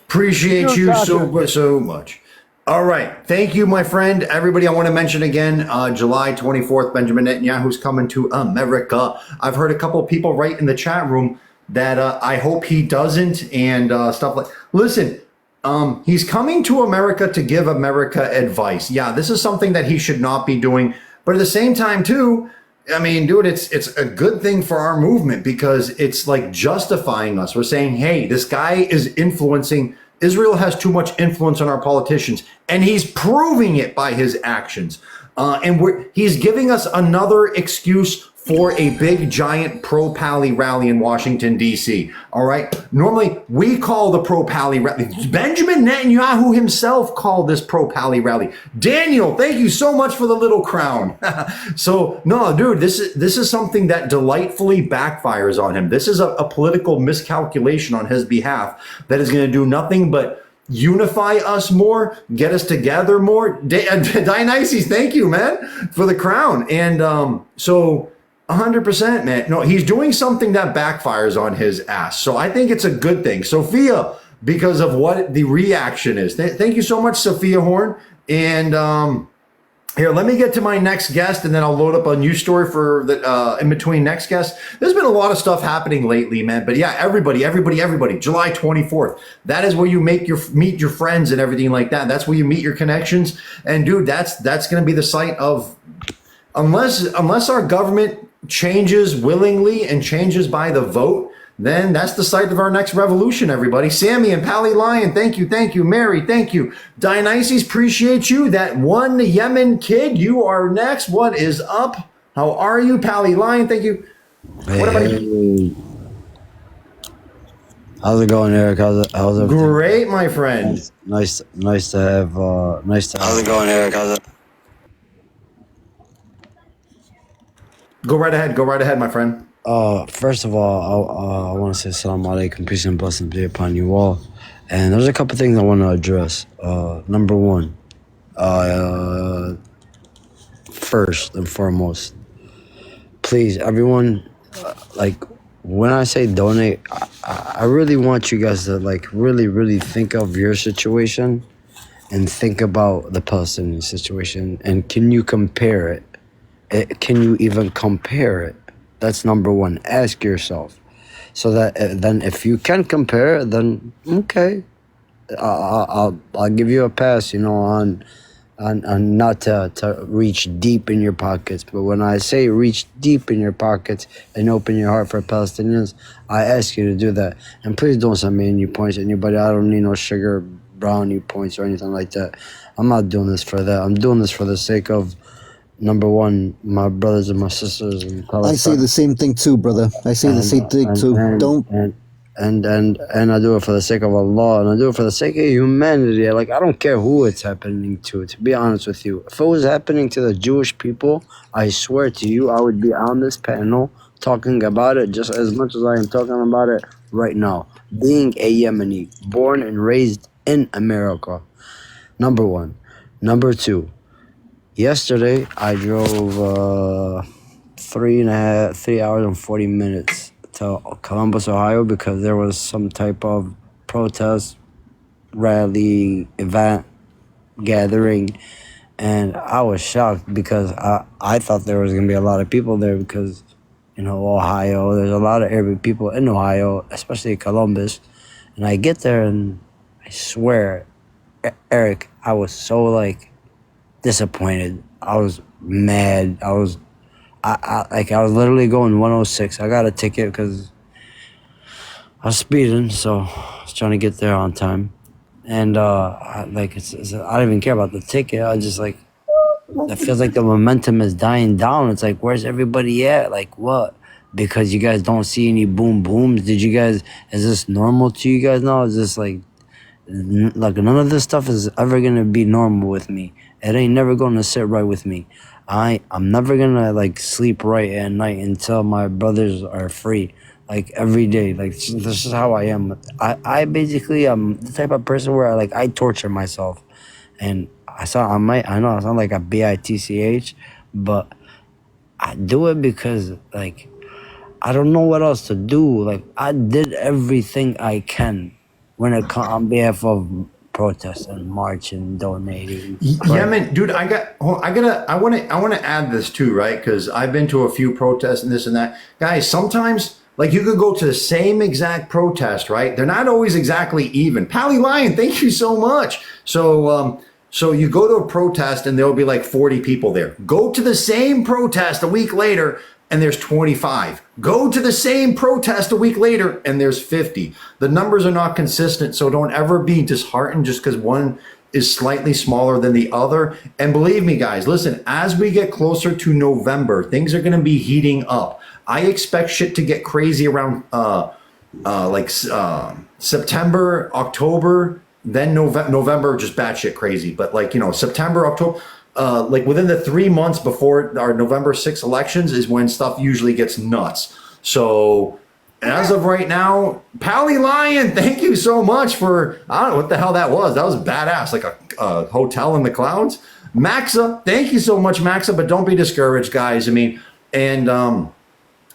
Appreciate you so much. All right. Thank you, my friend. Everybody, I want to mention again, July 24th, Benjamin Netanyahu's coming to America. I've heard a couple of people write in the chat room that I hope he doesn't and stuff like. Listen, he's coming to America to give America advice. Yeah, this is something that he should not be doing. But at the same time, too, I mean, dude, it's a good thing for our movement because it's like justifying us. We're saying, hey, this guy is influencing. Israel has too much influence on our politicians, and he's proving it by his actions. He's giving us another excuse for a big, giant pro-Pally rally in Washington, D.C. All right? Normally, we call the pro-Pally rally. Benjamin Netanyahu himself called this pro-Pally rally. Daniel, thank you so much for the little crown. So, no, dude, this is something that delightfully backfires on him. This is a political miscalculation on his behalf that is going to do nothing but unify us more, get us together more. Dionysus, thank you, man, for the crown. And so 100%, man. No, he's doing something that backfires on his ass. So I think it's a good thing. Sophia, because of what the reaction is. Thank you so much, Sophia Horn. And here, let me get to my next guest, and then I'll load up a news story for the in between next guest. There's been a lot of stuff happening lately, man. But yeah, everybody. July 24th. That is where you meet your friends and everything like that. That's where you meet your connections. And dude, that's going to be the site of, unless our government changes willingly and changes by the vote, then that's the site of our next revolution, everybody. Sammy and Pally Lion, thank you. Mary, thank you. Dionysus, appreciate you. That one Yemen kid, you are next. What is up? How are you? Pally Lion, thank you. What about you? How's it going, Eric? How's it? Great, my friend. Nice to have. How's it going, Eric? Go right ahead, my friend. First of all, I want to say Assalamu alaikum, peace and blessings be upon you all. And there's a couple things I want to address. Number one, first and foremost, please, everyone, when I say donate, I really want you guys to really think of your situation and think about the Palestinian situation. And can you compare it? Can you even compare it? That's number one. Ask yourself. So that then if you can compare, then okay, I'll give you a pass, on not to reach deep in your pockets. But when I say reach deep in your pockets and open your heart for Palestinians, I ask you to do that. And please don't send me any points, anybody. I don't need no sugar brownie points or anything like that. I'm not doing this for that. I'm doing this for the sake of, number one, my brothers and my sisters in Palestine. I say the same thing too, brother. I say the same thing too. And I do it for the sake of Allah, and I do it for the sake of humanity. I don't care who it's happening to be honest with you. If it was happening to the Jewish people, I swear to you, I would be on this panel talking about it just as much as I am talking about it right now. Being a Yemeni, born and raised in America. Number one. Number two. Yesterday, I drove 3 hours and 40 minutes to Columbus, Ohio, because there was some type of protest, rally, event, gathering, and I was shocked because I thought there was going to be a lot of people there because, Ohio, there's a lot of Arabic people in Ohio, especially Columbus, and I get there and I swear, Eric, I was so disappointed. I was mad. I was literally going 106. I got a ticket because I was speeding, so I was trying to get there on time. And I don't even care about the ticket. I just it feels like the momentum is dying down. It's where's everybody at? What? Because you guys don't see any boom booms. Is this normal to you guys now? Is this none of this stuff is ever gonna be normal with me. It ain't never gonna sit right with me. I'm never gonna sleep right at night until my brothers are free. Every day. This is how I am. I basically am the type of person where I torture myself. And I know I sound like a bitch, but I do it because I don't know what else to do. I did everything I can when it comes on behalf of protest and march and donating. Yeah, man, dude, I want to add this too, right? Because I've been to a few protests and this and that. Guys, sometimes you could go to the same exact protest, right? They're not always exactly even. Pally Lion, thank you so much. So So you go to a protest and there'll be like 40 people there. Go to the same protest a week later and there's 25. Go to the same protest a week later and there's 50. The numbers are not consistent, so don't ever be disheartened just because one is slightly smaller than the other. And believe me, guys, listen, as we get closer to November, things are going to be heating up. I expect shit to get crazy around September, October, then November, just batshit crazy. But like, September, October, like within the 3 months before our November 6 elections is when stuff usually gets nuts. So as of right now, Pally Lion, thank you so much for, I don't know what the hell that was. That was badass, like a hotel in the clouds. Maxa, thank you so much, Maxa, but don't be discouraged, guys. I mean, and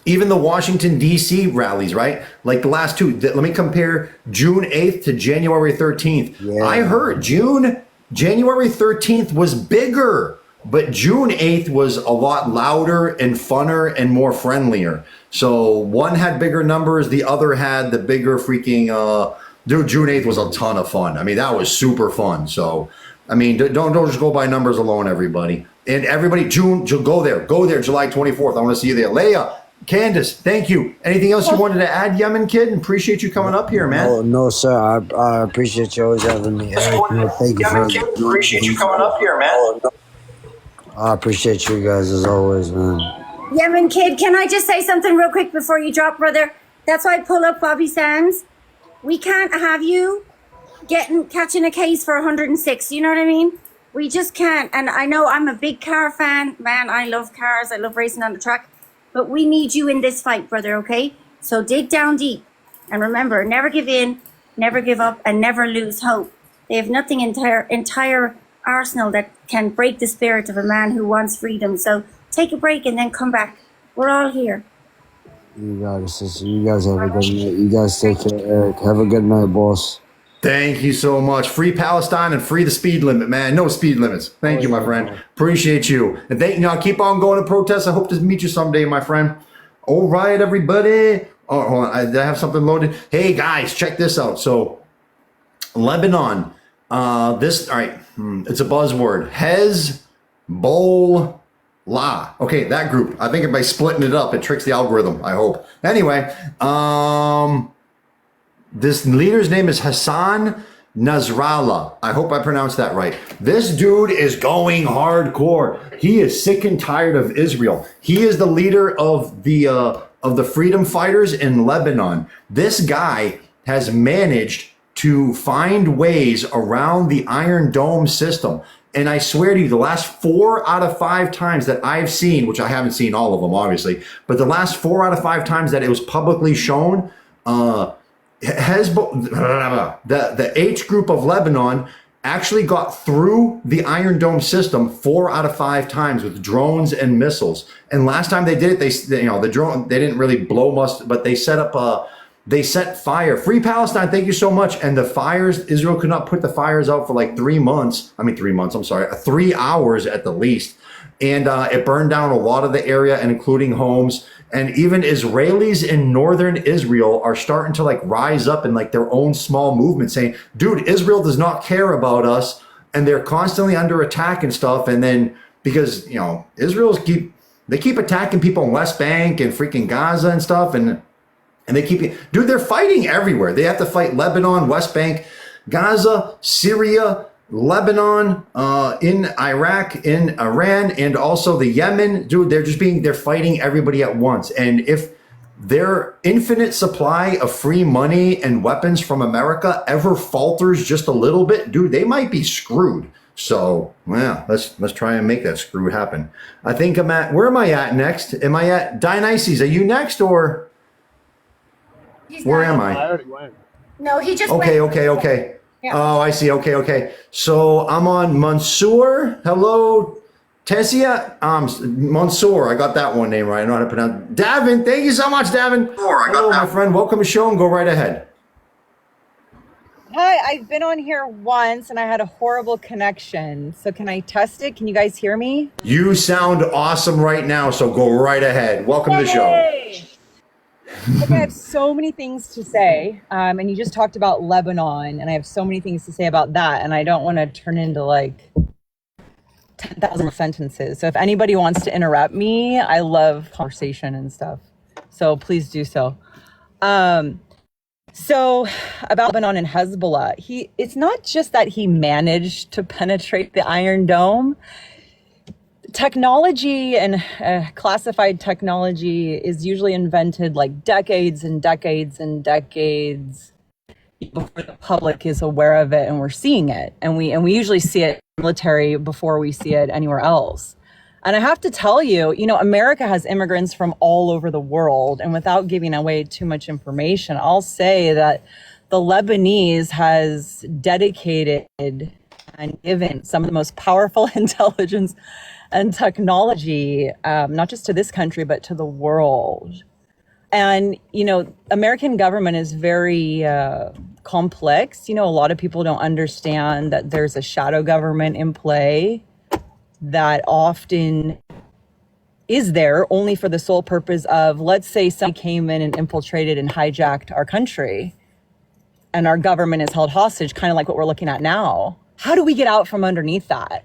even the Washington, D.C. rallies, right? Like the last two, let me compare June 8th to January 13th. Yeah. I heard January 13th was bigger, but June 8th was a lot louder and funner and more friendlier. So one had bigger numbers, the other had the bigger freaking, June 8th was a ton of fun. I mean, that was super fun. So, I mean, don't just go by numbers alone, everybody. And everybody, go there, July 24th. I want to see you there. Leia, Candace, thank you. Anything else you wanted to add, Yemen Kid? Appreciate you coming up here, man. No, sir. I appreciate you always having me. Eric, thank you Yemen Kid, appreciate you coming up here, man. I appreciate you guys as always, man. Yemen Kid, can I just say something real quick before you drop, brother? That's why I pull up Bobby Sands. We can't have you catching a case for 106. You know what I mean? We just can't. And I know I'm a big car fan. Man, I love cars. I love racing on the track. But we need you in this fight, brother, okay? So dig down deep. And remember, never give in, never give up, and never lose hope. They have nothing entire arsenal that can break the spirit of a man who wants freedom. So take a break and then come back. We're all here. You got it, sister. You guys have a good night. You guys take care, Eric. Have a good night, boss. Thank you so much. Free Palestine and free the speed limit, man. No speed limits. Thank you, my friend. Appreciate you. And keep on going to protests. I hope to meet you someday, my friend. All right, everybody. Oh, hold on. I have something loaded. Hey, guys, check this out. So, Lebanon. All right. It's a buzzword. Hezbollah. Okay, that group. I think by splitting it up, it tricks the algorithm, I hope. Anyway, this leader's name is Hassan Nasrallah. I hope I pronounced that right. This dude is going hardcore. He is sick and tired of Israel. He is the leader of the freedom fighters in Lebanon. This guy has managed to find ways around the Iron Dome system. And I swear to you, the last 4 out of 5 times that I've seen, which I haven't seen all of them, obviously, but the last 4 out of 5 times that it was publicly shown, the H group of Lebanon actually got through the Iron Dome system 4 out of 5 times with drones and missiles. And last time they did it, the drone, they didn't really blow much, but they set fire. Free Palestine, thank you so much. And the fires, Israel could not put the fires out for like 3 months. 3 hours at the least. And it burned down a lot of the area, and including homes. And even Israelis in northern Israel are starting to like rise up in like their own small movement saying, dude, Israel does not care about us. And they're constantly under attack and stuff. And then because, Israel's keep attacking people in West Bank and freaking Gaza and stuff. And they they're fighting everywhere. They have to fight Lebanon, West Bank, Gaza, Syria, Lebanon, in Iraq, in Iran, and also the Yemen. Dude, they're fighting everybody at once. And if their infinite supply of free money and weapons from America ever falters just a little bit, dude, they might be screwed. So, well, let's try and make that screw happen. I think where am I at next? Am I at Dionysus? Are you next or? Where am I? I already went. No, he just Okay. Yeah. Oh, I see. Okay. So I'm on Mansour. Hello, Tessia. Mansour. I got that one name right. I know how to pronounce it. Davin, thank you so much, Davin. Hello, my friend. Welcome to the show and go right ahead. Hi, I've been on here once and I had a horrible connection. So can I test it? Can you guys hear me? You sound awesome right now, so go right ahead. Welcome to the show. Like, I have so many things to say, and you just talked about Lebanon, and I have so many things to say about that, and I don't want to turn into like 10,000 sentences. So if anybody wants to interrupt me, I love conversation and stuff. So please do so. So about Lebanon and Hezbollah, it's not just that he managed to penetrate the Iron Dome. Technology and classified technology is usually invented like decades and decades and decades before the public is aware of it, and we're seeing it, and we usually see it in the military before we see it anywhere else. And I have to tell you, America has immigrants from all over the world, and without giving away too much information, I'll say that the Lebanese has dedicated and given some of the most powerful intelligence and technology, not just to this country, but to the world. And, American government is very complex. A lot of people don't understand that there's a shadow government in play that often is there only for the sole purpose of, let's say somebody came in and infiltrated and hijacked our country and our government is held hostage, kind of like what we're looking at now. How do we get out from underneath that?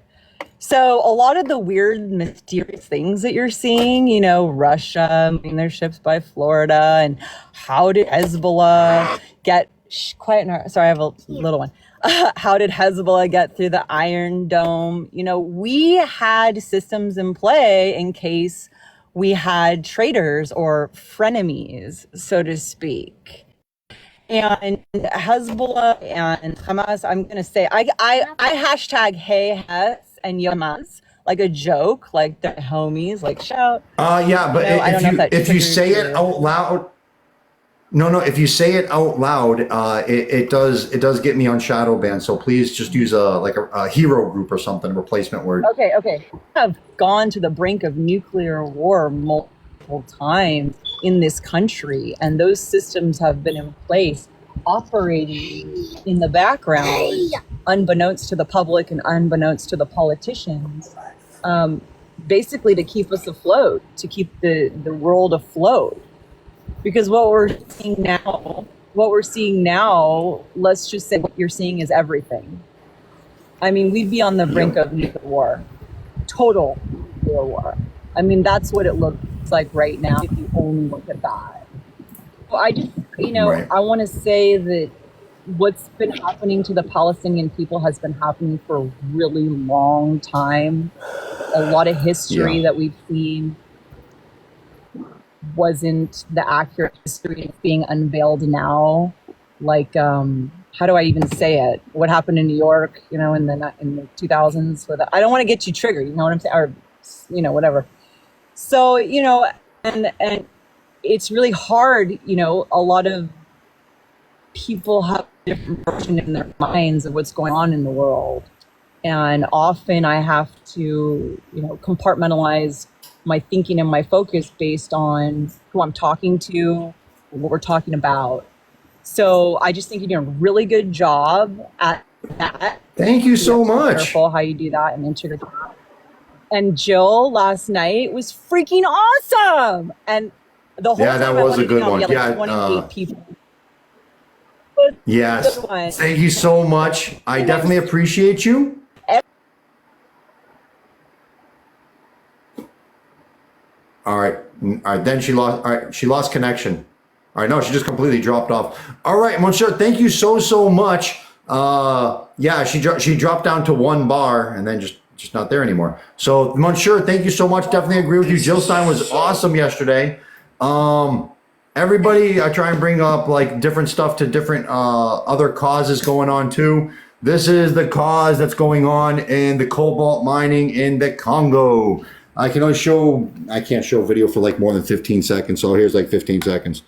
So a lot of the weird, mysterious things that you're seeing, Russia moving their ships by Florida, and how did Hezbollah get, quiet, sorry, I have a little one. How did Hezbollah get through the Iron Dome? We had systems in play in case we had traitors or frenemies, so to speak. And Hezbollah and Hamas, I'm going to say, I hashtag hey Hez and Hamas, like a joke, like they're homies, like shout. Yeah, but if you say it out loud, if you say it out loud, it does get me on shadow ban. So please just use a hero group or something, a replacement word. Okay. Have gone to the brink of nuclear war multiple times in this country, and those systems have been in place, operating in the background, unbeknownst to the public and unbeknownst to the politicians, basically to keep us afloat, to keep the world afloat. Because what we're seeing now, let's just say what you're seeing is everything. I mean, we'd be on the brink of nuclear war, total nuclear war. I mean, that's what it looks like right now if you only look at that. Well, I just, right. I want to say that what's been happening to the Palestinian people has been happening for a really long time. A lot of history that we've seen wasn't the accurate history that's being unveiled now. Like, how do I even say it? What happened in New York, in the 2000s? I don't want to get you triggered, you know what I'm saying? Or, whatever. So, and it's really hard, a lot of people have a different version in their minds of what's going on in the world. And often I have to, compartmentalize my thinking and my focus based on who I'm talking to, what we're talking about. So I just think you're doing a really good job at that. Thank you so much. Careful how you do that and integrate. And Jill last night was freaking awesome. And the whole time that was a good one. Like 28 people. Yes. Thank you so much. I definitely appreciate you. All right. Then she lost. All right. She lost connection. All right. No, she just completely dropped off. All right, Monsieur. Thank you so much. She dropped down to 1 bar and then just not there anymore. So, Monsieur, thank you so much. Definitely agree with you. Jill Stein was awesome yesterday. Everybody, I try and bring up like different stuff to different other causes going on too. This is the cause that's going on in the cobalt mining in the Congo. I can't show video for like more than 15 seconds. So here's like 15 seconds.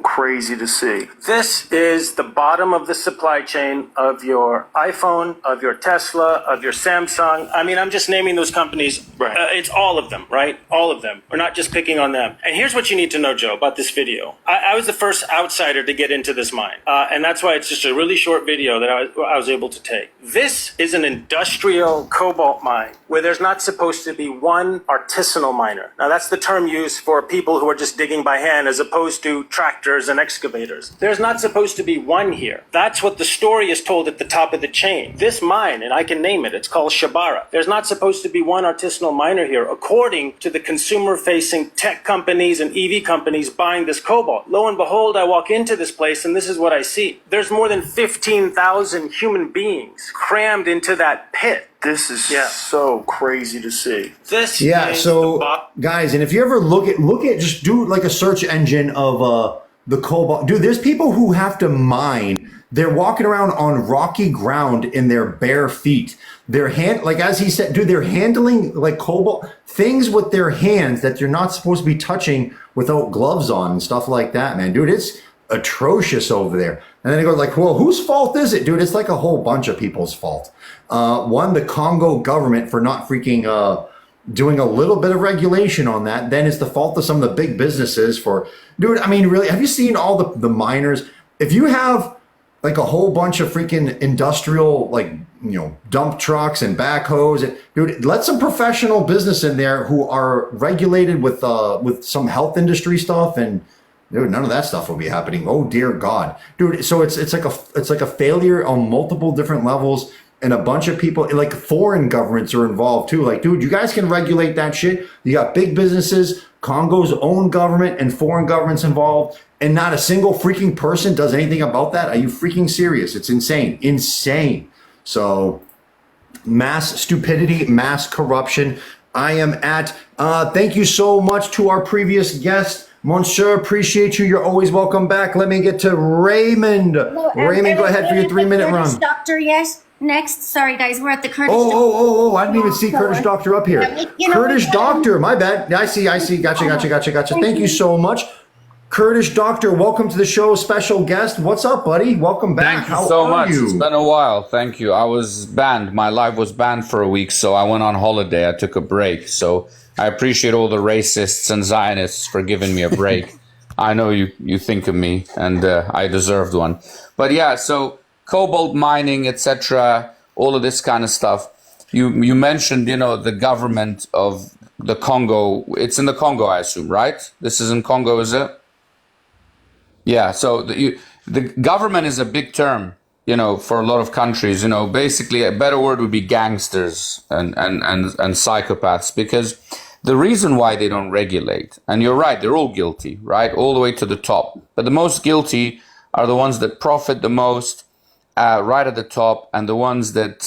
Crazy to see. This is the bottom of the supply chain of your iPhone, of your Tesla, of your Samsung. I mean, I'm just naming those companies. Right. It's all of them, right? All of them. We're not just picking on them. And here's what you need to know, Joe, about this video. I was the first outsider to get into this mine. And that's why it's just a really short video that I was able to take. This is an industrial cobalt mine where there's not supposed to be one artisanal miner. Now, that's the term used for people who are just digging by hand as opposed to tractors and excavators. There's not supposed to be one here. That's what the story is told at the top of the chain. This mine, and I can name it, it's called Shabara. There's not supposed to be one artisanal miner here, according to the consumer-facing tech companies and EV companies buying this cobalt. Lo and behold, I walk into this place and this is what I see. There's more than 15,000 human beings crammed into that pit. This is so crazy to see. This guys, and if you ever look at just do like a search engine of the cobalt. Dude, there's people who have to mine. They're walking around on rocky ground in their bare feet. They're like as he said, dude, they're handling like cobalt things with their hands that you're not supposed to be touching without gloves on and stuff like that, man. Dude, it's atrocious over there. And then he goes like, well, whose fault is it? Dude, it's like a whole bunch of people's fault. One, the Congo government for not freaking doing a little bit of regulation on that. Then it's the fault of some of the big businesses for, dude, I mean, really, have you seen all the miners? If you have like a whole bunch of freaking industrial, like, you know, dump trucks and backhoes, dude, let some professional business in there who are regulated with some health industry stuff, and dude, none of that stuff will be happening. Oh dear God, dude. So it's like a failure on multiple different levels. And a bunch of people, like foreign governments are involved too. Like, dude, you guys can regulate that shit. You got big businesses, Congo's own government and foreign governments involved. And not a single freaking person does anything about that. Are you freaking serious? It's insane. Insane. So mass stupidity, mass corruption. I am at, thank you so much to our previous guest. Monsieur, appreciate you. You're always welcome back. Let me get to Raymond. No, Raymond, go ahead for your 3-minute Curtis run. Doctor yet? Next, sorry guys, we're at the Curtis. Oh! I didn't even see Curtis Doctor up here. You know, Curtis Doctor, my bad. I see. Gotcha. Thank you so much. Curtis Doctor, welcome to the show, special guest. What's up, buddy? Welcome back. Thank you so much. It's been a while. Thank you. I was banned. My live was banned for a week, so I went on holiday. I took a break. So I appreciate all the racists and Zionists for giving me a break. I know you think of me, and I deserved one. But yeah, so cobalt mining, etc., all of this kind of stuff. You mentioned, the government of the Congo. It's in the Congo, I assume, right? This is in Congo, is it? Yeah. So the government is a big term, for a lot of countries. Basically, a better word would be gangsters and psychopaths, because the reason why they don't regulate, and you're right, they're all guilty, right, all the way to the top. But the most guilty are the ones that profit the most. Right at the top, and the ones that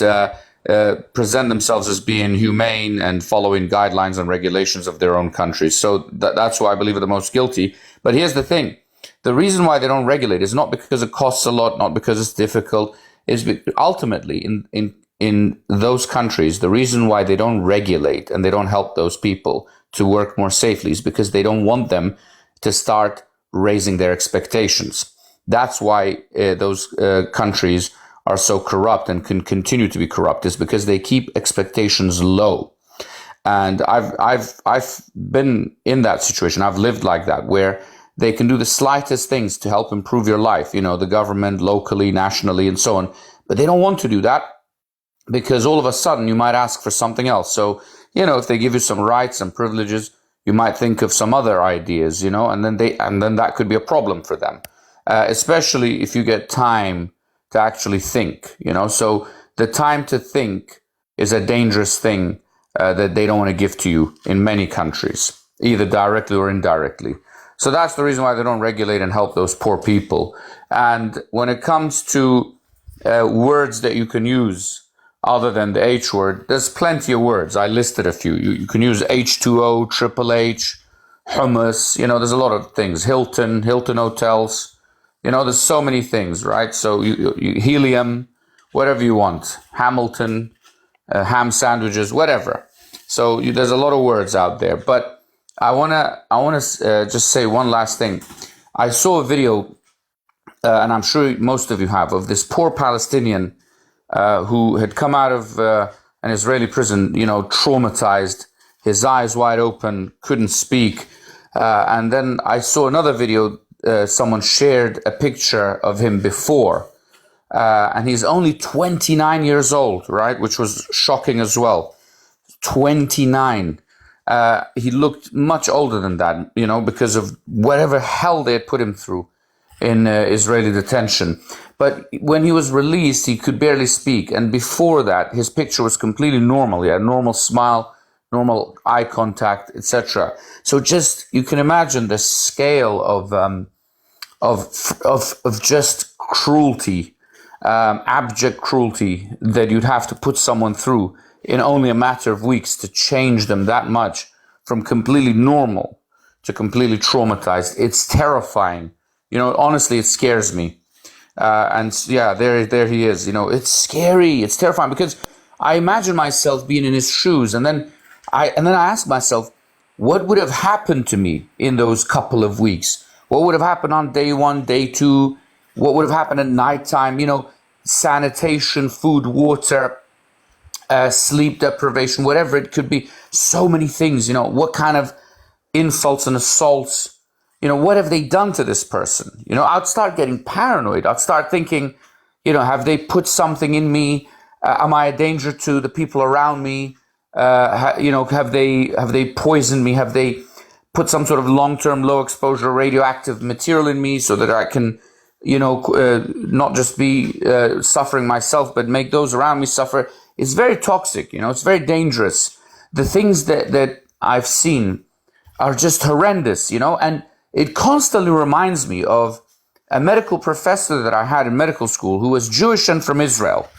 present themselves as being humane and following guidelines and regulations of their own countries. So that's why I believe are the most guilty. But here's the thing. The reason why they don't regulate is not because it costs a lot, not because it's difficult, is ultimately in those countries, the reason why they don't regulate and they don't help those people to work more safely is because they don't want them to start raising their expectations. That's why those countries are so corrupt and can continue to be corrupt, is because they keep expectations low. And I've been in that situation. I've lived like that, where they can do the slightest things to help improve your life, the government, locally, nationally, and so on. But they don't want to do that because all of a sudden you might ask for something else. So, if they give you some rights and privileges, you might think of some other ideas, and then that could be a problem for them. Especially if you get time to actually think, So the time to think is a dangerous thing that they don't want to give to you in many countries, either directly or indirectly. So that's the reason why they don't regulate and help those poor people. And when it comes to words that you can use other than the H word, there's plenty of words. I listed a few. You can use H2O, Triple H, hummus. There's a lot of things. Hilton hotels. There's so many things, right? So you helium, whatever you want, Hamilton, ham sandwiches, whatever. So there's a lot of words out there. But I wanna just say one last thing. I saw a video, and I'm sure most of you have, of this poor Palestinian who had come out of an Israeli prison, traumatized, his eyes wide open, couldn't speak. And then I saw another video, someone shared a picture of him before. And he's only 29 years old, right? Which was shocking as well. 29. He looked much older than that, because of whatever hell they had put him through in Israeli detention. But when he was released, he could barely speak. And before that, his picture was completely normal. He had a normal smile, normal eye contact, etc. So just, you can imagine the scale of just cruelty, abject cruelty that you'd have to put someone through in only a matter of weeks to change them that much from completely normal to completely traumatized. It's terrifying. Honestly, it scares me. And yeah, there he is. It's scary. It's terrifying because I imagine myself being in his shoes, and then I ask myself, what would have happened to me in those couple of weeks? What would have happened on day 1, day 2? What would have happened at nighttime? Sanitation, food, water, sleep deprivation, whatever it could be. So many things. What kind of insults and assaults? What have they done to this person? I'd start getting paranoid. I'd start thinking, have they put something in me? Am I a danger to the people around me? Have they poisoned me? Have they put some sort of long-term, low-exposure radioactive material in me so that I can, not just be suffering myself, but make those around me suffer? It's very toxic. It's very dangerous. The things that I've seen are just horrendous, and it constantly reminds me of a medical professor that I had in medical school who was Jewish and from Israel.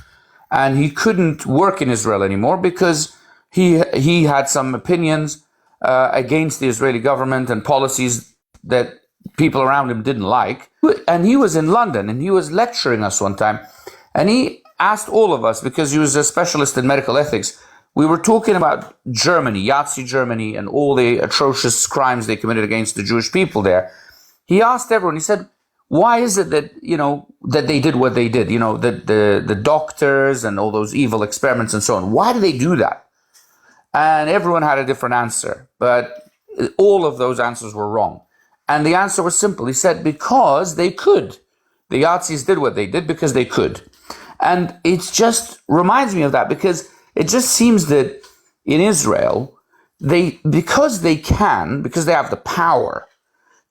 And he couldn't work in Israel anymore because he had some opinions against the Israeli government and policies that people around him didn't like. And he was in London and he was lecturing us one time. And he asked all of us, because he was a specialist in medical ethics, we were talking about Germany, Nazi Germany, and all the atrocious crimes they committed against the Jewish people there. He asked everyone, he said, why is it that, that they did what they did? That the doctors and all those evil experiments and so on, why do they do that? And everyone had a different answer, but all of those answers were wrong. And the answer was simple. He said, because they could. The Nazis did what they did because they could. And it just reminds me of that, because it just seems that in Israel, because they have the power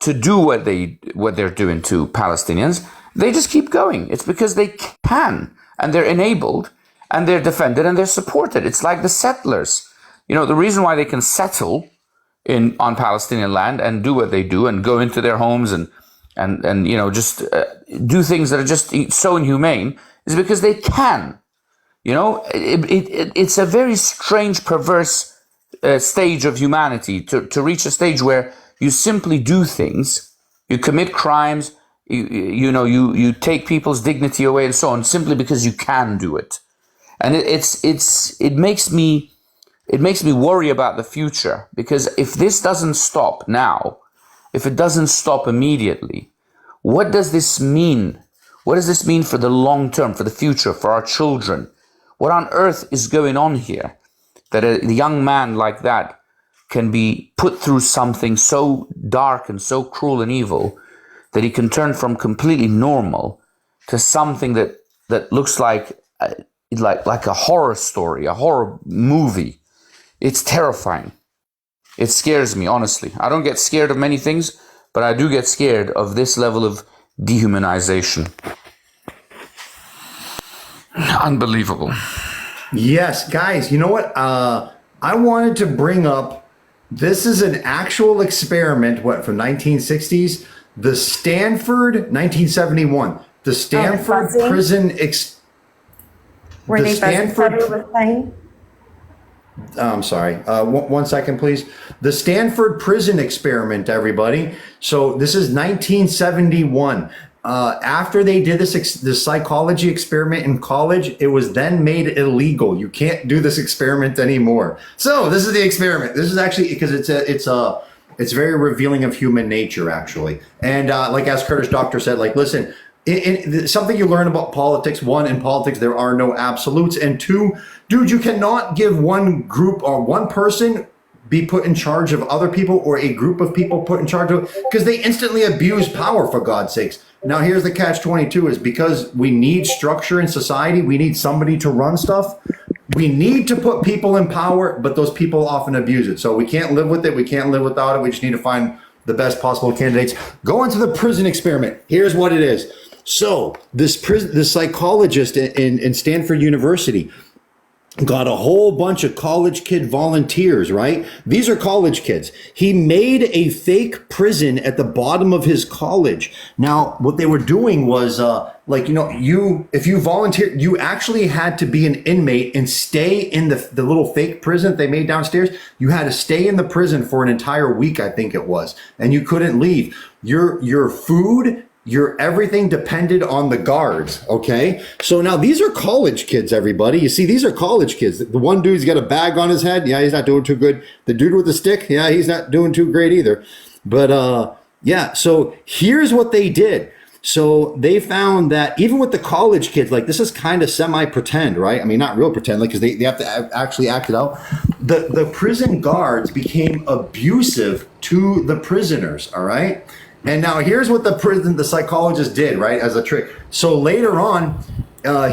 to do what they're doing to Palestinians, they just keep going. It's because they can, and they're enabled, and they're defended, and they're supported. It's like the settlers. The reason why they can settle on Palestinian land and do what they do and go into their homes and just do things that are just so inhumane is because they can. It's a very strange, perverse stage of humanity to reach a stage where you simply do things, you commit crimes, you take people's dignity away and so on, simply because you can do it. And it makes me worry about the future, because if this doesn't stop now, if it doesn't stop immediately, what does this mean? What does this mean for the long term, for the future, for our children? What on earth is going on here that a young man like that can be put through something so dark and so cruel and evil that he can turn from completely normal to something that looks like a horror story, a horror movie? It's terrifying. It scares me, honestly. I don't get scared of many things, but I do get scared of this level of dehumanization. Unbelievable. Yes, guys, you know what? I wanted to bring up, this is an actual experiment, from 1960s? The Stanford, 1971. The Stanford prison I'm sorry. One second, please. The Stanford prison experiment, everybody. So this is 1971. After they did this psychology experiment in college, it was then made illegal. You can't do this experiment anymore. So this is the experiment. This is actually, because it's It's very revealing of human nature, actually. And like as Kurdish Doctor said, like, listen, something you learn about politics, one, in politics, there are no absolutes. And two, dude, you cannot give one group or one person be put in charge of other people or a group of people put in charge of, because they instantly abuse power, for God's sakes. Now, here's the catch-22 is because we need structure in society, we need somebody to run stuff. We need to put people in power, but those people often abuse it. So we can't live with it. We can't live without it. We just need to find the best possible candidates. Go into the prison experiment. Here's what it is. So this psychologist in Stanford University got a whole bunch of college kid volunteers, right? These are college kids. He made a fake prison at the bottom of his college. Now, what they were doing was, if you volunteered, you actually had to be an inmate and stay in the little fake prison that they made downstairs. You had to stay in the prison for an entire week, I think it was, and you couldn't leave. Your food, your everything depended on the guards, okay? So now these are college kids, everybody. You see, these are college kids. The one dude's got a bag on his head. Yeah, he's not doing too good. The dude with the stick, yeah, he's not doing too great either. But yeah, so here's what they did. So they found that even with the college kids, like this is kind of semi-pretend, right? I mean, not real pretend, like because they have to actually act it out. The prison guards became abusive to the prisoners, all right? And now here's what the psychologist did, right, as a trick. So later on,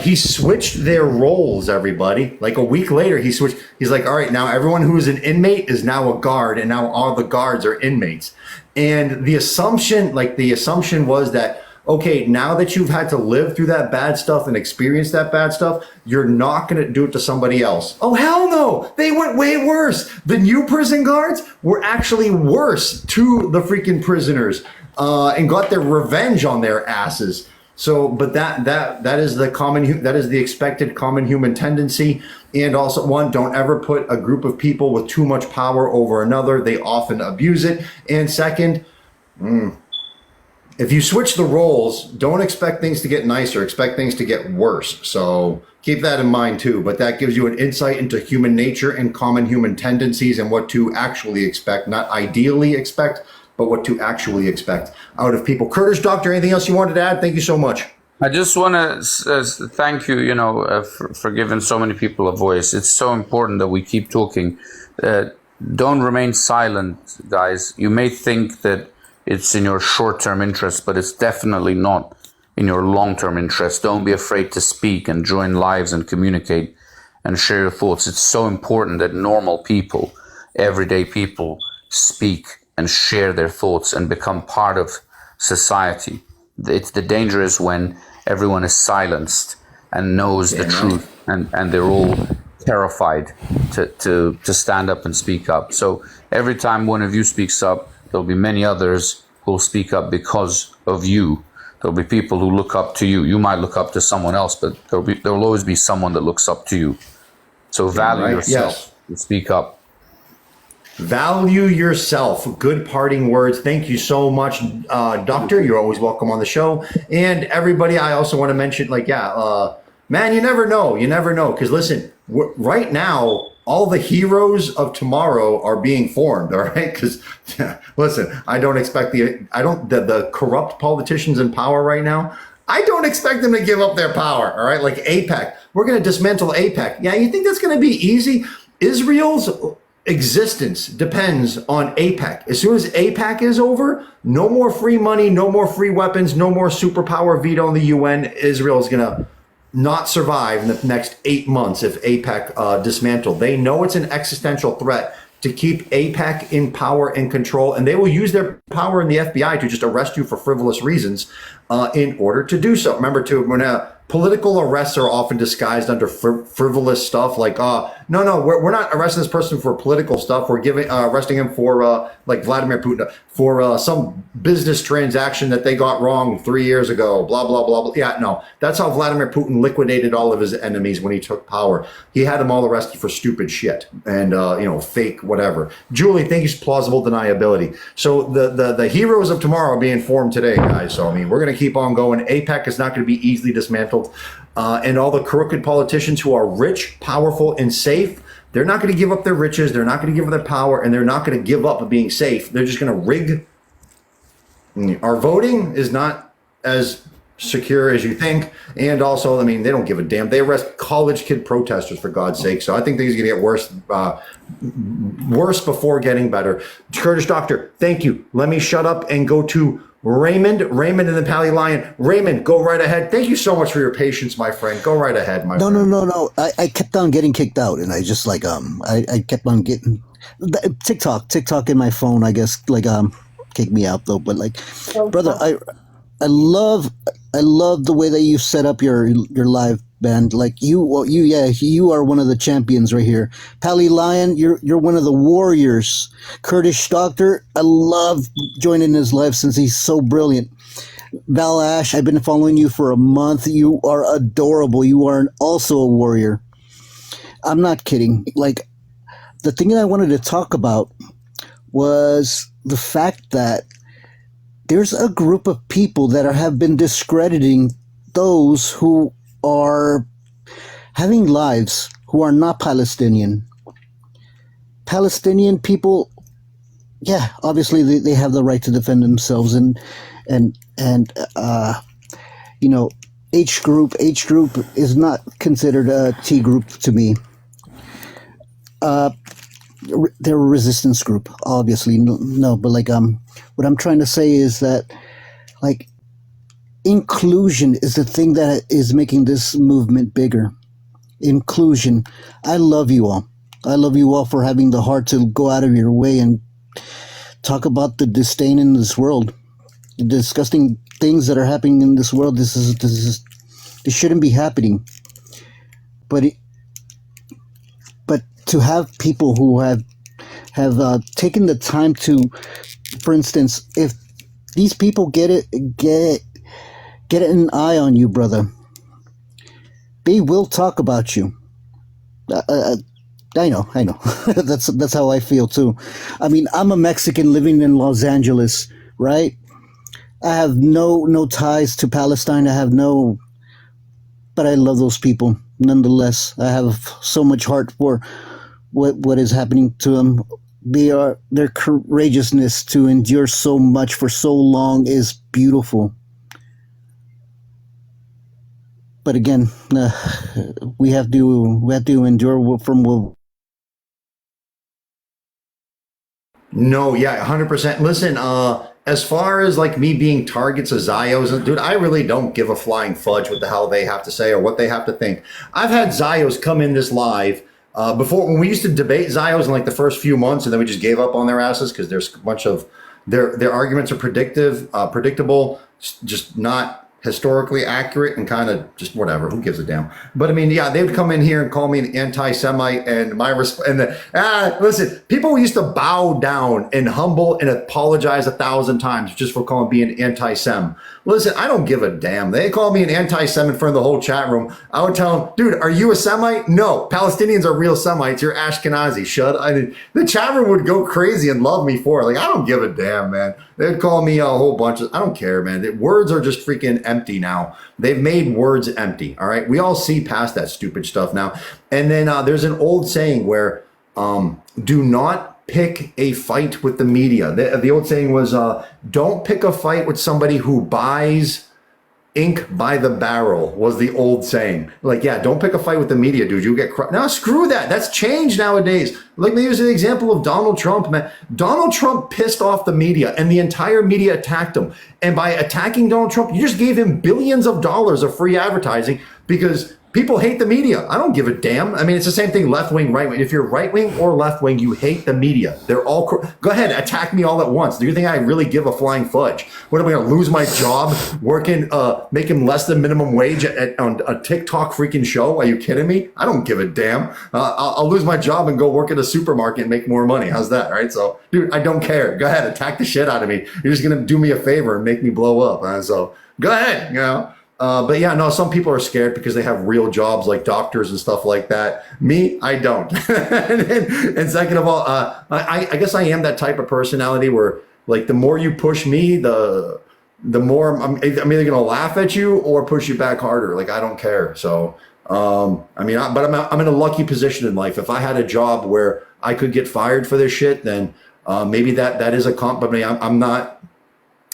he switched their roles, everybody. Like a week later, he switched. He's like, all right, now everyone who is an inmate is now a guard, and now all the guards are inmates. And the assumption was that, okay, now that you've had to live through that bad stuff and experience that bad stuff, you're not going to do it to somebody else. Oh, hell no. They went way worse. The new prison guards were actually worse to the freaking prisoners and got their revenge on their asses. So, but that is the expected common human tendency. And also, one, don't ever put a group of people with too much power over another. They often abuse it. And second, if you switch the roles, don't expect things to get nicer, expect things to get worse. So keep that in mind too. But that gives you an insight into human nature and common human tendencies and what to actually expect, not ideally expect, but what to actually expect out of people. Kurdish Doctor, anything else you wanted to add? Thank you so much. I just want to thank you, for giving so many people a voice. It's so important that we keep talking. Don't remain silent, guys. You may think that it's in your short-term interest, but it's definitely not in your long-term interest. Don't be afraid to speak and join lives and communicate and share your thoughts. It's so important that normal people, everyday people, speak and share their thoughts and become part of society. The danger is when everyone is silenced and knows the truth and they're all terrified to stand up and speak up. So every time one of you speaks up, there'll be many others who will speak up because of you. There'll be people who look up to you. You might look up to someone else, but there'll always be someone that looks up to you. So value yourself and speak up. Value yourself. Good parting words. Thank you so much, Doctor. You're always welcome on the show. And everybody, I also want to mention, man, you never know. You never know. Because listen, right now, all the heroes of tomorrow are being formed, all right? Because, listen, I don't expect the corrupt politicians in power right now, I don't expect them to give up their power, all right? Like AIPAC. We're going to dismantle AIPAC. Yeah, you think that's going to be easy? Israel's existence depends on AIPAC. As soon as AIPAC is over, no more free money, no more free weapons, no more superpower veto in the UN. Israel is going to not survive in the next 8 months if AIPAC dismantled. They know it's an existential threat to keep AIPAC in power and control, and they will use their power in the FBI to just arrest you for frivolous reasons in order to do so. Remember, too, when political arrests are often disguised under frivolous stuff like, no, we're not arresting this person for political stuff. We're arresting him for, like Vladimir Putin, for some business transaction that they got wrong 3 years ago, blah, blah, blah, blah. Yeah, no, that's how Vladimir Putin liquidated all of his enemies when he took power. He had them all arrested for stupid shit and, fake whatever. Julie, thank you for plausible deniability. So the heroes of tomorrow are being formed today, guys. So, I mean, we're going to keep on going. AIPAC is not going to be easily dismantled. And all the crooked politicians who are rich, powerful, and safe they're not going to give up their riches. They're not going to give up their power, and they're not going to give up being safe. They're just going to rig. Our voting is not as secure as you think. And also, I mean, they don't give a damn. They arrest college kid protesters, for God's sake. So I think things are going to get worse before getting better. Kurdish Doctor, thank you. Let me shut up and go to Raymond and the Pally Lion. Raymond, go right ahead. Thank you so much for your patience, my friend. Go right ahead, my friend. No. I kept on getting kicked out, and I just like I kept on getting TikTok in my phone. I guess kicked me out though. But like, brother, I love the way that you set up your live band. Like you are one of the champions right here. Pally Lion, you're one of the warriors. Kurdish Doctor, I love joining his live since he's so brilliant. Val Ash, I've been following you for a month. You are adorable. You are also a warrior. I'm not kidding. Like, the thing that I wanted to talk about was the fact that there's a group of people that have been discrediting those who are having lives who are not Palestinian. Palestinian people, yeah, obviously they have the right to defend themselves, and H group is not considered a T group to me. They're a resistance group, obviously. No, but like what I'm trying to say is that like inclusion is the thing that is making this movement bigger. Inclusion. I love you all. I love you all for having the heart to go out of your way and talk about the disdain in this world, the disgusting things that are happening in this world. This shouldn't be happening. But to have people who have taken the time to, for instance, if these people get an eye on you, brother, they will talk about you. I know. That's how I feel too. I mean, I'm a Mexican living in Los Angeles, right? I have no ties to Palestine. But I love those people nonetheless. I have so much heart for what is happening to them. Their courageousness to endure so much for so long is beautiful. But again, we have to endure from what. No, yeah, 100%. Listen, as far as like me being targets of Zios, dude, I really don't give a flying fudge what the hell they have to say or what they have to think. I've had Zios come in this live before, when we used to debate Zios in like the first few months, and then we just gave up on their asses because there's a bunch of their arguments are predictable, just not historically accurate, and kind of just whatever. Who gives a damn? But I mean, yeah, they would come in here and call me an anti-Semite, and listen, people used to bow down and humble and apologize 1,000 times just for calling me an anti-Sem. Listen, I don't give a damn. They call me an anti-Sem in front of the whole chat room. I would tell them, dude, are you a Semite? No, Palestinians are real Semites. You're Ashkenazi. The chat room would go crazy and love me for it. Like, I don't give a damn, man. They'd call me a whole bunch of, I don't care, man. Words are just freaking empty now. They've made words empty, all right? We all see past that stupid stuff now. And then there's an old saying where do not pick a fight with the media. The old saying was, don't pick a fight with somebody who buys ink by the barrel, was the old saying. Like, yeah, don't pick a fight with the media, dude. You get now, screw that. That's changed nowadays. Like, me use an example of Donald Trump, man. Donald Trump pissed off the media, and the entire media attacked him. And by attacking Donald Trump, you just gave him billions of dollars of free advertising because people hate the media. I don't give a damn. I mean, it's the same thing, left wing, right wing. If you're right wing or left wing, you hate the media. They're all go ahead, attack me all at once. Do you think I really give a flying fudge? What am I going to lose my job working, making less than minimum wage on a TikTok freaking show? Are you kidding me? I don't give a damn. I'll lose my job and go work at a supermarket and make more money. How's that? Right? So, dude, I don't care. Go ahead, attack the shit out of me. You're just going to do me a favor and make me blow up. So go ahead, you know. But yeah, no, some people are scared because they have real jobs like doctors and stuff like that. Me, I don't. and second of all, I guess I am that type of personality where, like, the more you push me, the more I'm either going to laugh at you or push you back harder. Like, I don't care. So I mean, but I'm in a lucky position in life. If I had a job where I could get fired for this shit, then maybe that is a comp. But I mean, I'm not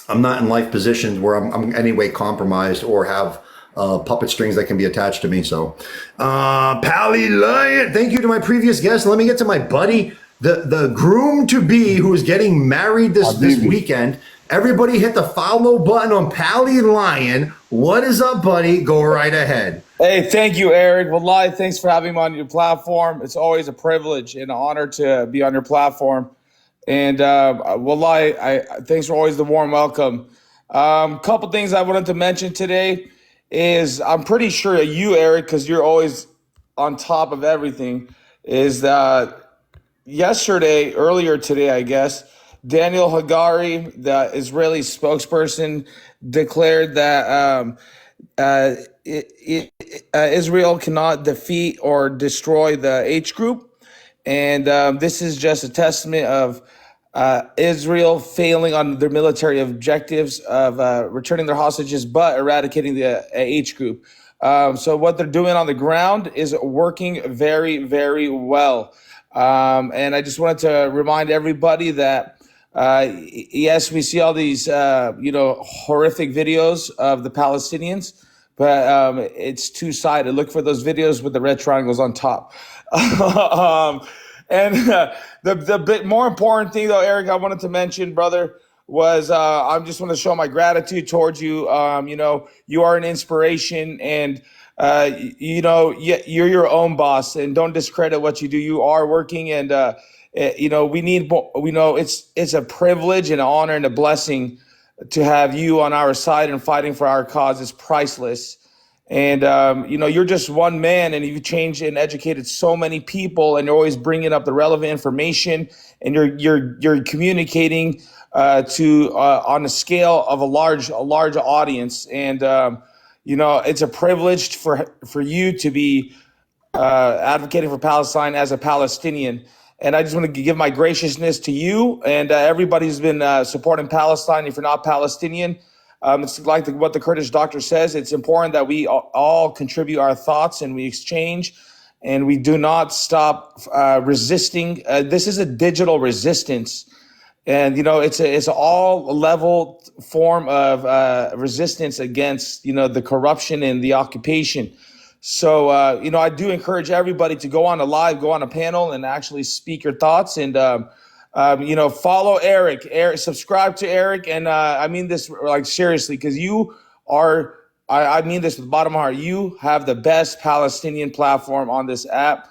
in life positions where I'm anyway compromised or have puppet strings that can be attached to me. So, Pally Lion, thank you to my previous guest. Let me get to my buddy, the groom to be, who is getting married this weekend. Everybody hit the follow button on Pally Lion. What is up, buddy? Go right ahead. Hey, thank you, Eric. Wallahi, thanks for having me on your platform. It's always a privilege and an honor to be on your platform. And Wallahi, thanks for always the warm welcome. Couple things I wanted to mention today is I'm pretty sure you, Eric, because you're always on top of everything, is that earlier today, I guess, Daniel Hagari, the Israeli spokesperson, declared that Israel cannot defeat or destroy the H group. And this is just a testament of Israel failing on their military objectives of returning their hostages, but eradicating the H group. So what they're doing on the ground is working very, very well. And I just wanted to remind everybody that yes, we see all these, horrific videos of the Palestinians, but it's two-sided. Look for those videos with the red triangles on top. And the bit more important thing, though, Eric, I wanted to mention, brother, was I just want to show my gratitude towards you. You are an inspiration, and you're your own boss, and don't discredit what you do. You are working, and we need. We know it's a privilege and an honor and a blessing to have you on our side and fighting for our cause. Is priceless. And, you're just one man, and you've changed and educated so many people, and you're always bringing up the relevant information, and you're communicating on a scale of a large audience. And, it's a privilege for you to be advocating for Palestine as a Palestinian. And I just want to give my graciousness to you and everybody who's been supporting Palestine. If you're not Palestinian, it's like what the Kurdish doctor says. It's important that we all contribute our thoughts and we exchange, and we do not stop resisting. This is a digital resistance, and it's an all level form of resistance against the corruption and the occupation. So I do encourage everybody to go on a live, go on a panel, and actually speak your thoughts. And follow Eric, subscribe to Eric. And I mean this like seriously, because you are, I mean this with the bottom of my heart, you have the best Palestinian platform on this app.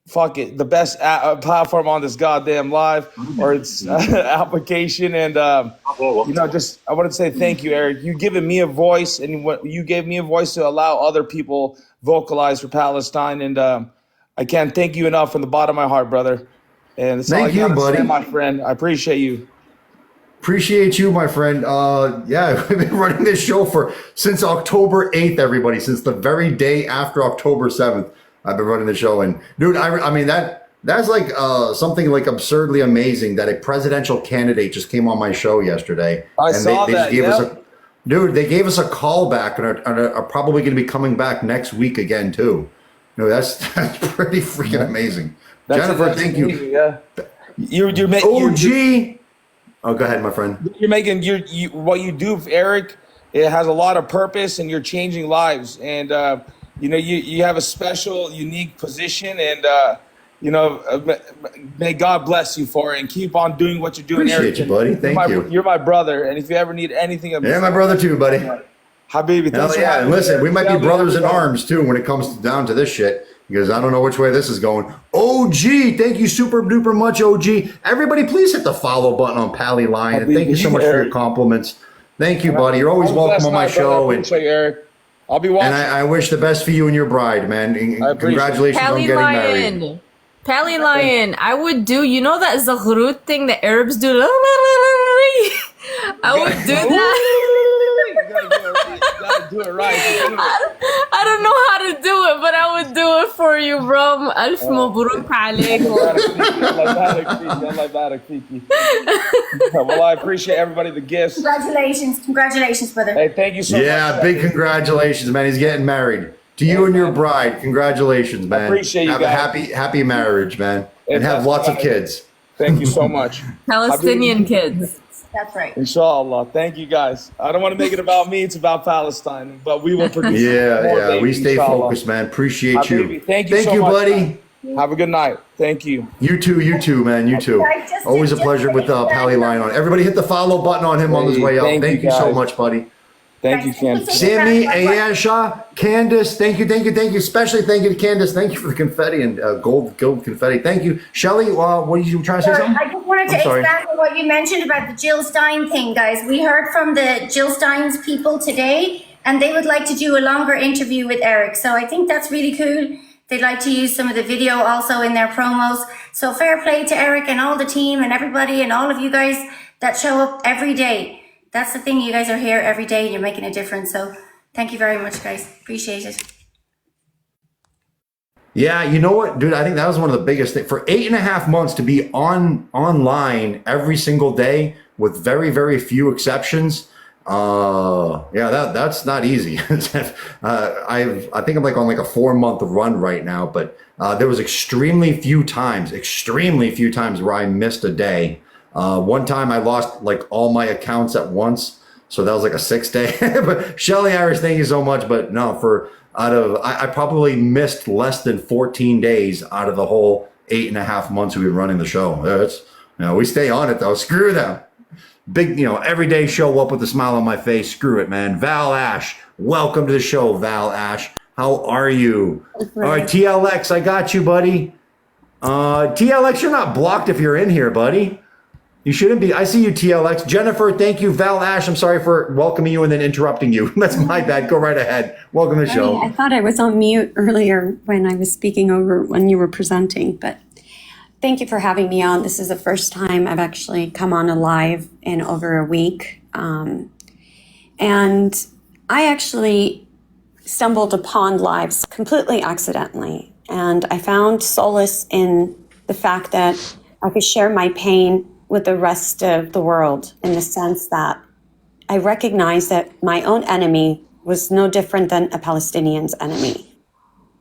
Fuck it, the best platform on this goddamn live or its application. And, I want to say thank you, Eric. You've given me a voice, and you gave me a voice to allow other people vocalize for Palestine. And I can't thank you enough from the bottom of my heart, brother. And it's thank you, buddy. My friend. I appreciate you. Appreciate you, my friend. We've been running this show since October 8th, everybody, since the very day after October 7th. I've been running the show, and dude, I mean that's like something like absurdly amazing that a presidential candidate just came on my show yesterday. I saw that. They gave us a call back, and are probably going to be coming back next week again too. That's pretty freaking amazing. Jennifer, thank amazing, you. Yeah. You're OG. Oh, go ahead, my friend. You're making what you do, Eric. It has a lot of purpose, and you're changing lives. And you have a special, unique position, and may God bless you for it, and keep on doing what you're doing. Appreciate Eric. you, buddy. Thank you. You're my brother, and if you ever need anything, yeah, my brother too, buddy. Habibi, thanks for and listen, we might be brothers in me. arms too when it comes down to this shit, because I don't know which way this is going. OG, thank you super duper much, OG. Everybody, please hit the follow button on Pally Lion, and thank you so much for your compliments. Thank you, buddy. You're always welcome on my show. And Eric. I'll be watching. And I wish the best for you and your bride, man. And congratulations on getting married. Pally Lion, I would do, that Zaghrut thing the Arabs do? I would do that. You gotta do it right. I don't know how to do it, but I would do it for you, bro. Alf مبروك عليك. Well, I appreciate everybody, the gifts. Congratulations, brother. Hey, thank you so much. Yeah, big congratulations, man. He's getting married. To you and your bride, congratulations, man. Appreciate you Have guys. a happy marriage, man, and have that's lots of right. kids. Thank you so much. Palestinian kids. That's right. Inshallah. Thank you guys. I don't want to make it about me. It's about Palestine, but we will produce more Yeah. We babies, stay inshallah. focused, man. Appreciate you. Habibi, thank you so much, buddy. man. Have a good night. Thank you. You too, man. You too. Always a pleasure with Pally Line on. Everybody hit the follow button on him on his way out. Thank you so guys. much, buddy. Thank you, Candace. Sammy, Ayesha, Candace, thank you. Especially thank you to Candace. Thank you for the confetti and gold confetti. Thank you. Shelly, what are you trying to say something? I just wanted to expand on what you mentioned about the Jill Stein thing, guys. We heard from the Jill Stein's people today, and they would like to do a longer interview with Eric. So I think that's really cool. They'd like to use some of the video also in their promos. So fair play to Eric and all the team and everybody and all of you guys that show up every day. That's the thing. You guys are here every day. You're making a difference. So thank you very much, guys. Appreciate it. Yeah, you know what, dude? I think that was one of the biggest things. For 8.5 months to be online every single day with very, very few exceptions. That's not easy. I think I'm like on like a 4-month run right now, but there was extremely few times where I missed a day. One time I lost like all my accounts at once. So that was like a 6 day, but Shelly Irish, thank you so much. But no, I probably missed less than 14 days out of the whole 8.5 months we've been running the show. We stay on it though. Screw them. Big, every day show up with a smile on my face. Screw it, man. Val Ash, welcome to the show, Val Ash. How are you? All right, TLX, I got you, buddy. TLX, you're not blocked if you're in here, buddy. You shouldn't be. I see you, TLX. Jennifer, thank you. Val Ash, I'm sorry for welcoming you and then interrupting you. That's my bad. Go right ahead. Welcome to the show. I thought I was on mute earlier when I was speaking over when you were presenting, but thank you for having me on. This is the first time I've actually come on a live in over a week. And I actually stumbled upon lives completely accidentally. And I found solace in the fact that I could share my pain with the rest of the world, in the sense that I recognized that my own enemy was no different than a Palestinian's enemy.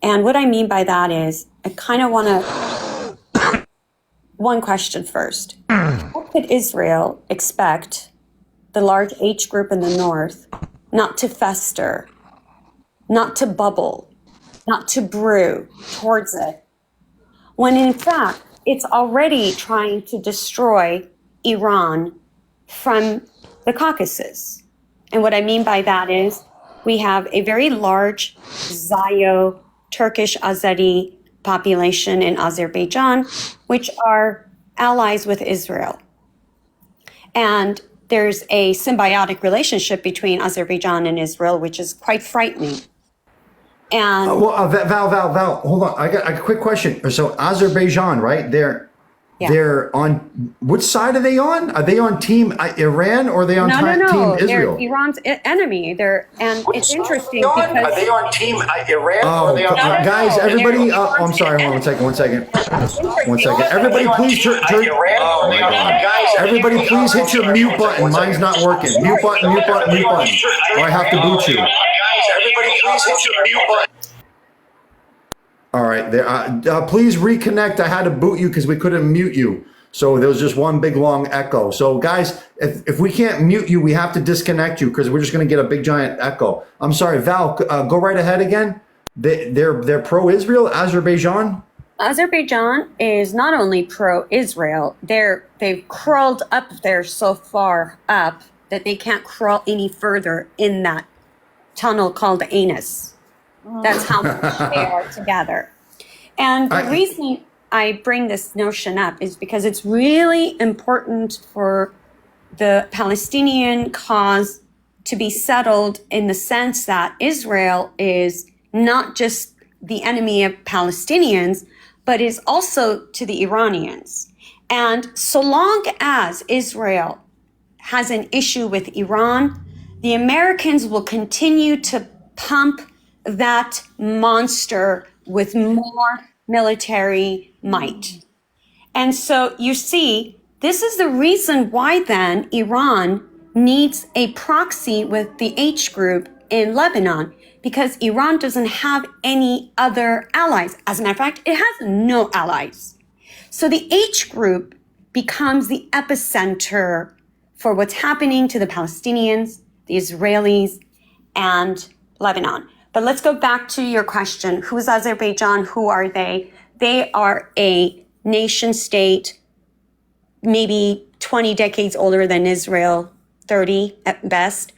And what I mean by that is I kind of want to, one question first. How could Israel expect the large H group in the north not to fester, not to bubble, not to brew towards it, when in fact, it's already trying to destroy Iran from the Caucasus? And what I mean by that is we have a very large Zayo, Turkish Azeri population in Azerbaijan, which are allies with Israel. And there's a symbiotic relationship between Azerbaijan and Israel, which is quite frightening. And Val, hold on. I got a quick question. So Azerbaijan, right? They're on, which side are they on? Are they on team Iran or are they on team Israel? They're Iran's enemy. It's interesting because are they on team Iran or are they on guys, everybody, I'm sorry, hold on one second. Everybody please turn, oh my God. Everybody please hit your mute button. Mine's not working. Mute button. Or I have to boot you. Everybody please hit your mute button. All right, please reconnect. I had to boot you because we couldn't mute you. So there was just one big long echo. So guys, if we can't mute you, we have to disconnect you because we're just going to get a big giant echo. I'm sorry, Val, go right ahead again. They're pro-Israel, Azerbaijan? Azerbaijan is not only pro-Israel, they've crawled up there so far up that they can't crawl any further in that tunnel called anus. That's how much they are together. And the reason I bring this notion up is because it's really important for the Palestinian cause to be settled, in the sense that Israel is not just the enemy of Palestinians, but is also to the Iranians. And so long as Israel has an issue with Iran, the Americans will continue to pump that monster with more military might. And so you see, this is the reason why then Iran needs a proxy with the H group in Lebanon, because Iran doesn't have any other allies. As a matter of fact, it has no allies. So the H group becomes the epicenter for what's happening to the Palestinians, the Israelis, and Lebanon. But let's go back to your question. Who's Azerbaijan? Who are they? They are a nation state, maybe 20 decades older than Israel, 30 at best,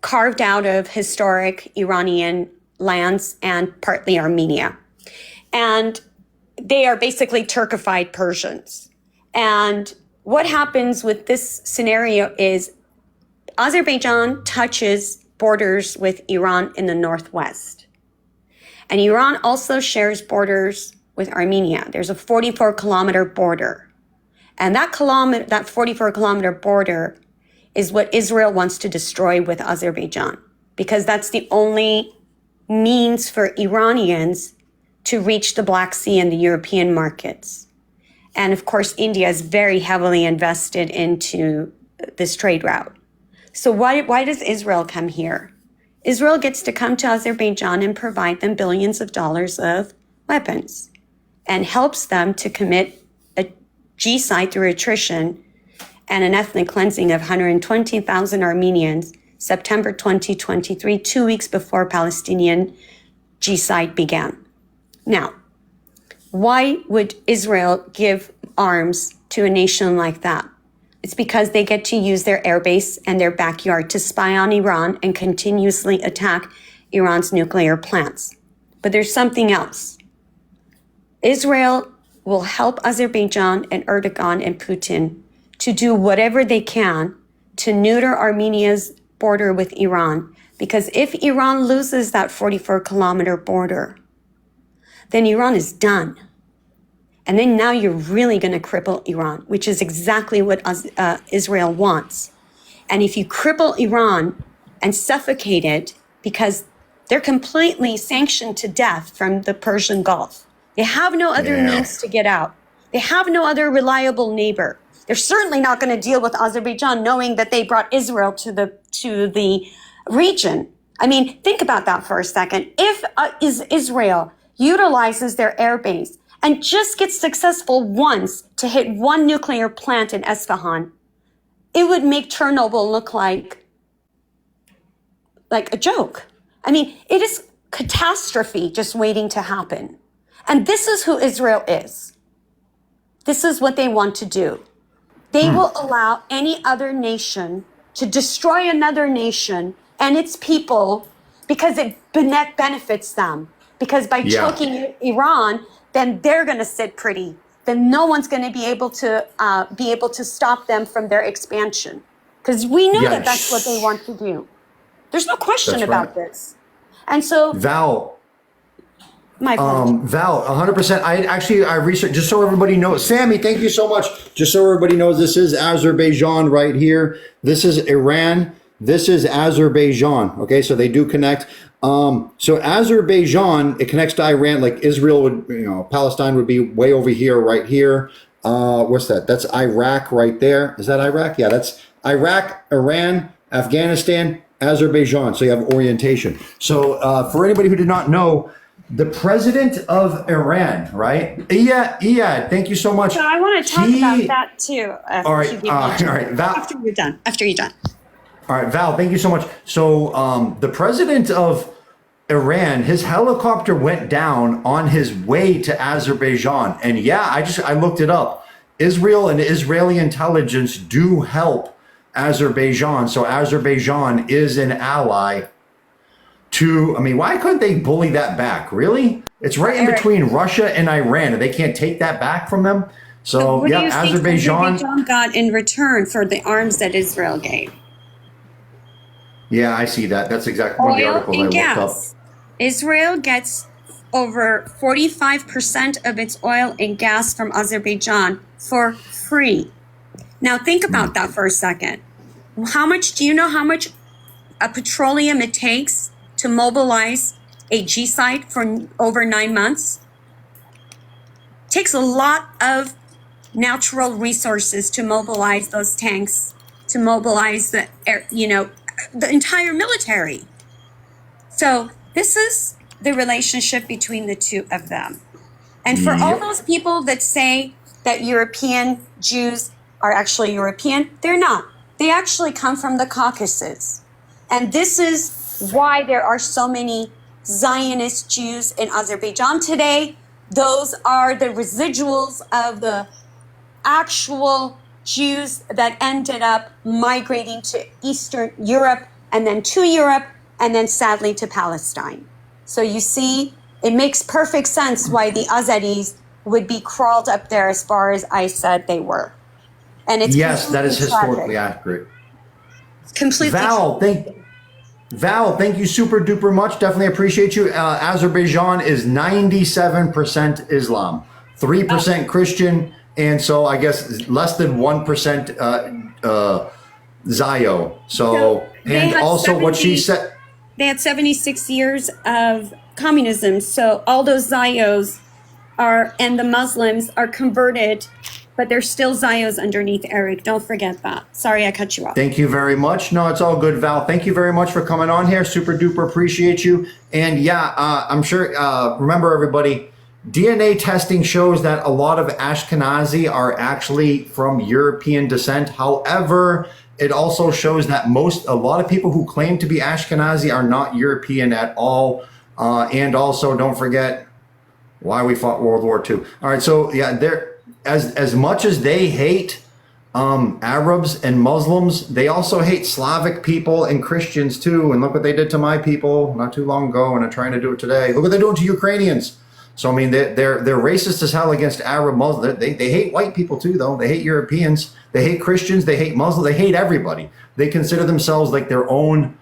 carved out of historic Iranian lands and partly Armenia. And they are basically Turkified Persians. And what happens with this scenario is Azerbaijan touches borders with Iran in the northwest. And Iran also shares borders with Armenia. There's a 44-kilometer border. And that 44-kilometer border is what Israel wants to destroy with Azerbaijan, because that's the only means for Iranians to reach the Black Sea and the European markets. And of course, India is very heavily invested into this trade route. So why does Israel come here? Israel gets to come to Azerbaijan and provide them billions of dollars of weapons and helps them to commit a genocide through attrition and an ethnic cleansing of 120,000 Armenians, September 2023, 2 weeks before Palestinian genocide began. Now, why would Israel give arms to a nation like that? It's because they get to use their airbase and their backyard to spy on Iran and continuously attack Iran's nuclear plants. But there's something else. Israel will help Azerbaijan and Erdogan and Putin to do whatever they can to neuter Armenia's border with Iran. Because if Iran loses that 44-kilometer border, then Iran is done. And then now you're really going to cripple Iran, which is exactly what Israel wants. And if you cripple Iran and suffocate it, because they're completely sanctioned to death from the Persian Gulf, they have no other means to get out. They have no other reliable neighbor. They're certainly not going to deal with Azerbaijan knowing that they brought Israel to the region. I mean, think about that for a second. If Israel utilizes their airbase and just gets successful once to hit one nuclear plant in Esfahan, it would make Chernobyl look like a joke. I mean, it is catastrophe just waiting to happen. And this is who Israel is. This is what they want to do. They will allow any other nation to destroy another nation and its people because it benefits them. Because by choking Iran, then they're going to sit pretty. Then no one's going to be able to stop them from their expansion. Because we know that that's what they want to do. There's no question about this. And so Val, my Val, 100%. I researched, just so everybody knows. Sammy, thank you so much. Just so everybody knows, this is Azerbaijan right here. This is Iran. This is Azerbaijan. Okay, so they do connect. So Azerbaijan, it connects to Iran. Like Israel would, Palestine would be way over here, right here. What's that? That's Iraq right there. Is that Iraq? Yeah, that's Iraq, Iran, Afghanistan, Azerbaijan. So you have orientation. So for anybody who did not know, the president of Iran, right? Yeah. Thank you so much. So I want to talk about that too. All right, Val. After you're done. All right, Val, thank you so much. So the president of Iran, his helicopter went down on his way to Azerbaijan. And I looked it up. Israel and Israeli intelligence do help Azerbaijan. So Azerbaijan is an ally to, why couldn't they bully that back? Really? It's right in between Russia and Iran, and they can't take that back from them. So what do you think Azerbaijan got in return for the arms that Israel gave? Yeah, I see that. That's exactly one of the articles I looked up. Israel gets over 45% of its oil and gas from Azerbaijan for free. Now think about that for a second. Do you know how much petroleum it takes to mobilize a G site for over 9 months? It takes a lot of natural resources to mobilize those tanks, to mobilize the entire military. So This is the relationship between the two of them. And for all those people that say that European Jews are actually European, they're not. They actually come from the Caucasus. And this is why there are so many Zionist Jews in Azerbaijan today. Those are the residuals of the actual Jews that ended up migrating to Eastern Europe and then to Europe and then sadly to Palestine. So you see, it makes perfect sense why the Azeris would be crawled up there as far as I said they were. And it's yes, that is historically tragic. accurate. Completely Val, thank you super duper much. Definitely appreciate you. Azerbaijan is 97% Islam, 3% Christian, and so I guess less than 1% Zio. So and also what she said. They had 76 years of communism. So all those Zios are, and the Muslims are converted, but they're still Zios underneath, Eric. Don't forget that. Sorry, I cut you off. Thank you very much. No, it's all good, Val. Thank you very much for coming on here. Super duper appreciate you. And yeah, I'm sure, remember everybody, DNA testing shows that a lot of Ashkenazi are actually from European descent. However, it also shows that a lot of people who claim to be Ashkenazi are not European at all. And also, don't forget why we fought World War II. All right, so yeah, as much as they hate Arabs and Muslims, they also hate Slavic people and Christians too. And look what they did to my people not too long ago, and they're trying to do it today. Look what they're doing to Ukrainians. So I mean, they're racist as hell against Arab Muslims. They hate white people too, though. They hate Europeans. They hate Christians. They hate Muslims. They hate everybody. They consider themselves like their own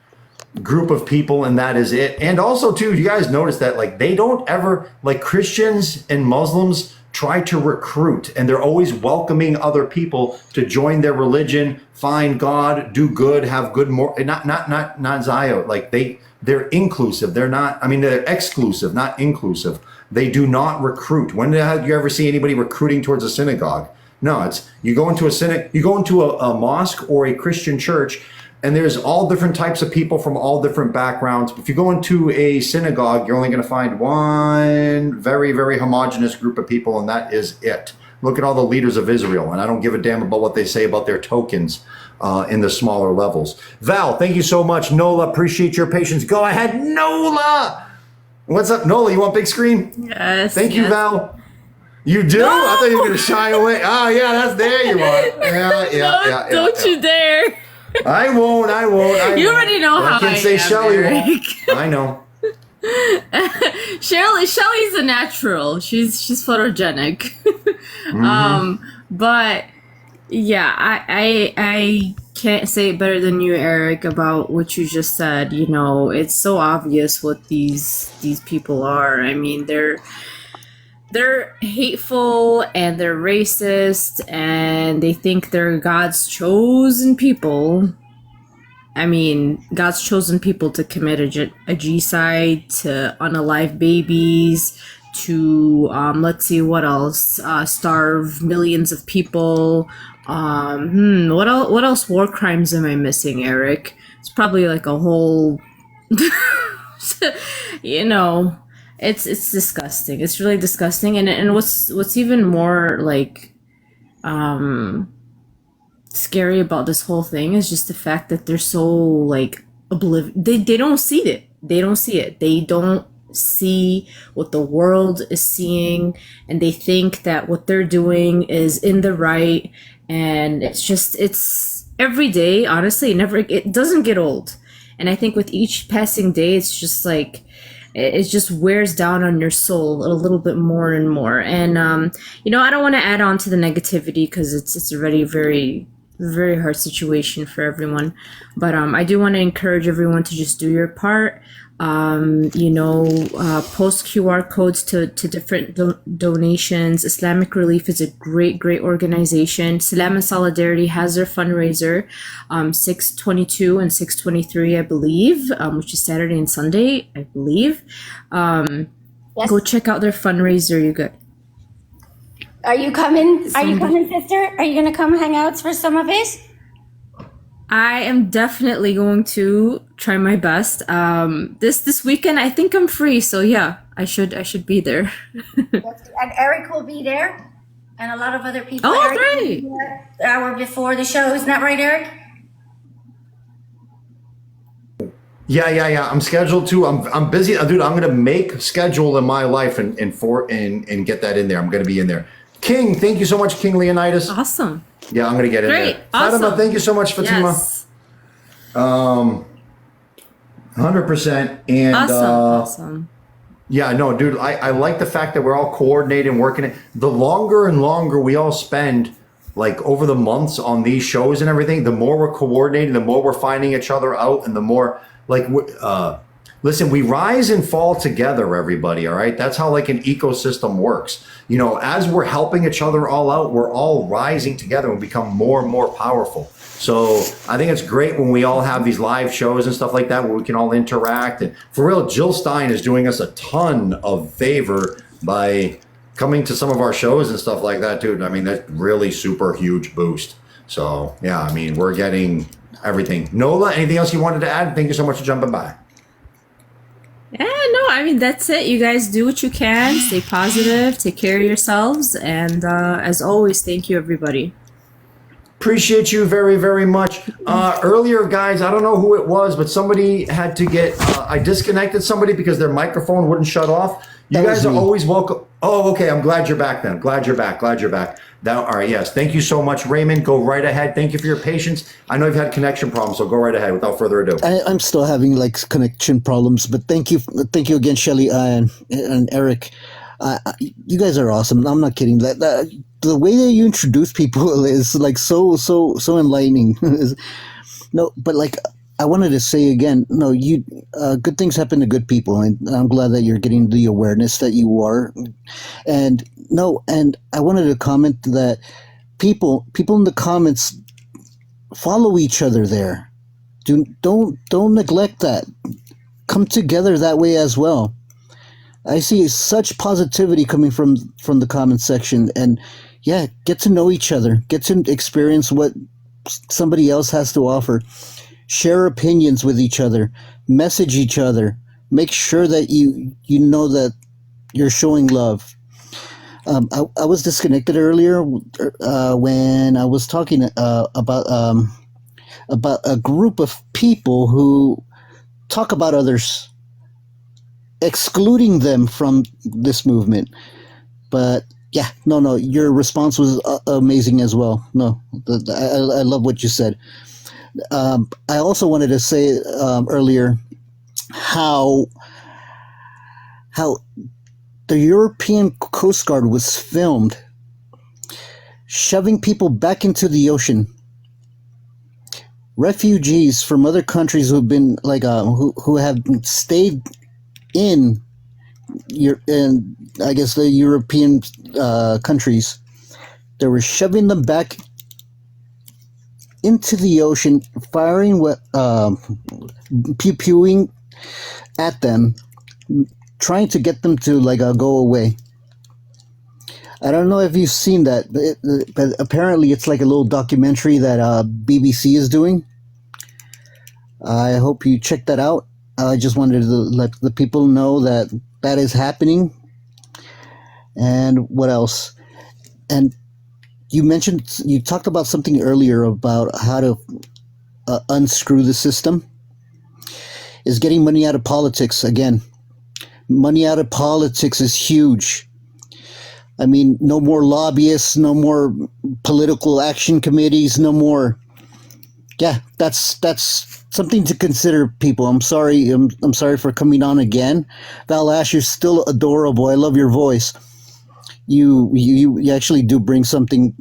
group of people, and that is it. And also too, you guys notice that like they don't ever, like Christians and Muslims try to recruit, and they're always welcoming other people to join their religion, find God, do good, have good not Zio. Like they're inclusive. They're not, I mean, they're exclusive, not inclusive. They do not recruit. When have you ever see anybody recruiting towards a synagogue? No, it's you go into a mosque or a Christian church, and there's all different types of people from all different backgrounds. If you go into a synagogue, you're only going to find one very, very homogenous group of people, and that is it. Look at all the leaders of Israel, and I don't give a damn about what they say about their tokens in the smaller levels. Val, thank you so much. Nola, appreciate your patience. Go ahead, Nola. What's up, Nola? You want big screen? Yes. Thank you, Val. You do? No! I thought you were going to shy away. Oh, yeah, there you are. Yeah. Don't you dare. I won't. You already know how I can't say Shelly won't. I know. Shelly's a natural. She's photogenic. But yeah, I can't say it better than you, Eric, about what you just said. You know, it's so obvious what these people are. I mean, they're hateful and they're racist and they think they're God's chosen people. I mean, God's chosen people to commit a genocide, to unalive babies, to let's see what else, starve millions of people. What else war crimes am I missing, Eric? It's probably like a whole you know, it's disgusting. It's really disgusting. And what's even more like scary about this whole thing is just the fact that they're so like they don't see it. They don't see it. They don't see what the world is seeing, and they think that what they're doing is in the right. And it's every day, honestly, it doesn't get old. And I think with each passing day, it's just like it just wears down on your soul a little bit more and more. And you know, I don't want to add on to the negativity because it's already very, very hard situation for everyone. But I do want to encourage everyone to just do your part. You know, post QR codes to different donations. Islamic Relief is a great organization. Salam and Solidarity has their fundraiser, 6/22 and 6/23, I believe, which is Saturday and Sunday, I believe. Yes. Go check out their fundraiser. You good? Are you coming? Are you coming, sister? Are you gonna come hang out for some of it? I am definitely going to try my best. This weekend I think I'm free, so yeah, I should be there. And Eric will be there, and a lot of other people. Oh, Eric will great! be there the hour before the show, isn't that right, Eric? Yeah. I'm scheduled to. I'm busy, dude. I'm gonna make schedule in my life and get that in there. I'm gonna be in there. King, thank you so much, King Leonidas. Awesome. Yeah, I'm gonna get in Great. there. Awesome. Fatima, thank you so much, Fatima. Yes. 100%. And Awesome. yeah, no, dude, I like the fact that we're all coordinated and working it. The longer and longer we all spend, like over the months on these shows and everything, the more we're coordinating, the more we're finding each other out, and the more like, listen, we rise and fall together, everybody. All right. That's how like an ecosystem works. You know, as we're helping each other all out, we're all rising together and become more and more powerful. So I think it's great when we all have these live shows and stuff like that where we can all interact. And for real, Jill Stein is doing us a ton of favor by coming to some of our shows and stuff like that, dude. I mean, that's really super huge boost. So yeah, I mean, we're getting everything. Nola, anything else you wanted to add? Thank you so much for jumping by. Yeah, no, I mean, that's it. You guys do what you can. Stay positive. Take care of yourselves. And as always, thank you, everybody. Appreciate you very, very much. Earlier, guys, I don't know who it was, but somebody had to get, I disconnected somebody because their microphone wouldn't shut off. You guys are always welcome. Oh, okay. I'm glad you're back then. Glad you're back. All right. Yes. Thank you so much, Raymond. Go right ahead. Thank you for your patience. I know you've had connection problems, so go right ahead without further ado. I'm still having like connection problems, but thank you again, Shelly and Eric. You guys are awesome. I'm not kidding. That the way that you introduce people is like so enlightening. No, but like I wanted to say again, no, you good things happen to good people, and I'm glad that you're getting the awareness that you are. And I wanted to comment that people in the comments follow each other there. Don't neglect that. Come together that way as well. I see such positivity coming from the comment section, and yeah, get to know each other, get to experience what somebody else has to offer, share opinions with each other, message each other, make sure that you know that you're showing love. I was disconnected earlier when I was talking about a group of people who talk about others, excluding them from this movement. But yeah, no, your response was amazing as well. No, I love what you said. I also wanted to say earlier how the European Coast Guard was filmed shoving people back into the ocean. Refugees from other countries who've been like who have stayed in I guess the European countries, they were shoving them back into the ocean, firing pew-pewing at them, trying to get them to like go away. I don't know if you've seen that, but apparently it's like a little documentary that BBC is doing. I hope you check that out. I just wanted to let the people know that is happening. And what else? And you talked about something earlier about how to unscrew the system. Is getting money out of politics again. Money out of politics is huge. I mean, no more lobbyists, no more political action committees, no more. Yeah, that's something to consider, people. I'm sorry. I'm sorry for coming on again. Val Ash, you're still adorable. I love your voice. You actually do bring something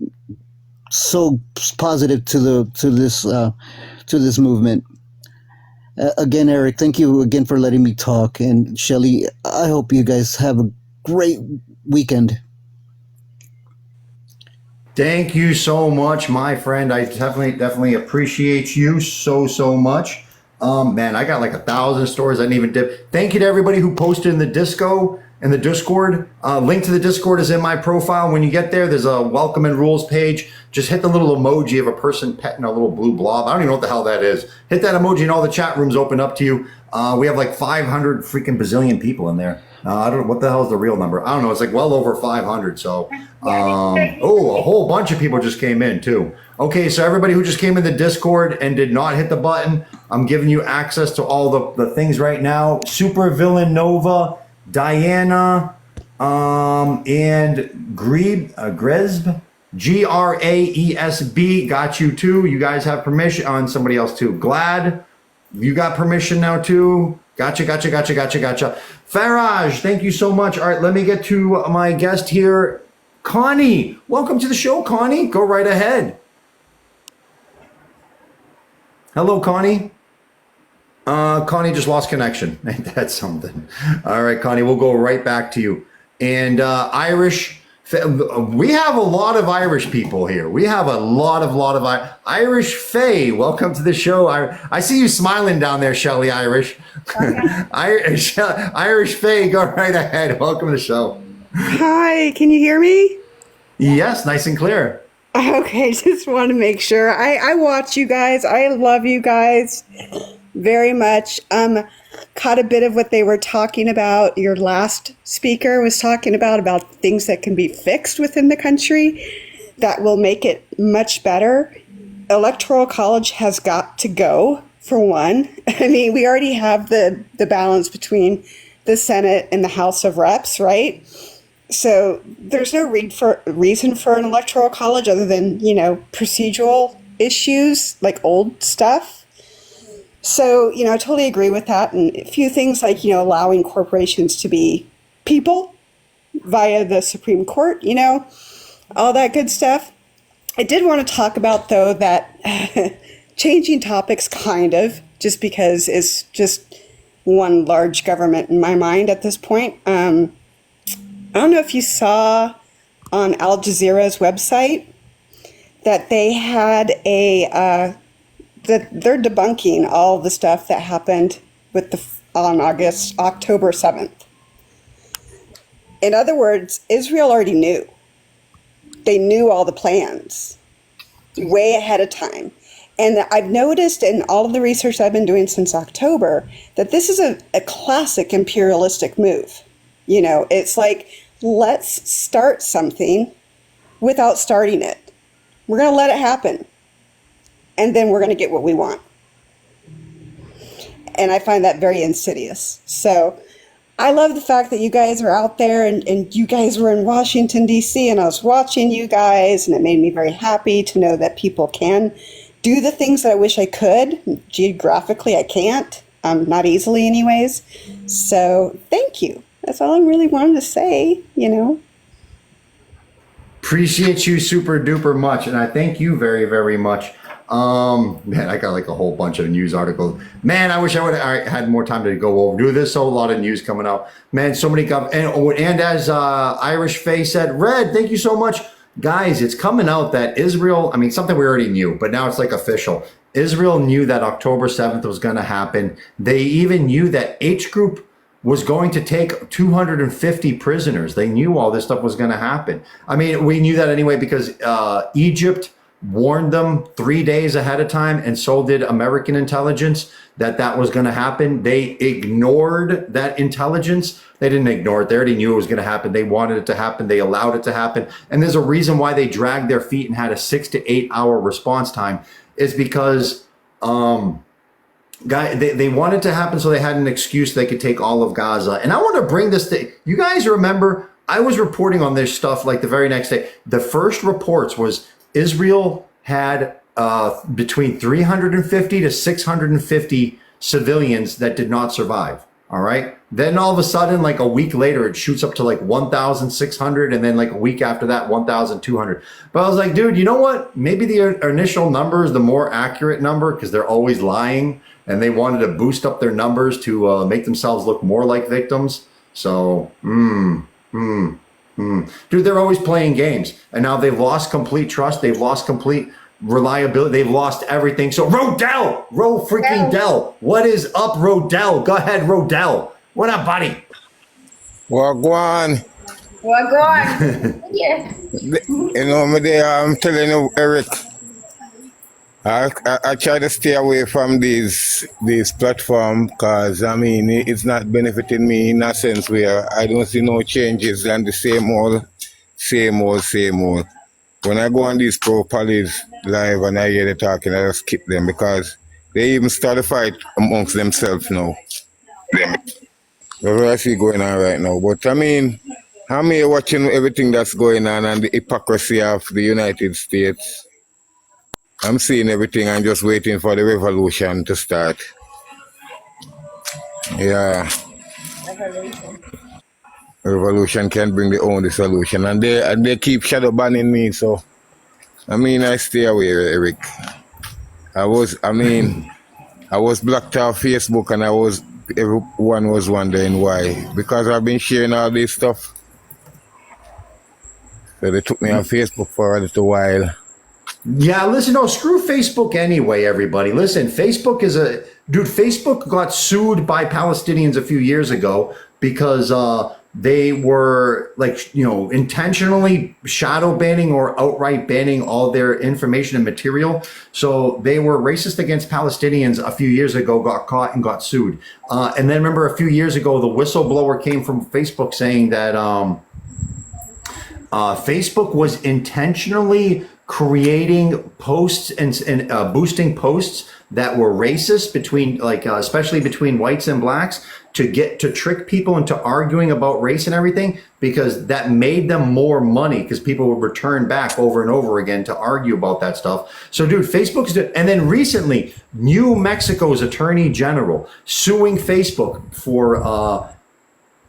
so positive to this movement. Again, Eric, thank you again for letting me talk. And Shelly, I hope you guys have a great weekend. Thank you so much, my friend. I definitely appreciate you so much. Man, I got like 1,000 stories I didn't even dip. Thank you to everybody who posted in the disco. in the Discord. Link to the Discord is in my profile. When you get there, there's a welcome and rules page. Just hit the little emoji of a person petting a little blue blob. I don't even know what the hell that is. Hit that emoji and all the chat rooms open up to you. We have like 500 freaking bazillion people in there. I don't know what the hell is the real number. I don't know. It's like well over 500. So, a whole bunch of people just came in too. Okay, so everybody who just came in the Discord and did not hit the button, I'm giving you access to all the things right now. Super Villain Nova, Diana, and Gresb, Graesb, got you too. You guys have permission on somebody else too. Glad, you got permission now too. Gotcha. Faraj, thank you so much. All right, let me get to my guest here. Connie, welcome to the show, Connie. Go right ahead. Hello, Connie. Connie just lost connection. Ain't that something? All right, Connie, we'll go right back to you. And Irish, we have a lot of Irish people here. We have a lot of Irish Faye. Welcome to the show. I see you smiling down there, Shelly Irish. Irish Faye, go right ahead. Welcome to the show. Hi, can you hear me? Yes, nice and clear. Okay, just want to make sure. I watch you guys. I love you guys very much. Caught a bit of what they were talking about. Your last speaker was talking about things that can be fixed within the country that will make it much better. Electoral college has got to go, for one. I mean, we already have the balance between the Senate and the House of Reps, right? So there's no reason for an electoral college other than, procedural issues, like old stuff. So, I totally agree with that. And a few things like, allowing corporations to be people via the Supreme Court, all that good stuff. I did want to talk about, though, that changing topics kind of, just because it's just one large government in my mind at this point. I don't know if you saw on Al Jazeera's website that they had that they're debunking all the stuff that happened on October 7th. In other words, Israel already knew. They knew all the plans way ahead of time. And I've noticed in all of the research I've been doing since October that this is a classic imperialistic move. It's like, let's start something without starting it. We're going to let it happen. And then we're going to get what we want. And I find that very insidious. So I love the fact that you guys are out there and you guys were in Washington, D.C., and I was watching you guys, and it made me very happy to know that people can do the things that I wish I could. Geographically, I can't. Not easily anyways. So thank you. That's all I really wanted to say, Appreciate you super duper much. And I thank you very, very much. Man, I got like a whole bunch of news articles. Man, I wish I had more time to go over. There's so a lot of news coming out. Man, so many and as Irish Faye said, Red, thank you so much. Guys, it's coming out that Israel, something we already knew, but now it's like official. Israel knew that October 7th was going to happen. They even knew that H Group was going to take 250 prisoners. They knew all this stuff was going to happen. We knew that anyway because Egypt warned them 3 days ahead of time, and so did American intelligence that was going to happen. They ignored that intelligence. They didn't ignore it. They already knew it was going to happen. They wanted it to happen. They allowed it to happen. And there's a reason why they dragged their feet and had a 6 to 8 hour response time. Is because they wanted to happen, so they had an excuse they could take all of Gaza. And I want to bring this to you guys. Remember, I was reporting on this stuff like the very next day. The first reports was Israel had between 350 to 650 civilians that did not survive. All right. Then all of a sudden, like a week later, it shoots up to like 1,600. And then like a week after that, 1,200. But I was like, dude, you know what? Maybe the initial number is the more accurate number because they're always lying. And they wanted to boost up their numbers to make themselves look more like victims. So, dude, they're always playing games. And now they've lost complete trust. They've lost complete reliability. They've lost everything. So Rodell, Dell, what is up, Rodell? Go ahead, Rodell. What up, buddy? Wagwan. Yeah. You know, I'm telling you, Eric, I try to stay away from these platforms because, I mean, it's not benefiting me in a sense where I don't see no changes and the same old, same old, same old. When I go on these properties live and I hear they talking, I just skip them because they even start a fight amongst themselves now. That's what I see going on right now. But I mean, I'm here watching everything that's going on and the hypocrisy of the United States. I'm seeing everything and just waiting for the revolution to start. Yeah. Revolution can bring the only solution. And they keep shadow banning me, so I mean I stay away, Eric. I was blocked off Facebook and everyone was wondering why. Because I've been sharing all this stuff. So they took me on Facebook for a little while. Yeah, listen, no, screw Facebook anyway, everybody. Listen, Facebook got sued by Palestinians a few years ago because they were intentionally shadow banning or outright banning all their information and material. So they were racist against Palestinians a few years ago, got caught and got sued. And then remember a few years ago, the whistleblower came from Facebook saying that Facebook was intentionally creating posts and boosting posts that were racist between especially between whites and blacks to trick people into arguing about race and everything, because that made them more money because people would return back over and over again to argue about that stuff. So dude, and then recently New Mexico's attorney general suing Facebook for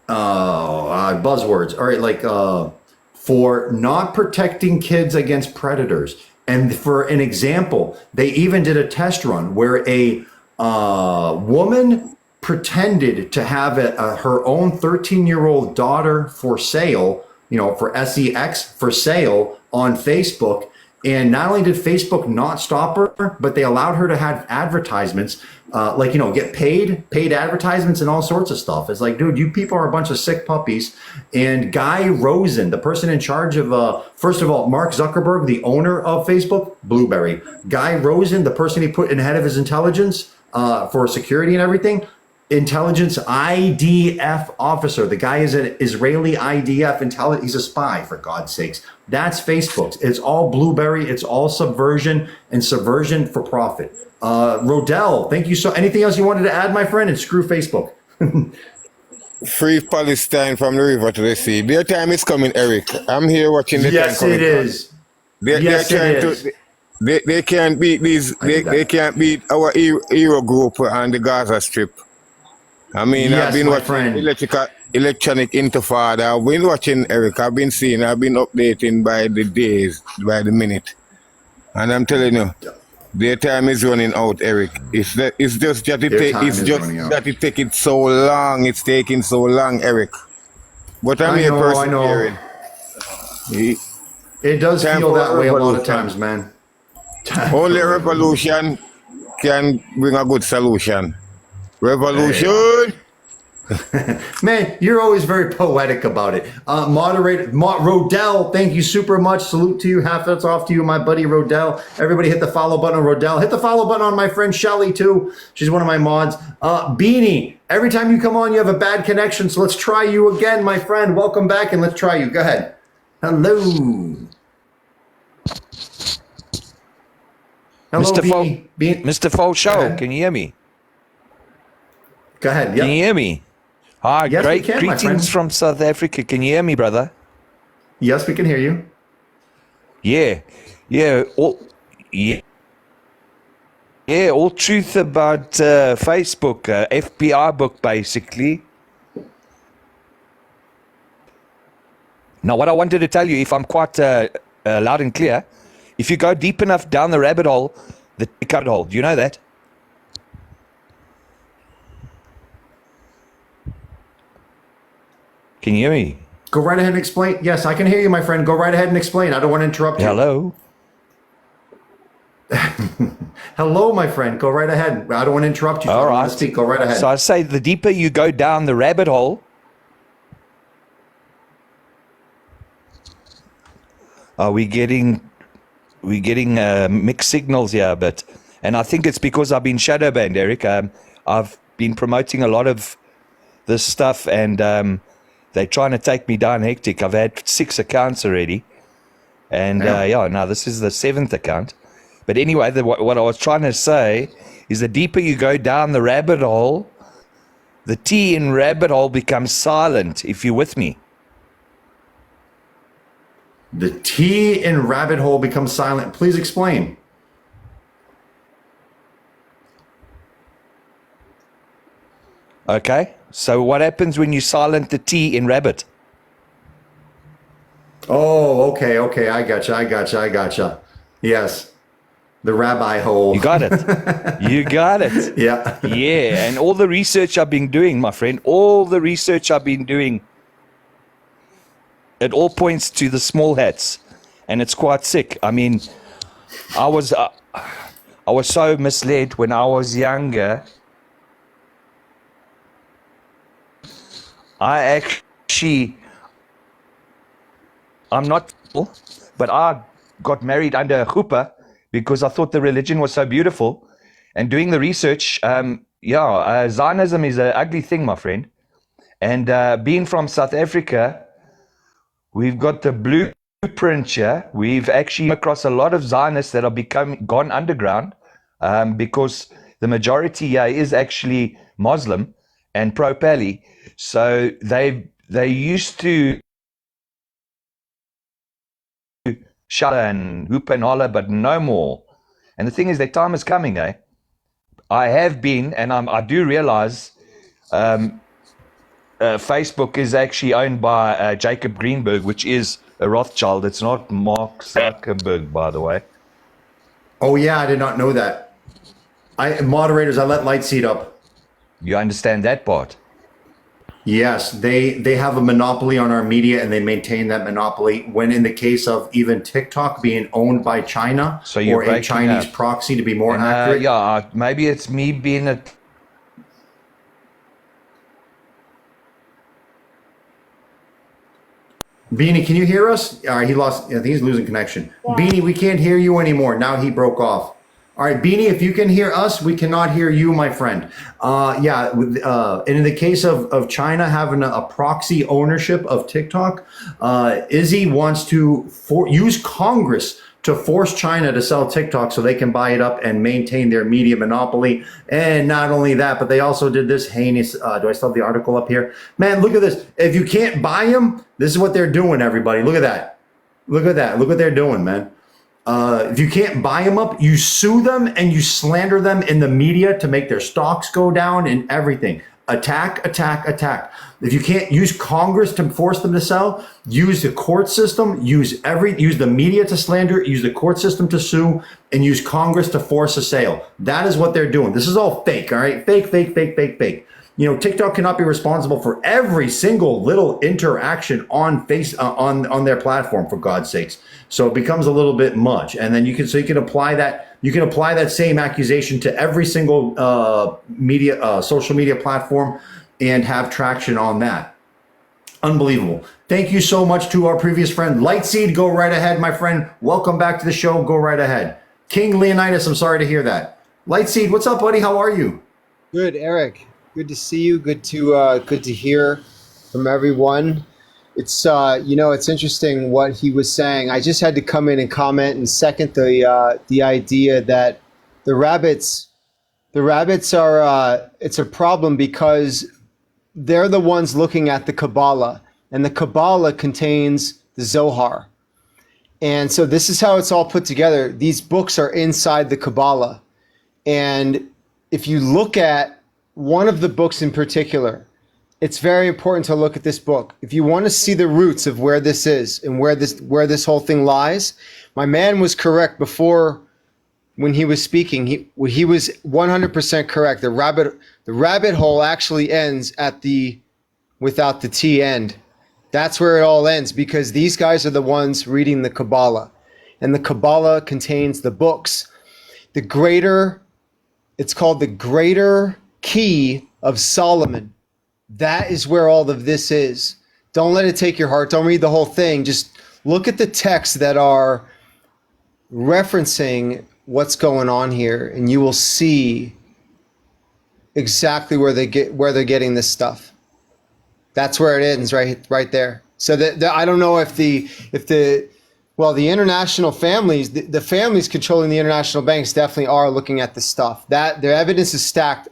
buzzwords, all right, for not protecting kids against predators. And for an example, they even did a test run where a woman pretended to have her own 13-year-old daughter for sale, for SEX for sale on Facebook. And not only did Facebook not stop her, but they allowed her to have advertisements, get paid advertisements and all sorts of stuff. It's like, dude, you people are a bunch of sick puppies. And Guy Rosen, the person in charge of, first of all, Mark Zuckerberg, the owner of Facebook, Blueberry. Guy Rosen, the person he put in head of his intelligence for security and everything, intelligence IDF officer. The guy is an Israeli IDF intelligence. He's a spy, for God's sakes. That's Facebook. It's all Blueberry. It's all subversion and subversion for profit. Rodell, thank you so. Anything else you wanted to add, my friend? And screw Facebook. Free Palestine from the river to the sea. Their time is coming, Eric. I'm here watching the yes, time it is. Yes, it is. They can't beat these. They can't beat our hero group on the Gaza Strip. I mean, yes, I've been watching electronic intifada. I've been watching, Eric. I've been updating by the days, by the minute. And I'm telling you, their time is running out, Eric. It's just that it taking so long. It's taking so long, Eric. But I'm here persevering. It does feel that way a lot of times, man. Only revolution can bring a good solution. Revolution. Man, you're always very poetic about it. Rodell, thank you super much. Salute to you. Half that's off to you, my buddy Rodell. Everybody hit the follow button on Rodell. Hit the follow button on my friend Shelly too. She's one of my mods. Beanie, every time you come on, you have a bad connection. So let's try you again, my friend. Welcome back and let's try you. Go ahead. Hello. Hello, Mr. Fauchot, can you hear me? Go ahead. Yep. Can you hear me? Hi, yes, great. We can, Greetings from South Africa. Can you hear me, brother? Yes, we can hear you. Yeah. All truth about Facebook, FBI book, basically. Now, what I wanted to tell you, if I'm quite loud and clear, if you go deep enough down the rabbit hole, the rabbit hole, do you know that? Can you hear me? Go right ahead and explain. Yes, I can hear you, my friend. Go right ahead and explain. I don't want to interrupt you. Hello? Hello, my friend. Go right ahead. I don't want to interrupt you. All right. Speak. Go right ahead. So I say the deeper you go down the rabbit hole, we're getting mixed signals here a bit, and I think it's because I've been shadow banned, Eric. I've been promoting a lot of this stuff, and they're trying to take me down hectic. I've had 6 accounts already, and now this is the 7th account. But anyway, what I was trying to say is the deeper you go down the rabbit hole, the T in rabbit hole becomes silent, if you're with me. The T in rabbit hole becomes silent. Please explain. Okay, so what happens when you silent the T in rabbit? Oh, okay. I gotcha. Yes. The rabbi hole. You got it. You got it. Yeah. Yeah, and all the research I've been doing, my friend, it all points to the small hats, and it's quite sick. I mean, I was so misled when I was younger. I'm not, but I got married under a chuppah because I thought the religion was so beautiful. And doing the research, Zionism is an ugly thing, my friend. And being from South Africa, we've got the blueprint here. We've actually come across a lot of Zionists that are gone underground because the majority here is actually Muslim and pro-Pali. So they used to shout and hoop and holler, but no more. And the thing is, their time is coming, eh? I have been, and I do realize Facebook is actually owned by Jacob Greenberg, which is a Rothschild. It's not Mark Zuckerberg, by the way. Oh, yeah, I did not know that. Moderators, I let Lightseed up. You understand that part? Yes, they have a monopoly on our media, and they maintain that monopoly. When in the case of even TikTok being owned by China, so or a Chinese proxy, to be more accurate. Maybe it's me being a. Beanie, can you hear us? All right, he lost. I think he's losing connection. Yeah. Beanie, we can't hear you anymore. Now he broke off. All right, Beanie, if you can hear us, we cannot hear you, my friend. And in the case of China having a proxy ownership of TikTok, Izzy wants to use Congress to force China to sell TikTok so they can buy it up and maintain their media monopoly. And not only that, but they also did this heinous, do I still have the article up here? Man, look at this. If you can't buy them, this is what they're doing, everybody. Look at that. Look at that. Look what they're doing, man. If you can't buy them up, you sue them and you slander them in the media to make their stocks go down and everything. Attack. If you can't use Congress to force them to sell, use the court system, use the media to slander, use the court system to sue, and use Congress to force a sale. That is what they're doing. This is all fake, all right? Fake. You know, TikTok cannot be responsible for every single little interaction on on their platform, for God's sakes. So it becomes a little bit much. And then you can apply that same accusation to every single social media platform and have traction on that. Unbelievable. Thank you so much to our previous friend Lightseed. Go right ahead, my friend. Welcome back to the show. Go right ahead. King Leonidas, I'm sorry to hear that. Lightseed, what's up, buddy? How are you? Good, Eric. Good to see you. Good to hear from everyone. It's it's interesting what he was saying. I just had to come in and comment and second the idea that the rabbits are it's a problem because they're the ones looking at the Kabbalah, and the Kabbalah contains the Zohar. And so this is how it's all put together. These books are inside the Kabbalah. And if you look at one of the books in particular, it's very important to look at this book. If you want to see the roots of where this is and where this whole thing lies, my man was correct before when he was speaking. He was 100% correct. The rabbit hole actually ends at without the T end. That's where it all ends, because these guys are the ones reading the Kabbalah, and the Kabbalah contains the books. It's called the Greater Key of Solomon. That is where all of this is. Don't let it take your heart. Don't read the whole thing. Just look at the texts that are referencing what's going on here, and you will see exactly where they're getting this stuff. That's where it ends, right there. So I don't know if the international families, the families controlling the international banks definitely are looking at the stuff. That their evidence is stacked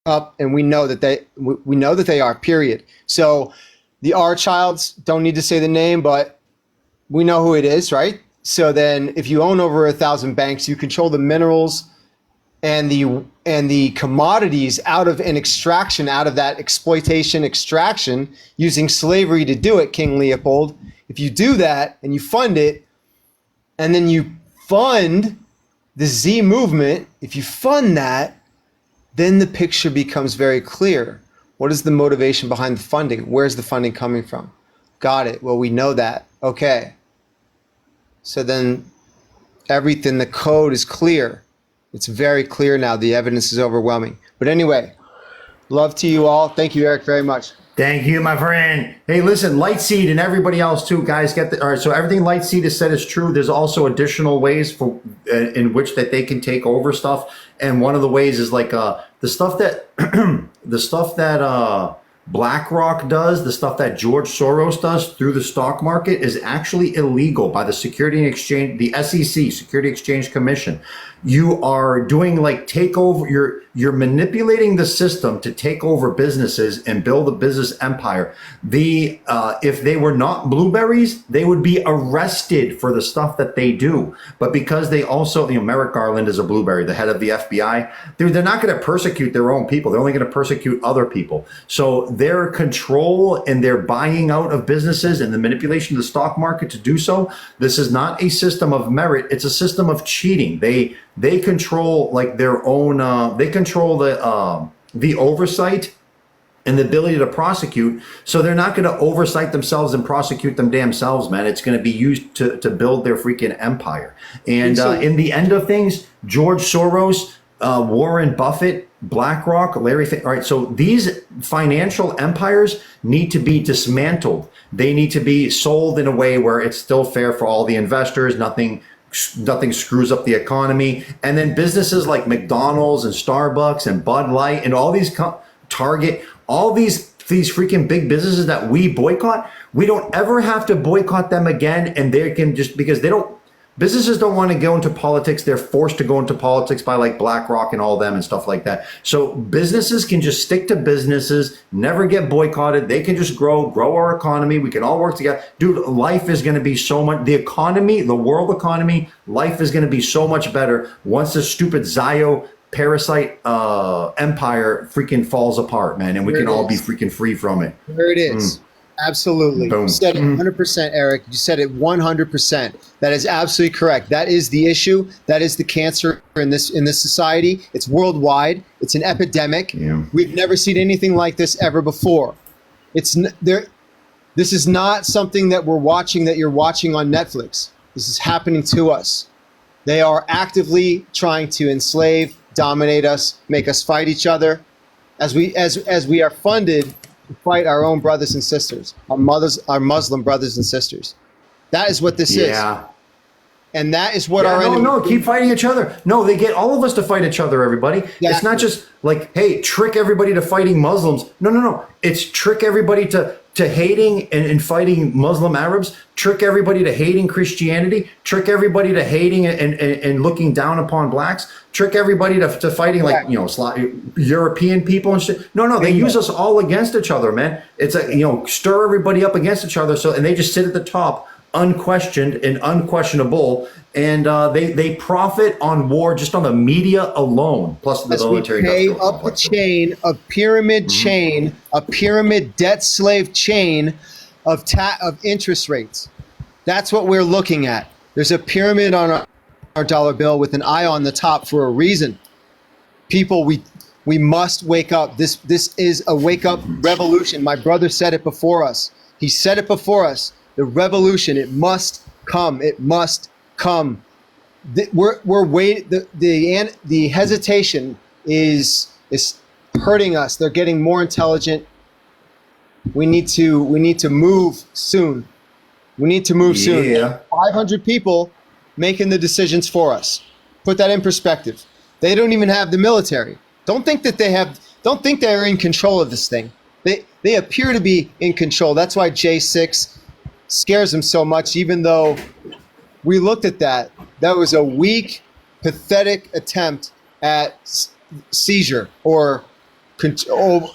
up, and we know that they are. Period. So the R Childs, don't need to say the name, but we know who it is, right? So then, if you own over 1,000 banks, you control the minerals and the commodities out of that exploitation extraction, using slavery to do it, King Leopold. If you do that and you fund it, and then you fund the Z movement, if you fund that, then the picture becomes very clear. What is the motivation behind the funding? Where's the funding coming from? Got it. Well, we know that. Okay. So then everything, the code is clear. It's very clear now. The evidence is overwhelming. But anyway, love to you all. Thank you, Eric, very much. Thank you, my friend. Hey, listen, Lightseed and everybody else too, guys. All right. So everything Lightseed has said is true. There's also additional ways in which that they can take over stuff, and one of the ways is like the stuff that BlackRock does, the stuff that George Soros does through the stock market is actually illegal by the Security and Exchange, the SEC, Security Exchange Commission. You are doing like takeover. You're manipulating the system to take over businesses and build a business empire. If they were not blueberries, they would be arrested for the stuff that they do. But because they also, Merrick Garland is a blueberry, the head of the FBI. They're not going to persecute their own people. They're only going to persecute other people. So their control and their buying out of businesses and the manipulation of the stock market to do so, this is not a system of merit. It's a system of cheating. They control like their own. They control the oversight and the ability to prosecute. So they're not going to oversight themselves and prosecute them damn selves, man. It's going to be used to build their freaking empire. And in the end of things, George Soros, Warren Buffett, BlackRock, Larry Fink. All right, so these financial empires need to be dismantled. They need to be sold in a way where it's still fair for all the investors. Nothing screws up the economy. And then businesses like McDonald's and Starbucks and Bud Light and all these Target, all these freaking big businesses that we boycott, we don't ever have to boycott them again. And they can just, because businesses don't want to go into politics. They're forced to go into politics by like BlackRock and all them and stuff like that. So businesses can just stick to businesses, never get boycotted. They can just grow our economy. We can all work together. Dude, life is going to be so much, the economy, the world economy, life is going to be so much better once this stupid Zio parasite empire freaking falls apart, man. And we can all be freaking free from it. There it is. Absolutely. Boom. You said it 100%, Eric. You said it 100%. That is absolutely correct. That is the issue. That is the cancer in this society. It's worldwide. It's an epidemic. Yeah. We've never seen anything like this ever before. This is not something that you're watching on Netflix. This is happening to us. They are actively trying to enslave, dominate us, make us fight each other as we are funded to fight our own brothers and sisters, our Muslim brothers and sisters. That is what this is. And that is what our enemy... No, keep fighting each other. No, they get all of us to fight each other, everybody. Yeah. It's not just like, hey, trick everybody to fighting Muslims. No. It's trick everybody to hating and fighting Muslim Arabs, trick everybody to hating Christianity, trick everybody to hating and looking down upon blacks, trick everybody to fighting like, European people and shit. No, they use us all against each other, man. It's like, stir everybody up against each other. And they just sit at the top, unquestioned and unquestionable, and they profit on war just on the media alone, plus the military. We pay up the chain, a pyramid chain, a pyramid debt slave chain of interest rates. That's what we're looking at. There's a pyramid on our dollar bill with an eye on the top for a reason. People, we must wake up. This is a wake up revolution. My brother said it before us. He said it before us. The revolution, it must come. It must come. We're waiting. The hesitation is hurting us. They're getting more intelligent. We need to move soon. We need to move soon. Yeah. 500 people making the decisions for us. Put that in perspective. They don't even have the military. Don't think they're in control of this thing. They appear to be in control. That's why J6 scares them so much, even though we looked at that. That was a weak, pathetic attempt at seizure or control.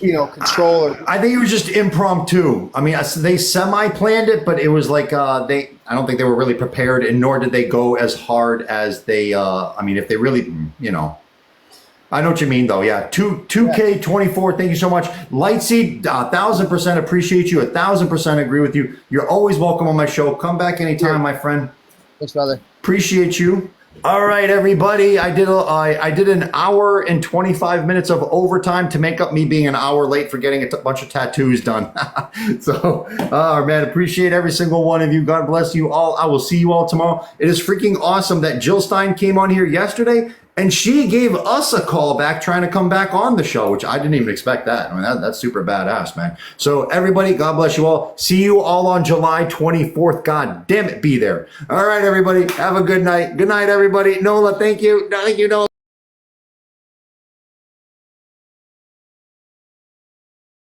I think it was just impromptu. I mean, they semi-planned it, but it was like I don't think they were really prepared, and nor did they go as hard as they. I mean, if they really, I know what you mean, though. Yeah, 2K24. Thank you so much, Lightseed. 1,000% appreciate you. 1,000% agree with you. You're always welcome on my show. Come back anytime, my friend. Thanks, brother. Appreciate you. All right, everybody. I did an hour and 25 minutes of overtime to make up me being an hour late for getting a bunch of tattoos done. So, man, appreciate every single one of you. God bless you all. I will see you all tomorrow. It is freaking awesome that Jill Stein came on here yesterday and she gave us a call back trying to come back on the show, which I didn't even expect that. I mean, that's super badass, man. So everybody, God bless you all. See you all on July 24th. God damn it, be there. All right, everybody. Have a good night. Good night, everybody. Nola, thank you. Thank you, Nola.